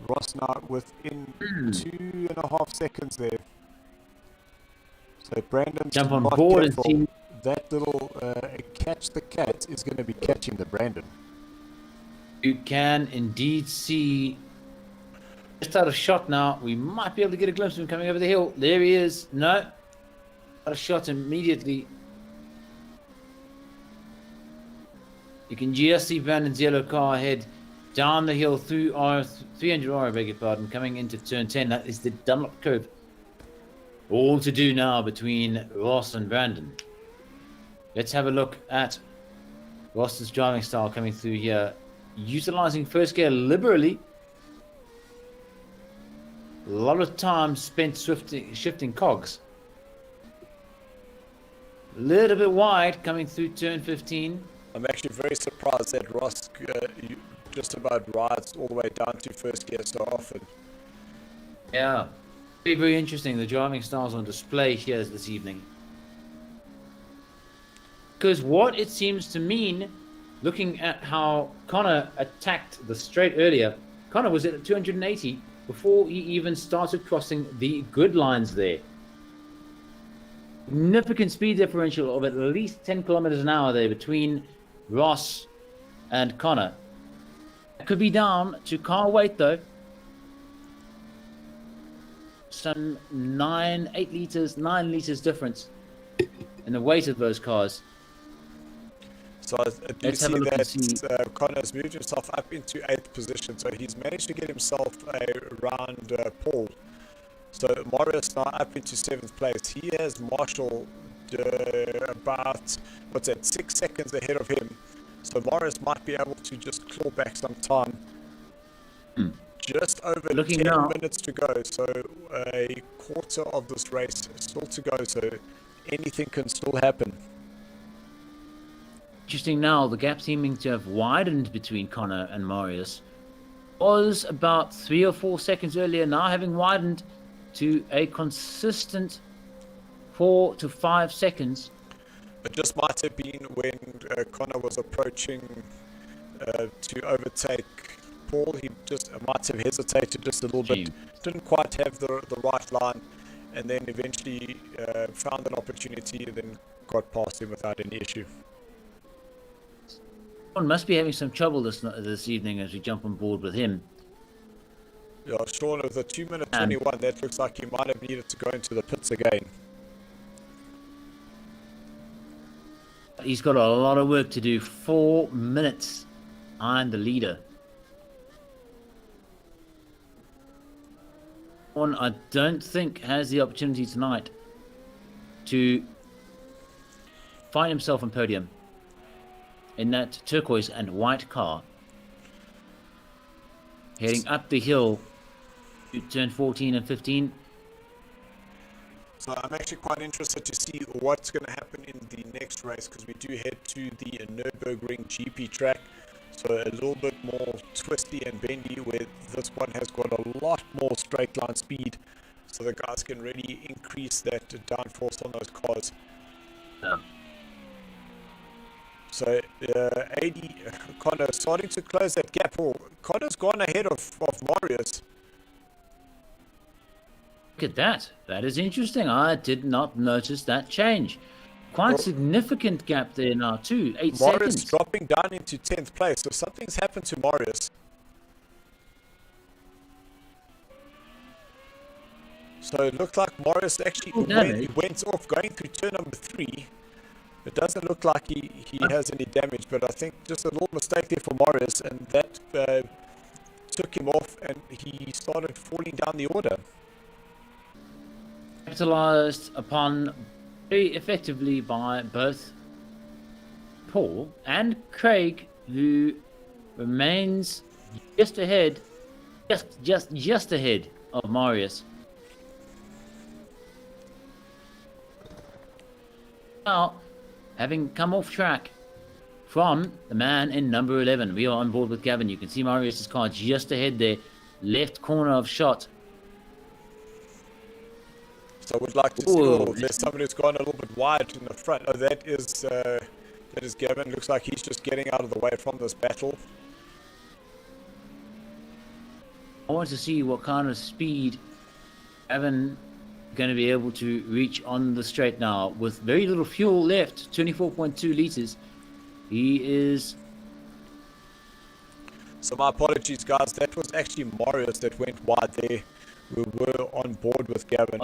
Ross now within 2.5 seconds there. So Brandon's Jump on not board and careful. see. That little catch the cat is going to be catching the Brandon. You can indeed see just out of shot now. We might be able to get a glimpse of him coming over the hill. There he is. No. Out of shot immediately. You can just see Brandon's yellow car head down the hill through 300R, I beg your pardon, coming into turn 10. That is the Dunlop curve. All to do now between Ross and Brandon. Let's have a look at Ross's driving style coming through here. Utilizing first gear liberally. A lot of time spent shifting cogs. A little bit wide coming through turn 15. I'm actually very surprised that Ross just about rides all the way down to first gear so often. Yeah. Very, very interesting. The driving styles on display here this evening. Because what it seems to mean, looking at how Connor attacked the straight earlier, Connor was at 280 before he even started crossing the good lines there. Significant speed differential of at least 10 kilometers an hour there between Ross and Connor. It could be down to car weight though. Some 9 liters difference in the weight of those cars. So I do see that Connor's moved himself up into 8th position, so he's managed to get himself around Paul. So Marius now up into 7th place. He has Marshall about, 6 seconds ahead of him. So Marius might be able to just claw back some time. Just over 10 minutes to go, so a quarter of this race still to go, so anything can still happen. Interesting now, the gap seeming to have widened between Connor and Marius was about 3 or 4 seconds earlier, now having widened to a consistent 4 to 5 seconds. It just might have been when Connor was approaching to overtake Paul, he just might have hesitated just a little bit, didn't quite have the right line, and then eventually found an opportunity and then got past him without any issue. Sean must be having some trouble this evening as we jump on board with him. Yeah, Sean with a 2-minute 21, that looks like he might have needed to go into the pits again. He's got a lot of work to do. 4 minutes behind the leader. One I don't think has the opportunity tonight to find himself on podium in that turquoise and white car, heading up the hill to turn 14 and 15. So I'm actually quite interested to see what's going to happen in the next race, because we do head to the Nürburgring GP track. So a little bit more twisty and bendy, where this one has got a lot more straight line speed. So the guys can really increase that downforce on those cars. Yeah. So 80, Connor starting to close that gap. Connor's gone ahead of Marius. Look at that. That is interesting. I did not notice that change. Quite significant gap there now too. 8 seconds. Marius dropping down into 10th place. So something's happened to Marius. So it looked like Marius actually went off going through turn number 3. It doesn't look like he has any damage, but I think just a little mistake there for Marius, and that took him off and he started falling down the order. Capitalized upon very effectively by both Paul and Craig, who remains just ahead, just ahead of Marius. Now, having come off track from the man in number 11. We are on board with Gavin. You can see Marius's car just ahead there, left corner of shot. So we'd like to see, there's somebody who's gone a little bit wide in the front. Oh, that is Gavin. Looks like he's just getting out of the way from this battle. I want to see what kind of speed Gavin going to be able to reach on the straight now. With very little fuel left, 24.2 litres. He is... So my apologies, guys. That was actually Marius that went wide there. We were on board with Gavin.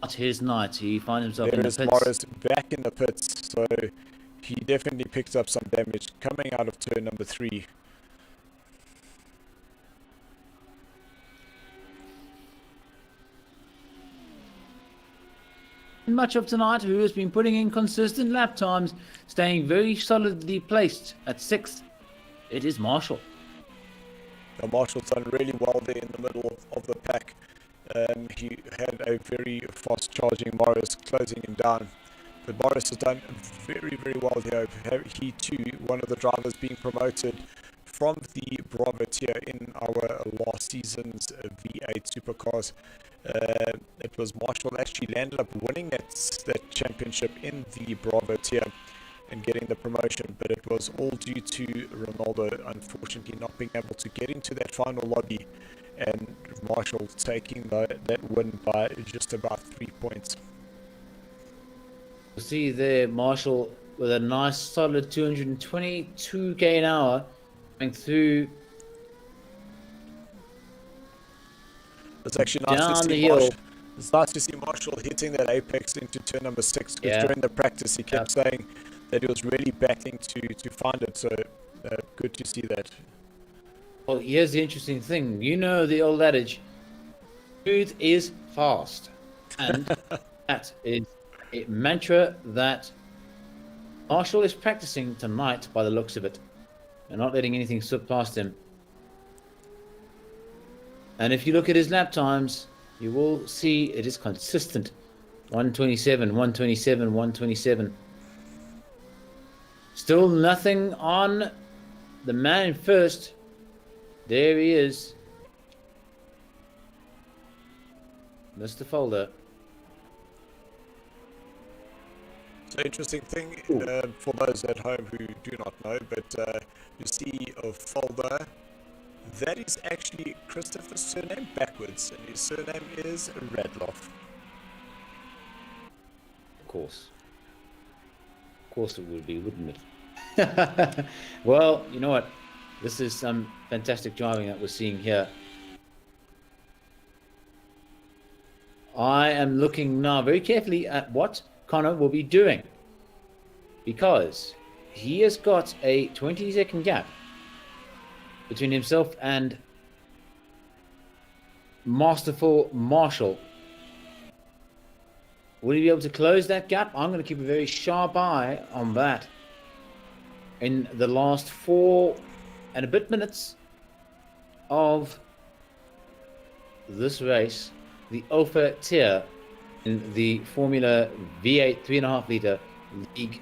Not his night. He finds himself in the pits. There is Marius back in the pits. So he definitely picked up some damage coming out of turn number 3. Much of tonight, who has been putting in consistent lap times, staying very solidly placed at 6th. It is Marshall. Marshall's done really well there in the middle of the pack. He had a very fast charging Marius closing him down. But Marius has done very, very well here. He too, one of the drivers being promoted from the Bravo tier in our last season's V8 Supercars. It was Marshall actually landed up winning that championship in the Bravo tier and getting the promotion, but it was all due to Ronaldo unfortunately not being able to get into that final lobby, and Marshall taking that win by just about 3 points. You'll see there Marshall with a nice solid 222k an hour going through. It's actually nice down to the see hill. Marshall. It's nice to see Marshall hitting that apex into turn number 6, because during the practice he kept saying that he was really battling to find it. So good to see that. Well, here's the interesting thing. You know the old adage, smooth is fast, and that is a mantra that Marshall is practicing tonight by the looks of it, and not letting anything slip past him. And if you look at his lap times, you will see it is consistent. 127, 127, 127. Still nothing on the man in first. There he is. Mr. Folder. So interesting thing for those at home who do not know, but you see a folder. That is actually Christopher's surname backwards, and his surname is Radloff. Of course. Of course it would be, wouldn't it? Well, you know what? This is some fantastic driving that we're seeing here. I am looking now very carefully at what Connor will be doing, because he has got a 20-second gap between himself and masterful Marshall. Will he be able to close that gap? I'm going to keep a very sharp eye on that. In the last 4 and a bit minutes of this race, the Alpha tier in the Formula V8 3.5 litre league.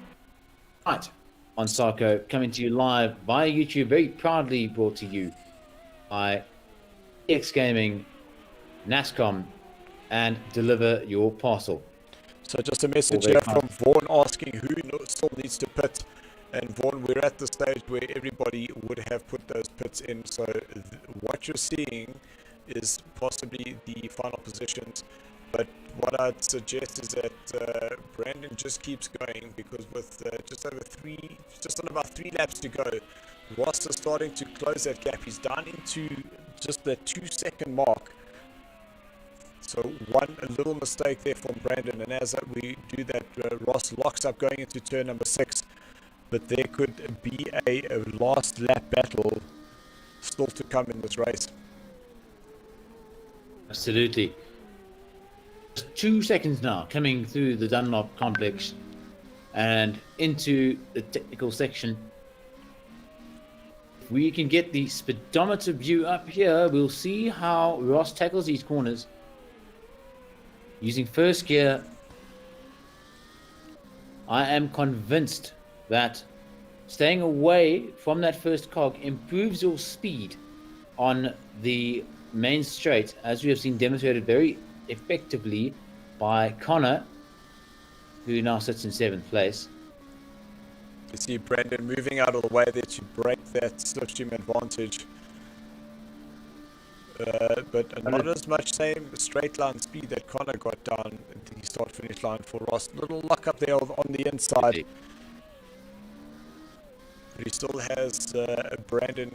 Right. On SARCO, coming to you live via YouTube, very proudly brought to you by X Gaming, NASCOM, and Deliver Your Parcel. So just a message here from Vaughan asking who still needs to pit. And Vaughan, we're at the stage where everybody would have put those pits in. So what you're seeing is possibly the final positions. But what I'd suggest is that Brandon just keeps going, because with just on about 3 laps to go, Ross is starting to close that gap. He's down into just the 2-second mark. So a little mistake there from Brandon, and as we do that, Ross locks up going into turn number 6. But there could be a last lap battle still to come in this race. Absolutely. 2 seconds now coming through the Dunlop complex and into the technical section. If we can get the speedometer view up here, we'll see how Ross tackles these corners using first gear. I am convinced that staying away from that first cog improves your speed on the main straight, as we have seen demonstrated very effectively by Connor, who now sits in 7th place. You see Brandon moving out of the way there to break that slipstream advantage. But not as much same straight line speed that Connor got down the start finish line for Ross. Little luck up there on the inside. But he still has Brandon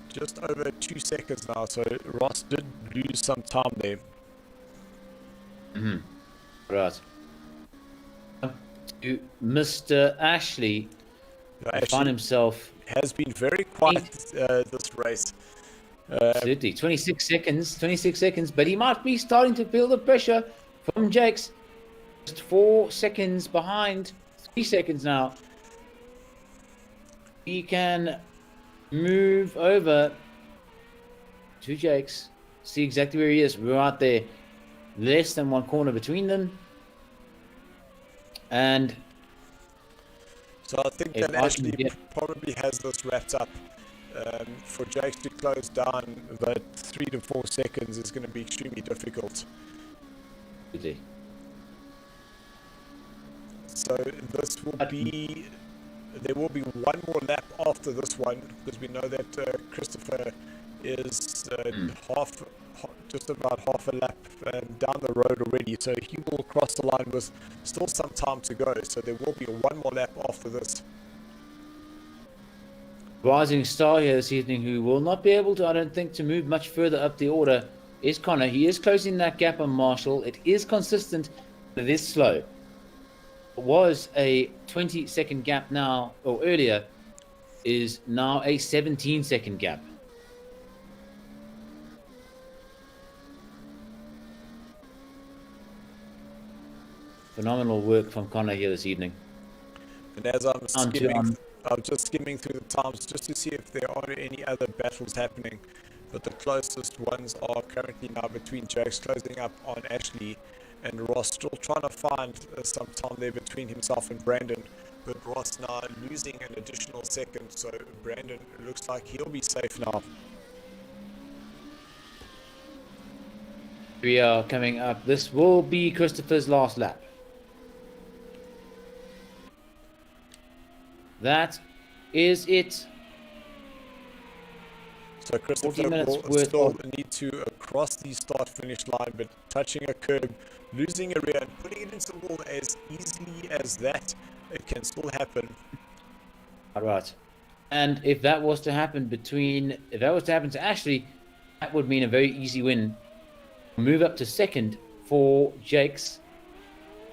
just over 2 seconds now, so Ross did lose some time there. Right. To Mr. Ashley, found himself has been very quiet this race. Absolutely, 26 seconds, but he might be starting to feel the pressure from Jakes. Just 4 seconds behind, 3 seconds now. He can move over to Jakes, see exactly where he is. We're out there, less than 1 corner between them. And so I think that Ashley probably has this wrapped up. For Jakes to close down that 3 to 4 seconds is going to be extremely difficult. So this will be, there will be one more lap after this one, because we know that Christopher is just about half a lap down the road already, so he will cross the line with still some time to go, so there will be one more lap after this. Rising star here this evening, who will not be able to, I don't think, to move much further up the order, is Connor. He is closing that gap on Marshall. It is consistent, but it is slow. It was a 20-second gap now, or earlier, is now a 17-second gap. Phenomenal work from Connor here this evening. And as I'm just skimming through the times just to see if there are any other battles happening, but the closest ones are currently now between Jakes closing up on Ashley, and Ross still trying to find some time there between himself and Brandon, but Ross now losing an additional second, so Brandon looks like he'll be safe now. We are coming up. This will be Christopher's last lap. That is it. So Christopher will still need to cross the start-finish line, but touching a curb, losing a rear, and putting it into the wall as easily as that, it can still happen. All right. And if that was to happen to Ashley, that would mean a very easy win. Move up to second for Jakes,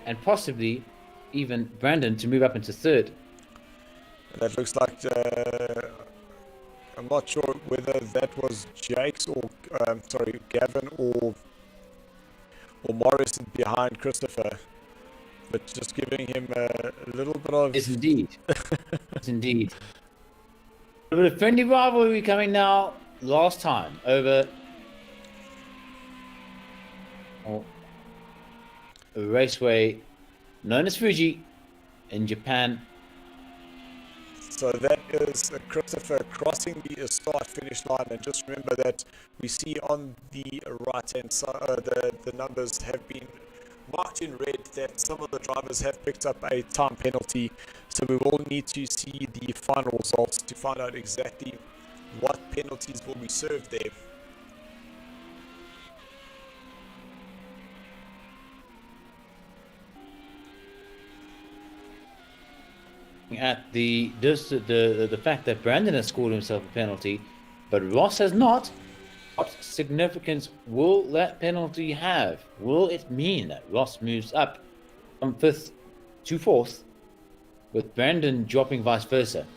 and possibly even Brandon to move up into third. That looks like, I'm not sure whether that was Jakes or, Gavin or Morris behind Christopher, but just giving him a little bit of... Yes, indeed. Yes, indeed. A bit of friendly rivalry coming now, last time, over a raceway known as FUJI in Japan. So that is Christopher crossing the start-finish line, and just remember that we see on the right-hand side the numbers have been marked in red, that some of the drivers have picked up a time penalty, so we will need to see the final results to find out exactly what penalties will be served there. At the fact that Brandon has scored himself a penalty, but Ross has not. What significance will that penalty have? Will it mean that Ross moves up from 5th to 4th, with Brandon dropping vice versa?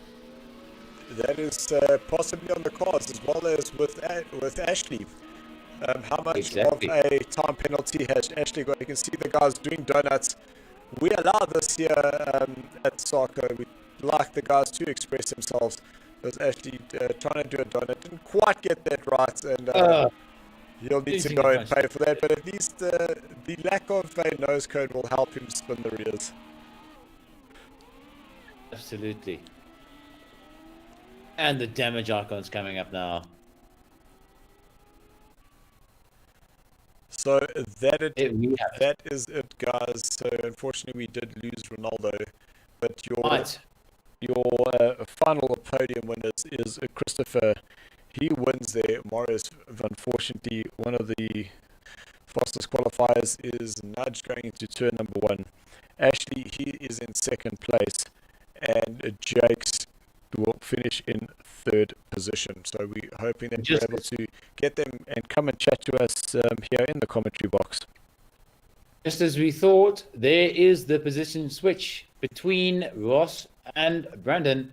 That is possibly on the cards, as well as with Ashley. How much of a time penalty has Ashley got? You can see the guys doing donuts. We allow this here at SARCO. We like the guys to express themselves. There's actually trying to do a donut. Didn't quite get that right, and he'll need to go and pay for that. But at least the lack of a nose cone will help him spin the rears. Absolutely. And the damage icon's coming up now. So that It is it, guys. So unfortunately, we did lose Ronaldo, but Right. your final podium winners is Christopher. He wins there. Morris, unfortunately, one of the fastest qualifiers is Nudge going into turn number 1. Ashley, he is in second place, and Jakes will finish in third position. So we're hoping that we're able to get them and come and chat to us here in the commentary box. Just as we thought, there is the position switch between Ross and Brandon.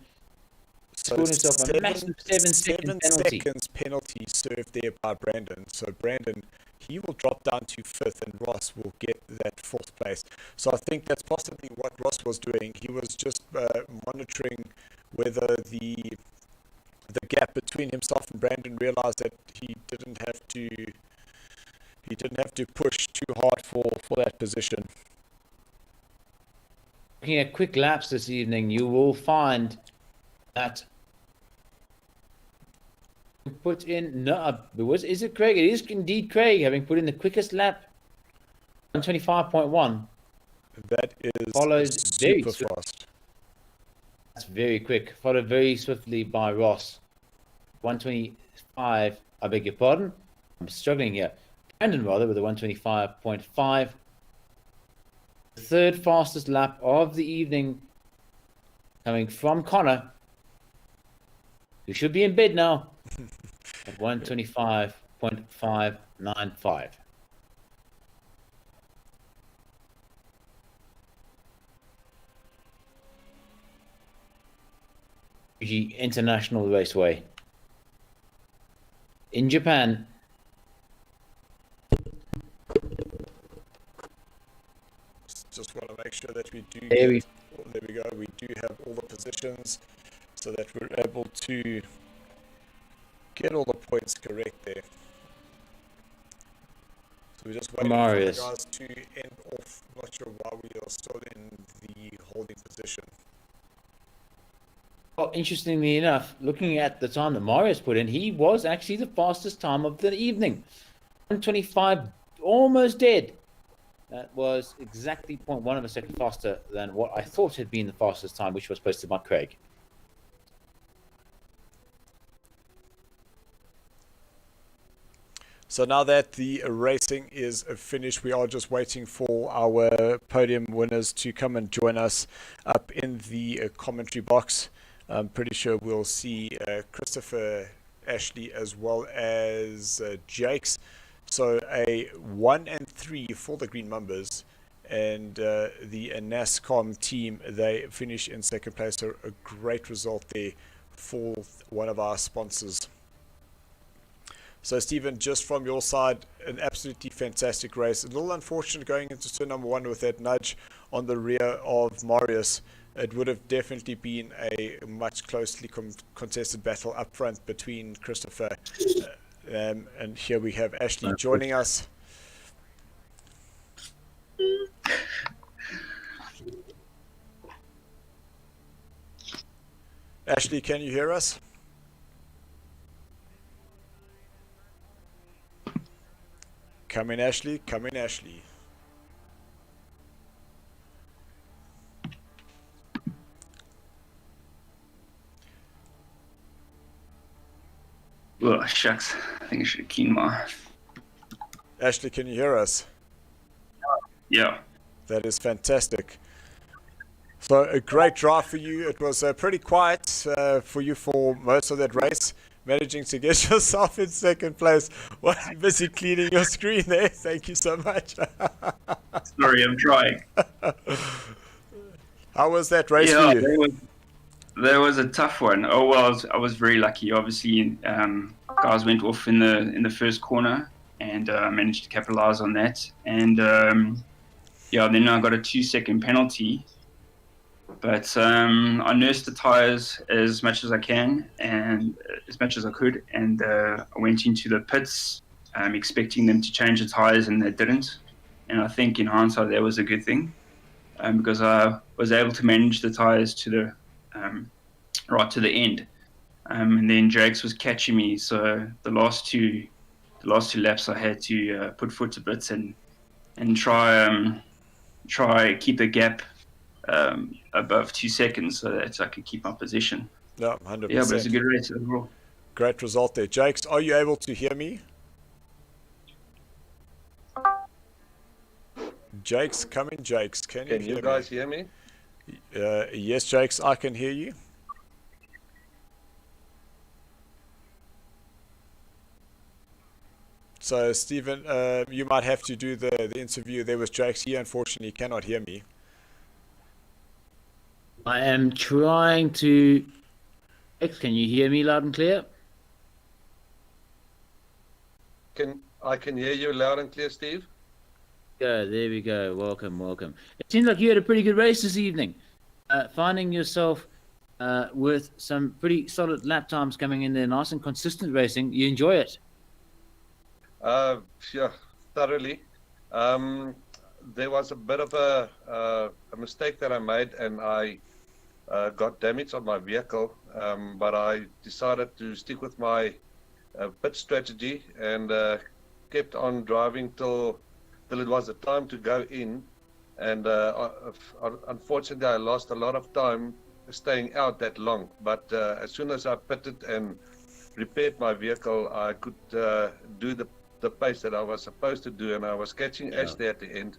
So Scored himself a massive 7-second penalty. seconds penalty served there by Brandon. So Brandon, he will drop down to 5th, and Ross will get that 4th place. So I think that's possibly what Ross was doing. He was just monitoring whether the gap between himself and Brandon realized that he didn't have to push too hard for that position. Looking at quick laps this evening, you will find that put in is it Craig? It is indeed Craig, having put in the quickest lap, 125.1. That is followed very super fast. That's very quick. Followed very swiftly by Ross, 125. I beg your pardon. I'm struggling here. Brandon rather with a 125.5. The third fastest lap of the evening, coming from Connor, who should be in bed now, at 125.595. FUJI International Raceway in Japan. Just want to make sure that we do There we go. We do have all the positions so that we're able to get all the points correct there. So we're just waiting for the guys to end off. Not sure why we are still in the holding position. Well, interestingly enough, looking at the time that Marius put in, he was actually the fastest time of the evening. 125, almost dead. That was exactly 0.1 of a second faster than what I thought had been the fastest time, which was posted by Craig. So now that the racing is finished, we are just waiting for our podium winners to come and join us up in the commentary box. I'm pretty sure we'll see Christopher, Ashley, as well as Jakes. So a 1 and 3 for the Green Mumbers, and the NASCOM team, they finish in second place. So a great result there for one of our sponsors. So Stephen, just from your side, an absolutely fantastic race. A little unfortunate going into turn number 1 with that nudge on the rear of Marius. It would have definitely been a much closely contested battle up front between Christopher and here we have Ashley joining us. Ashley, can you hear us? Come in, Ashley. Come in, Ashley. Oh, shucks. I think I should have keyed my... Ashley, can you hear us? Yeah. That is fantastic. So a great drive for you. It was pretty quiet for you for most of that race, managing to get yourself in second place. Well, busy cleaning your screen there. Thank you so much. Sorry, I'm trying. How was that race for you? There was a tough one. Oh well, I was very lucky. Obviously, guys went off in the first corner, and managed to capitalize on that. And yeah, then I got a 2-second penalty. But I nursed the tires as much as I can and as much as I could, and I went into the pits expecting them to change the tires, and they didn't. And I think in hindsight that was a good thing, because I was able to manage the tires to right to the end. And then Jakes was catching me, so the last two laps I had to put foot to bits and try keep the gap above 2 seconds so that I could keep my position. No, 100%. Yeah, but it's a good race overall. Great result there. Jakes, are you able to hear me? Jakes, come in, Jakes. Can you guys hear me? Yes, Jakes, I can hear you. So, Stephen, you might have to do the interview there with Jakes. He unfortunately cannot hear me. I am trying to... Can you hear me loud and clear? I can hear you loud and clear, Steve. There we go. Welcome, welcome. It seems like you had a pretty good race this evening. Finding yourself with some pretty solid lap times coming in there, nice and consistent racing. You enjoy it? Yeah, thoroughly. There was a bit of a mistake that I made, and I got damage on my vehicle, but I decided to stick with my pit strategy and kept on driving till it was the time to go in. And unfortunately, I lost a lot of time staying out that long. But as soon as I pitted and repaired my vehicle, I could do the pace that I was supposed to do, and I was catching Ash there at the end.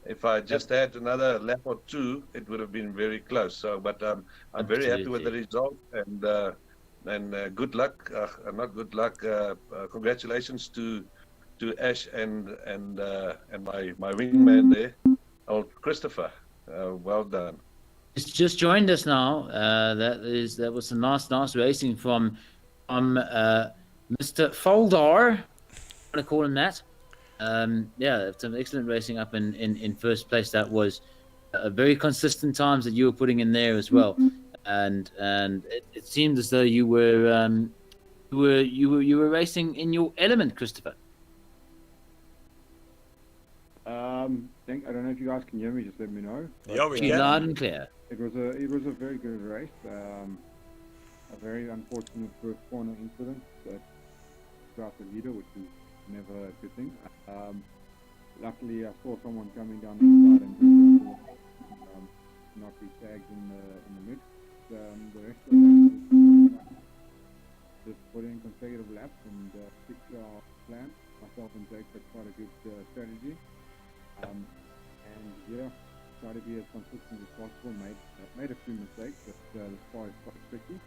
If I just had another lap or two, it would have been very close. So, but I'm very happy with the result, and good luck. Not good luck. Congratulations to Ash and my wingman there, old Christopher. Well done. It's just joined us now. That was some nice racing from Mr. Foldar. I'm gonna call him that. Yeah, some excellent racing up in first place. That was very consistent times that you were putting in there as well, and it seemed as though you were racing in your element, Christopher. I don't know if you guys can hear me. Just let me know. Yeah, we can. Loud and clear. It was a very good race. A very unfortunate first corner incident that got the leader, which is never a good thing. Luckily, I saw someone coming down the side and not be tagged in the mix. The rest of the race just put in consecutive laps and stick to our plan. Myself and Jake had quite a good strategy. And yeah, try to be as consistent as possible. Made a few mistakes, but the spot is quite tricky.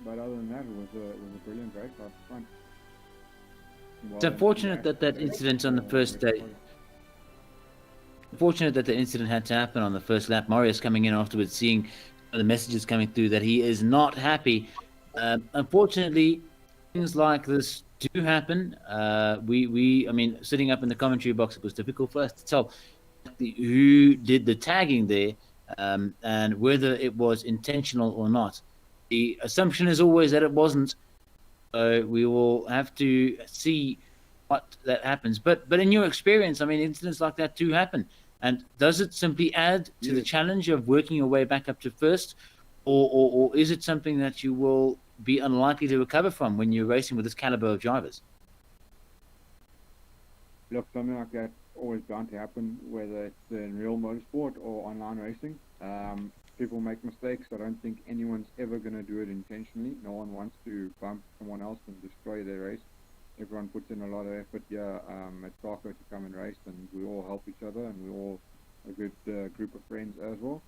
But other than that, it was a brilliant race. I had fun. It's unfortunate that incident on the first day. Unfortunate that the incident had to happen on the first lap. Marius coming in afterwards, seeing the messages coming through that he is not happy. Unfortunately, things like this do happen. I mean, sitting up in the commentary box, it was difficult for us to tell who did the tagging there, and whether it was intentional or not. The assumption is always that it wasn't. So we will have to see what that happens. But in your experience, I mean, incidents like that do happen. And does it simply add to the challenge of working your way back up to first, or is it something that you will be unlikely to recover from when you're racing with this caliber of drivers? Look, something like that always bound to happen, whether it's in real motorsport or online racing. People make mistakes. I don't think anyone's ever going to do it intentionally. No one wants to bump someone else and destroy their race. Everyone puts in a lot of effort here at SARCO to come and race, and we all help each other, and we're all a good group of friends as well.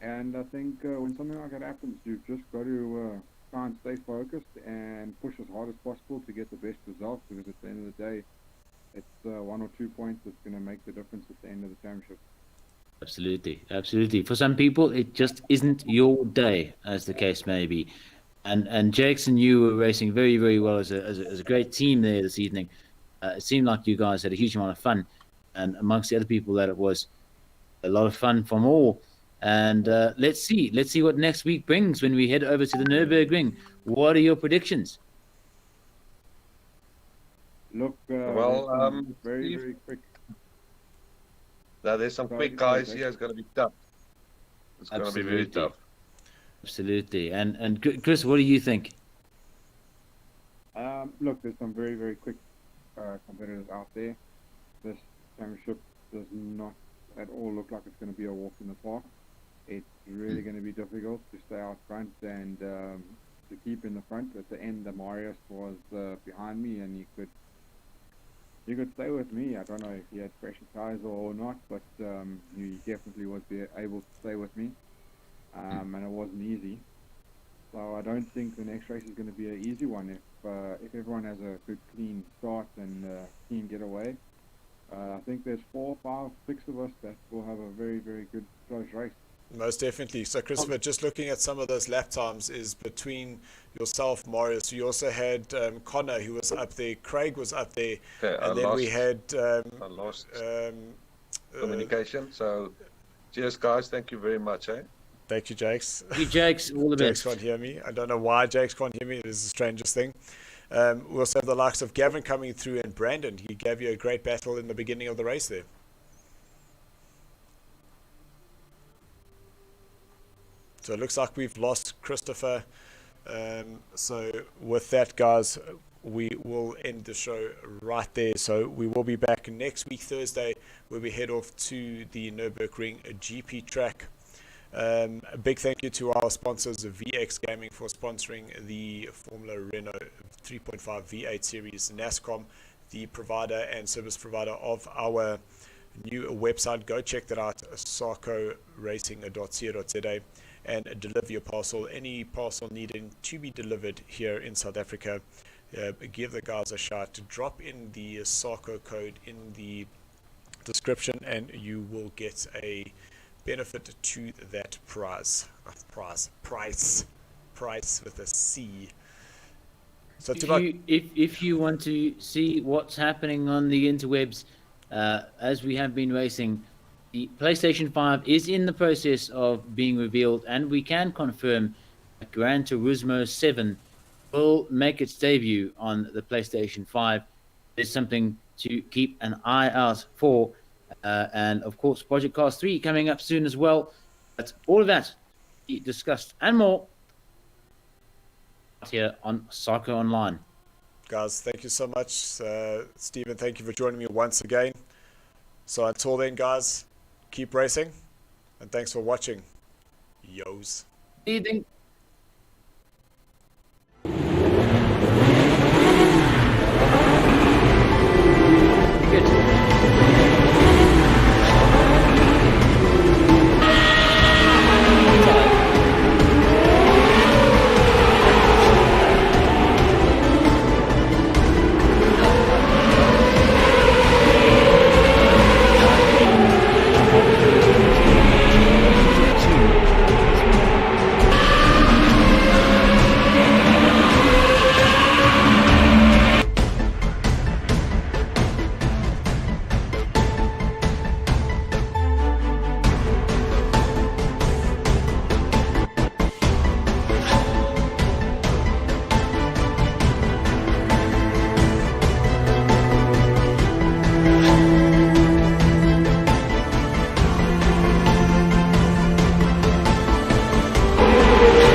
And I think when something like that happens, you've just got to try and stay focused and push as hard as possible to get the best result, because at the end of the day, it's 1 or 2 points that's going to make the difference at the end of the championship. Absolutely. For some people, it just isn't your day, as the case may be. And Jakes and you were racing very, very well as a great team there this evening. It seemed like you guys had a huge amount of fun, and amongst the other people, that it was a lot of fun from all. And let's see what next week brings when we head over to the Nürburgring. What are your predictions? Look, very, very quick. Now, there's some quick guys here. It's going to be tough. It's going to be very tough. Absolutely. And Chris, what do you think? Look, there's some very, very quick competitors out there. This championship does not at all look like it's going to be a walk in the park. It's really going to be difficult to stay out front and to keep in the front. At the end, the Marius was behind me, and he could stay with me. I don't know if he had pressure tires or not, but he definitely was able to stay with me, and it wasn't easy. So I don't think the next race is going to be an easy one. If everyone has a good clean start and clean getaway, I think there's 4, 5, 6 of us that will have a very, very good close race. Most definitely. So, Christopher, just looking at some of those lap times is between yourself, Marius. You also had Connor, who was up there. Craig was up there. Okay, and then we had... I lost communication. So, cheers, guys. Thank you very much. Thank you, Jakes. You, Jakes, all the Jakes best. can't hear me. I don't know why Jakes can't hear me. It is the strangest thing. We also have the likes of Gavin coming through and Brandon. He gave you a great battle in the beginning of the race there. So it looks like we've lost Christopher. So with that, guys, we will end the show right there. So we will be back next week, Thursday, where we head off to the Nürburgring GP track. A big thank you to our sponsors, VX Gaming, for sponsoring the Formula Renault 3.5 V8 series, NASCOM, the provider and service provider of our new website. Go check that out, sarcoracing.co.za, and deliver your parcel. Any parcel needing to be delivered here in South Africa, give the guys a shout. Drop in the SARCO code in the description and you will get a benefit to that price with a C. So if you want to see what's happening on the interwebs, as we have been racing, the PlayStation 5 is in the process of being revealed, and we can confirm that Gran Turismo 7 will make its debut on the PlayStation 5. There's something to keep an eye out for. And of course, Project Cars 3 coming up soon as well. But all of that be discussed and more here on SARCO Online. Guys, thank you so much. Stephen, thank you for joining me once again. So until then, guys, keep racing, and thanks for watching. Yos. Evening.